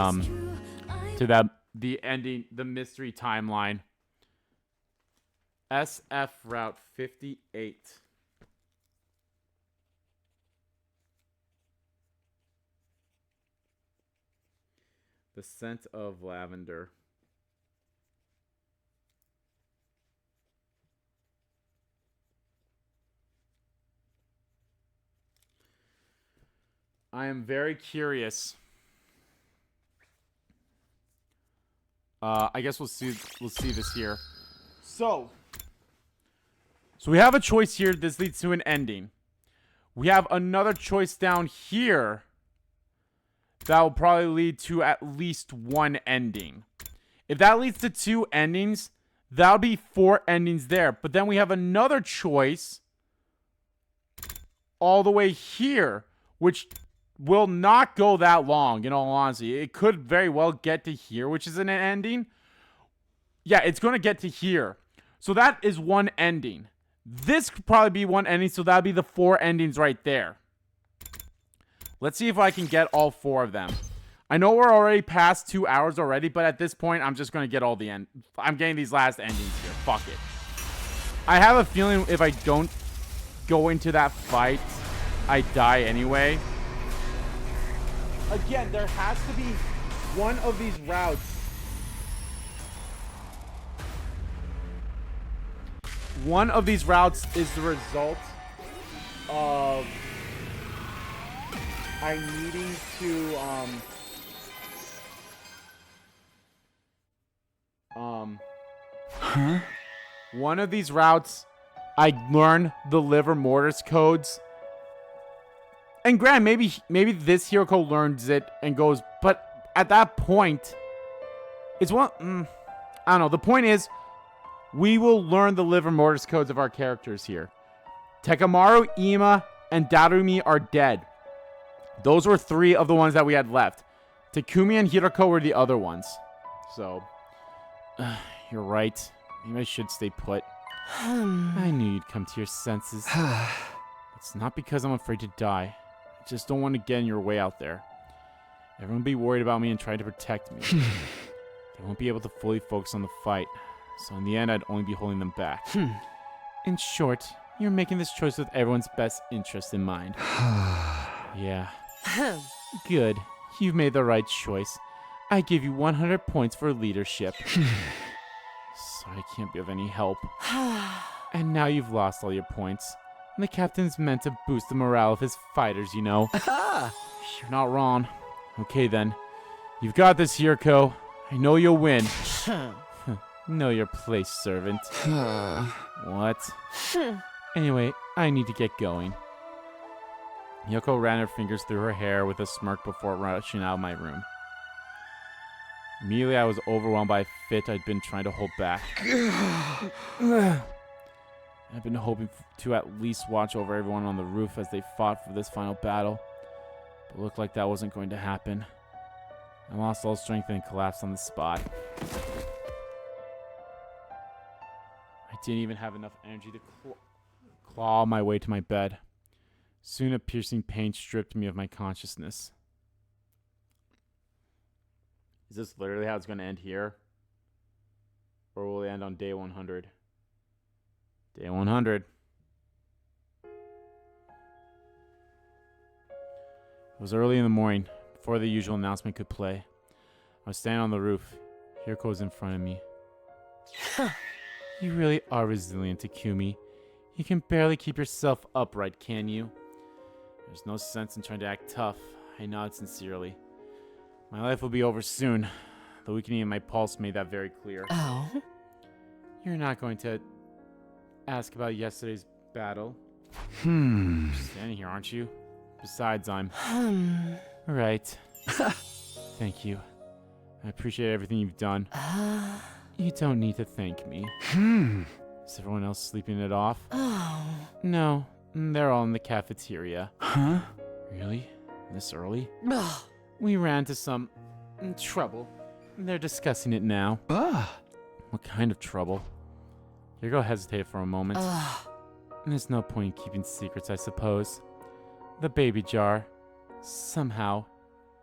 ending, the mystery timeline. SF Route 58. The scent of lavender. I am very curious. I guess we'll see this here. So we have a choice here. This leads to an ending. We have another choice down here that will probably lead to at least one ending. If that leads to 2 endings, that'll be 4 endings there. But then we have another choice all the way here, which will not go that long, in all honesty. It could very well get to here, which is an ending. Yeah, it's going to get to here. So that is one ending. This could probably be one ending, so that'll be the 4 endings right there. Let's see if I can get all 4 of them. I know we're already past 2 hours already, but at this point, I'm just going to get all the end. I'm getting these last endings here. Fuck it. I have a feeling if I don't go into that fight, I die anyway. Again, there has to be one of these routes. One of these routes is the result of I needing to one of these routes I learn the liver mortis codes. And granted, maybe this hero code learns it and goes, but at that point, it's one. I don't know. The point is, we will learn the liver mortis codes of our characters here. Tekamaru, Ima, and Darumi are dead. Those were 3 of the ones that we had left. Takumi and Hiroko were the other ones. So, you're right. Maybe I should stay put. I knew you'd come to your senses. It's not because I'm afraid to die. I just don't want to get in your way out there. Everyone will be worried about me and try to protect me. They won't be able to fully focus on the fight. So in the end, I'd only be holding them back. In short, you're making this choice with everyone's best interest in mind. Yeah. Good. You've made the right choice. I give you 100 points for leadership. Sorry I can't be of any help. And now you've lost all your points. And the captain's meant to boost the morale of his fighters, you know. You're not wrong. Okay then. You've got this, Hiroko. I know you'll win. Know your place, servant. What? Anyway, I need to get going. Yoko ran her fingers through her hair with a smirk before rushing out of my room. Immediately, I was overwhelmed by a fit I'd been trying to hold back. I've been hoping to at least watch over everyone on the roof as they fought for this final battle, but it looked like that wasn't going to happen. I lost all strength and collapsed on the spot. I didn't even have enough energy to claw my way to my bed. Soon a piercing pain stripped me of my consciousness. Is this literally how it's going to end here? Or will it end on day 100? Day 100. It was early in the morning, before the usual announcement could play. I was standing on the roof. Hiroko was in front of me. You really are resilient, Takumi. You can barely keep yourself upright, can you? There's no sense in trying to act tough. I nodded sincerely. My life will be over soon. The weakening in my pulse made that very clear. Oh? You're not going to ask about yesterday's battle? You're standing here, aren't you? Besides, I'm... Right. Thank you. I appreciate everything you've done. You don't need to thank me. Is everyone else sleeping it off? Oh. No, they're all in the cafeteria. Huh? Really? This early? We ran into some trouble. They're discussing it now. What kind of trouble? Hugo hesitated for a moment. There's no point in keeping secrets, I suppose. The baby jar. Somehow,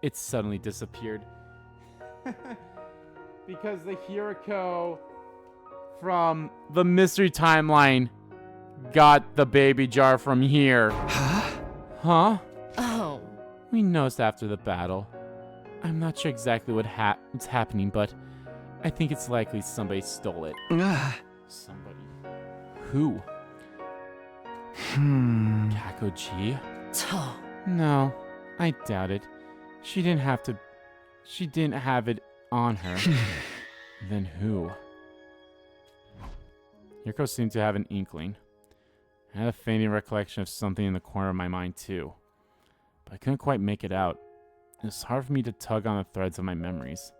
it suddenly disappeared. Because the Hiroko from the mystery timeline got the baby jar from here. Huh? Oh. We noticed after the battle. I'm not sure exactly what's happening, but I think it's likely somebody stole it. Somebody. Who? Kakoji? No, I doubt it. She didn't have it on her. Then who? Hiroko seemed to have an inkling. I had a faint recollection of something in the corner of my mind too, but I couldn't quite make it out. It was hard for me to tug on the threads of my memories.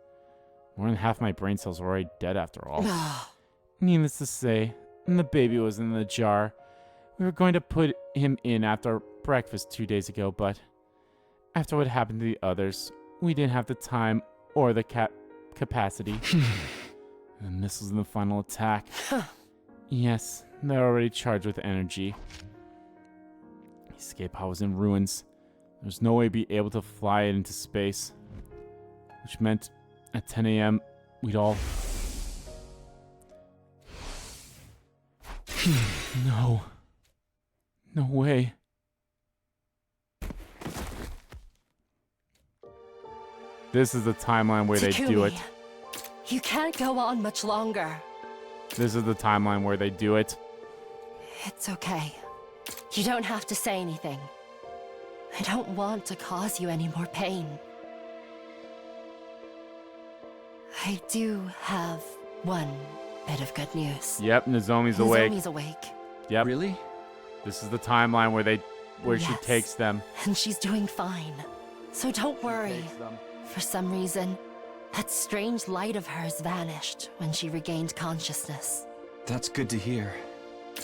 More than half my brain cells were already dead after all. Needless to say, when the baby was in the jar, we were going to put him in after breakfast 2 days ago, but after what happened to the others, we didn't have the time or the capacity. The missiles in the final attack. Yes, they're already charged with energy. The escape pod was in ruins. There was no way to be able to fly it into space. Which meant at 10 a.m., we'd all... No. No way. This is the timeline where they do it. You can't go on much longer. This is the timeline where they do it. It's okay. You don't have to say anything. I don't want to cause you any more pain. I do have one bit of good news. Yep, Nozomi's awake. Nozomi's awake. Yep. Really? This is the timeline where she takes them. And she's doing fine. So don't worry. For some reason, that strange light of hers vanished when she regained consciousness. That's good to hear.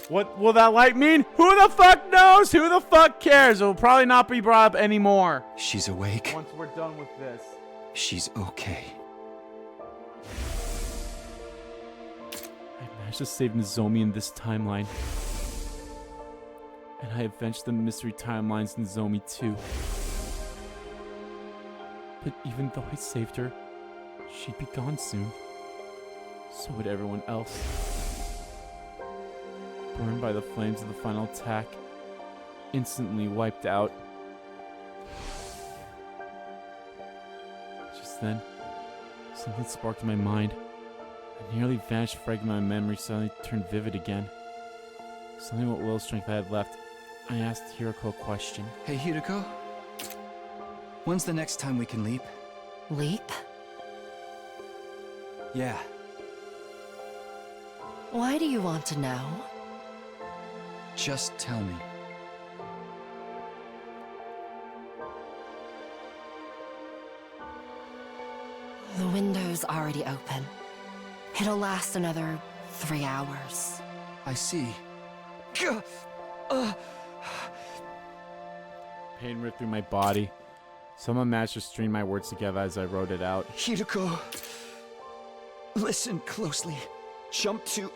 What will that light mean? Who the fuck knows? Who the fuck cares? It will probably not be brought up anymore. She's awake. Once we're done with this. She's okay. I managed to save Nozomi in this timeline. And I avenged the mystery timelines Nozomi too. But even though I saved her, she'd be gone soon. So would everyone else. Burned by the flames of the final attack. Instantly wiped out. Just then, something sparked in my mind. A nearly vanished fragment of my memory suddenly turned vivid again. Suddenly what little strength I had left, I asked Hiroko a question. Hey, Hiroko? When's the next time we can leap? Leap? Yeah. Why do you want to know? Just tell me. The window's already open. It'll last another 3 hours. I see. Pain ripped through my body. Someone managed to string my words together as I wrote it out. Hiroko, listen closely. Jump to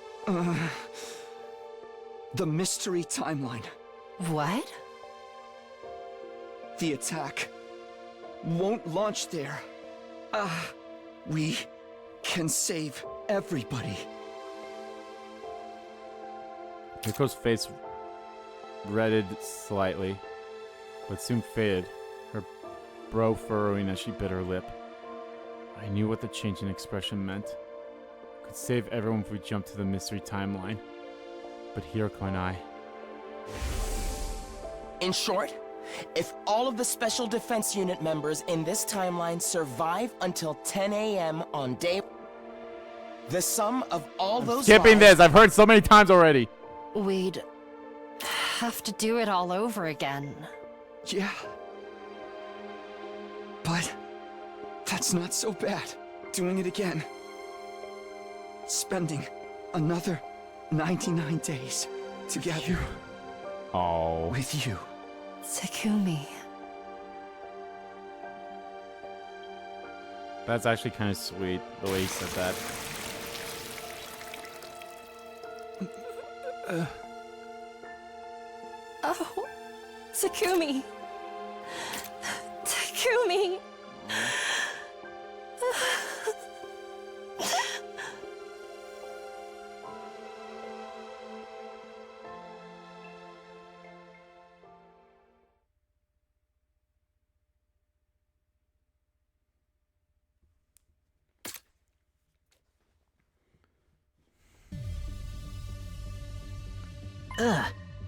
the mystery timeline. What? The attack won't launch there. We can save everybody. Hiriko's face reddened slightly, but soon faded, her brow furrowing as she bit her lip. I knew what the change in expression meant. We could save everyone if we jumped to the mystery timeline. But Hiroko and I... In short, if all of the Special Defense Unit members in this timeline survive until 10 a.m. on day... The sum of all those Skipping lives... this! I've heard so many times already! We'd have to do it all over again. Yeah. But that's not so bad. Doing it again. Spending another 99 days together. Oh. With you. Takumi. That's actually kind of sweet, the way he said that. Oh, Takumi. Takumi.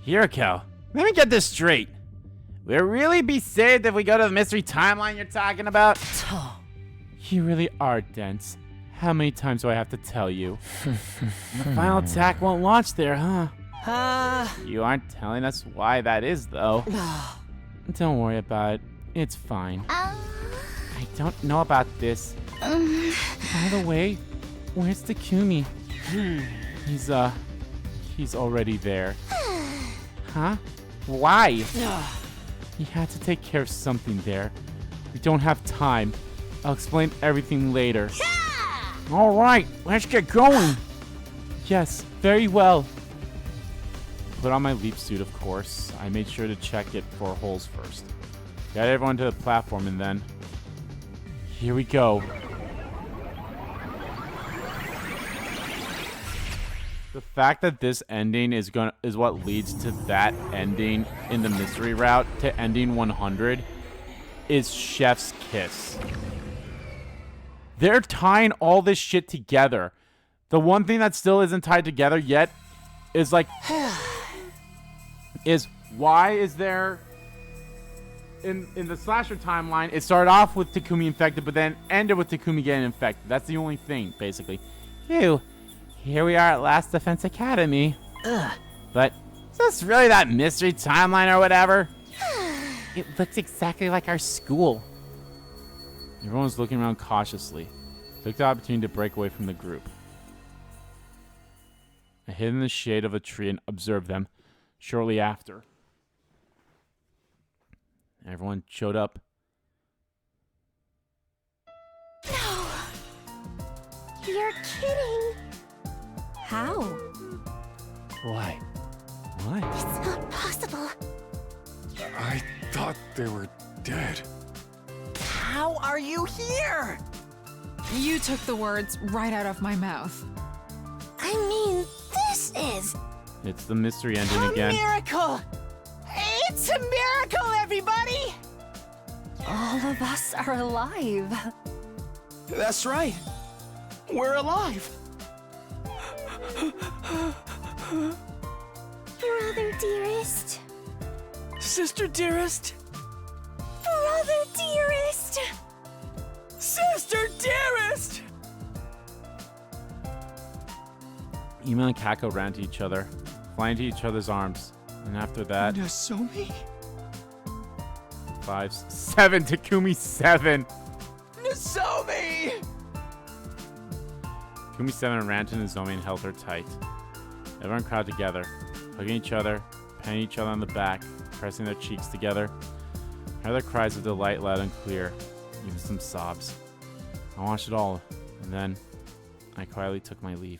Hiroko, let me get this straight. Will it really be saved if we go to the mystery timeline you're talking about? You really are dense. How many times do I have to tell you? The final attack won't launch there, huh? You aren't telling us why that is, though. Don't worry about it. It's fine. I don't know about this. By the way, where's Takumi? He's already there. Huh? Why? He had to take care of something there. We don't have time. I'll explain everything later. All right, let's get going. Yes, very well. Put on my leap suit, of course. I made sure to check it for holes first. Got everyone to the platform, and then here we go. The fact that this ending is what leads to that ending in the mystery route to ending 100 is chef's kiss. They're tying all this shit together. The one thing that still isn't tied together yet is like is why is there in the slasher timeline it started off with Takumi infected but then ended with Takumi getting infected. That's the only thing basically. Here we are at Last Defense Academy. But is this really that mystery timeline or whatever? It looks exactly like our school. Everyone was looking around cautiously. Took the opportunity to break away from the group. I hid in the shade of a tree and observed them shortly after. Everyone showed up. No! You're kidding! How? Why? What? It's not possible. I thought they were dead. How are you here? You took the words right out of my mouth. I mean, this is It's the mystery ending A again. miracle! It's a miracle, everybody! All of us are alive. That's right. We're alive. brother dearest. Sister dearest. Brother dearest. Sister dearest! Ima and Kako ran to each other, flying to each other's arms. And after that, Nozomi? 5, 7, Takumi 7. Nozomi! Takumi 7 ran to Nozomi and held her tight. Everyone crowded together, hugging each other, patting each other on the back, pressing their cheeks together. I heard their cries of delight loud and clear, even some sobs. I watched it all, and then I quietly took my leave.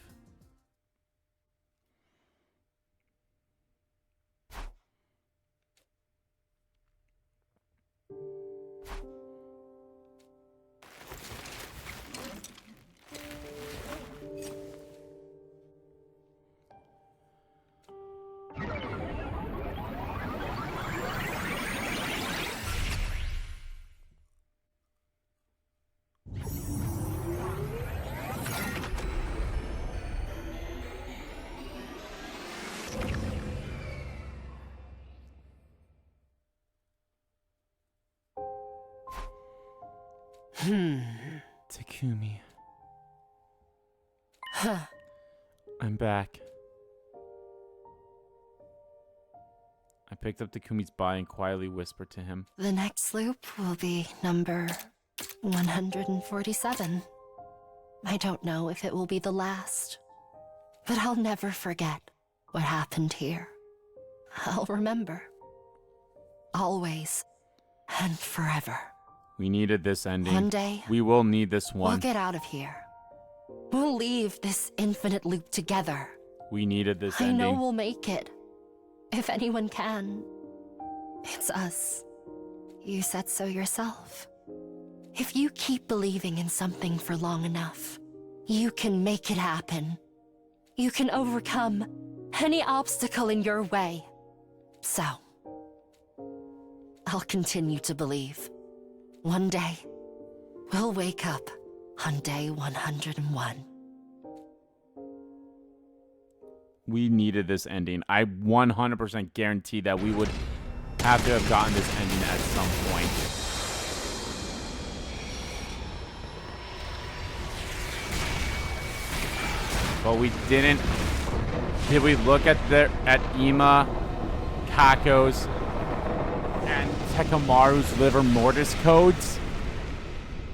Takumi. I'm back. I picked up Takumi's body and quietly whispered to him. The next loop will be number 147. I don't know if it will be the last, but I'll never forget what happened here. I'll remember. Always and forever. We needed this ending. One day, we will need this one. We'll get out of here. We'll leave this infinite loop together. We needed this I ending. know we'll make it. If anyone can. It's us. You said so yourself. If you keep believing in something for long enough, you can make it happen. You can overcome any obstacle in your way. So, I'll continue to believe. One day, we'll wake up on day 101. We needed this ending. I 100% guarantee that we would have to have gotten this ending at some point. But we didn't. Did we look at Ima, Kako's, and Tekamaru's liver mortis codes?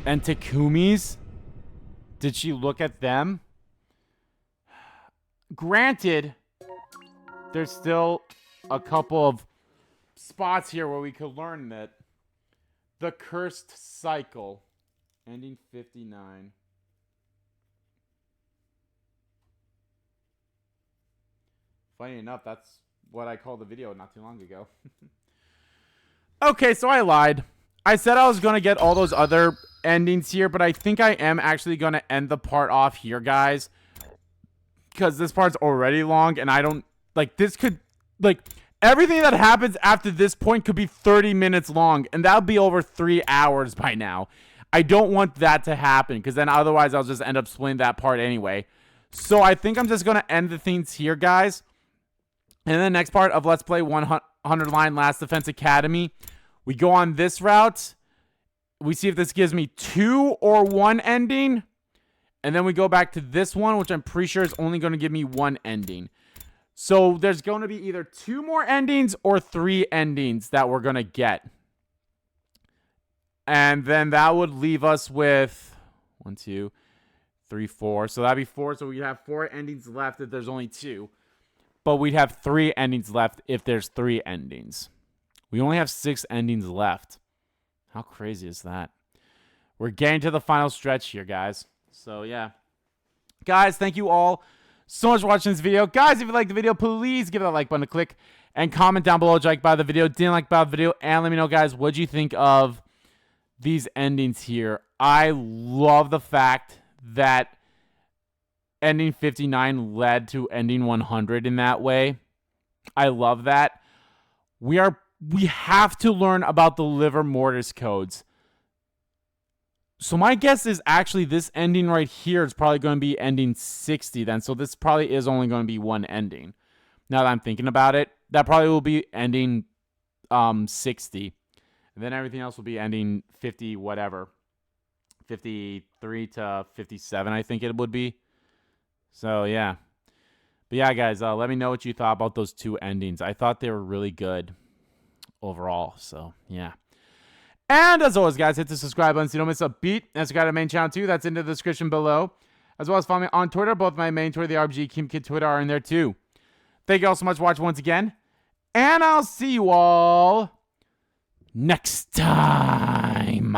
And Takumi's? Did she look at them? Granted, there's still a couple of spots here where we could learn that the cursed cycle, ending 59. Funny enough, that's what I called the video not too long ago. Okay, so I lied. I said I was going to get all those other endings here, but I think I am actually going to end the part off here, guys. Because this part's already long, and I don't... Like, this could... Like, everything that happens after this point could be 30 minutes long, and that would be over 3 hours by now. I don't want that to happen, because then otherwise I'll just end up splitting that part anyway. So I think I'm just going to end the things here, guys. And then the next part of Let's Play 100 Line Last Defense Academy, we go on this route. We see if this gives me 2 or 1 ending. And then we go back to this one, which I'm pretty sure is only going to give me 1 ending. So there's going to be either 2 more endings or 3 endings that we're going to get. And then that would leave us with 1, 2, 3, 4. So that'd be 4. So we have 4 endings left if there's only 2. But we'd have 3 endings left if there's 3 endings. We only have 6 endings left. How crazy is that? We're getting to the final stretch here, guys. So, yeah. Guys, thank you all so much for watching this video. Guys, if you liked the video, please give that like button a click. And comment down below what you liked about the video, didn't like about the video. And let me know, guys, what you think of these endings here. I love the fact that ending 59 led to ending 100 in that way. I love that. We have to learn about the liver mortis codes. So my guess is actually this ending right here is probably going to be ending 60 then. So this probably is only going to be 1 ending. Now that I'm thinking about it, that probably will be ending 60. And then everything else will be ending 50 whatever. 53 to 57 I think it would be. So, yeah. But, yeah, guys, let me know what you thought about those 2 endings. I thought they were really good overall. So, yeah. And, as always, guys, hit the subscribe button so you don't miss a beat. And subscribe to the main channel, too. That's in the description below. As well as follow me on Twitter. Both my main Twitter, the RBG Kim Kid Twitter, are in there, too. Thank you all so much for watching once again. And I'll see you all next time.